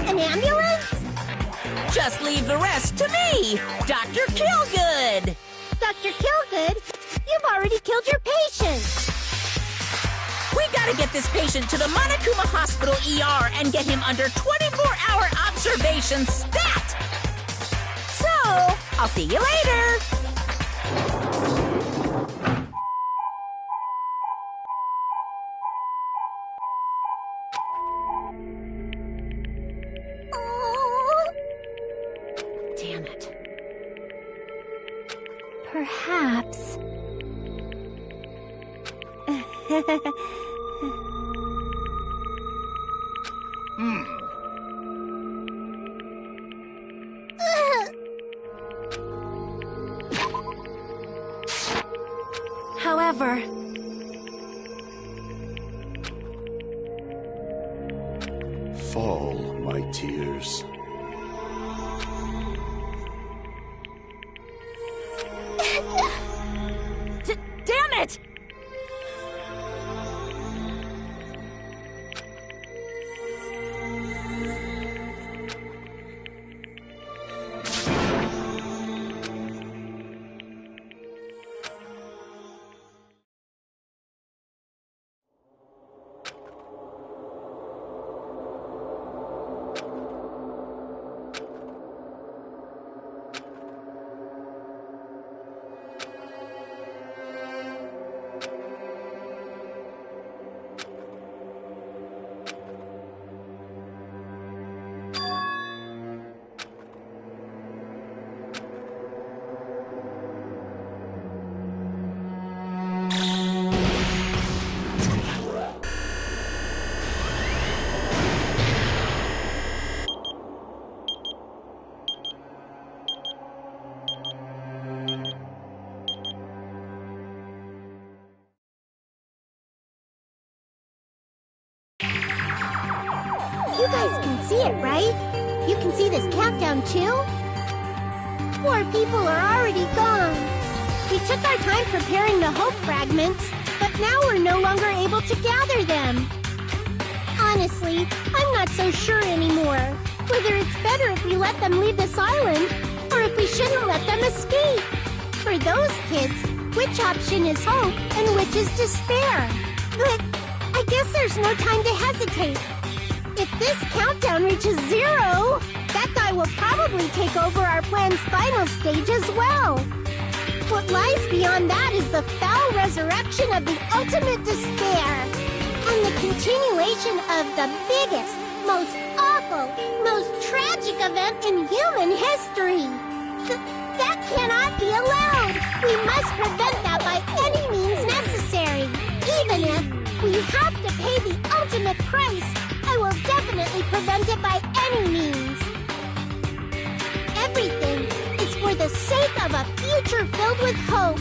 An ambulance? Just leave the rest to me, Dr. Killgood! Dr. Killgood, you've already killed your patient. We gotta get this patient to the Monokuma Hospital ER and get him under 24-hour observation stat! So, I'll see you later! Damn it. Perhaps. However, Fall, my tears. Damn it! You guys can see it, right? You can see this countdown too? More people are already gone. We took our time preparing the hope fragments, but now we're no longer able to gather them. Honestly, I'm not so sure anymore whether it's better if we let them leave this island or if we shouldn't let them escape. For those kids, which option is hope and which is despair? But I guess there's no time to hesitate. If this countdown reaches 0, that guy will probably take over our plan's final stage as well. What lies beyond that is the foul resurrection of the ultimate despair and the continuation of the biggest, most awful, most tragic event in human history. That cannot be allowed. We must prevent that by any means necessary. Even if we have to pay the ultimate price, I will definitely prevent it by any means. Everything is for the sake of a future filled with hope.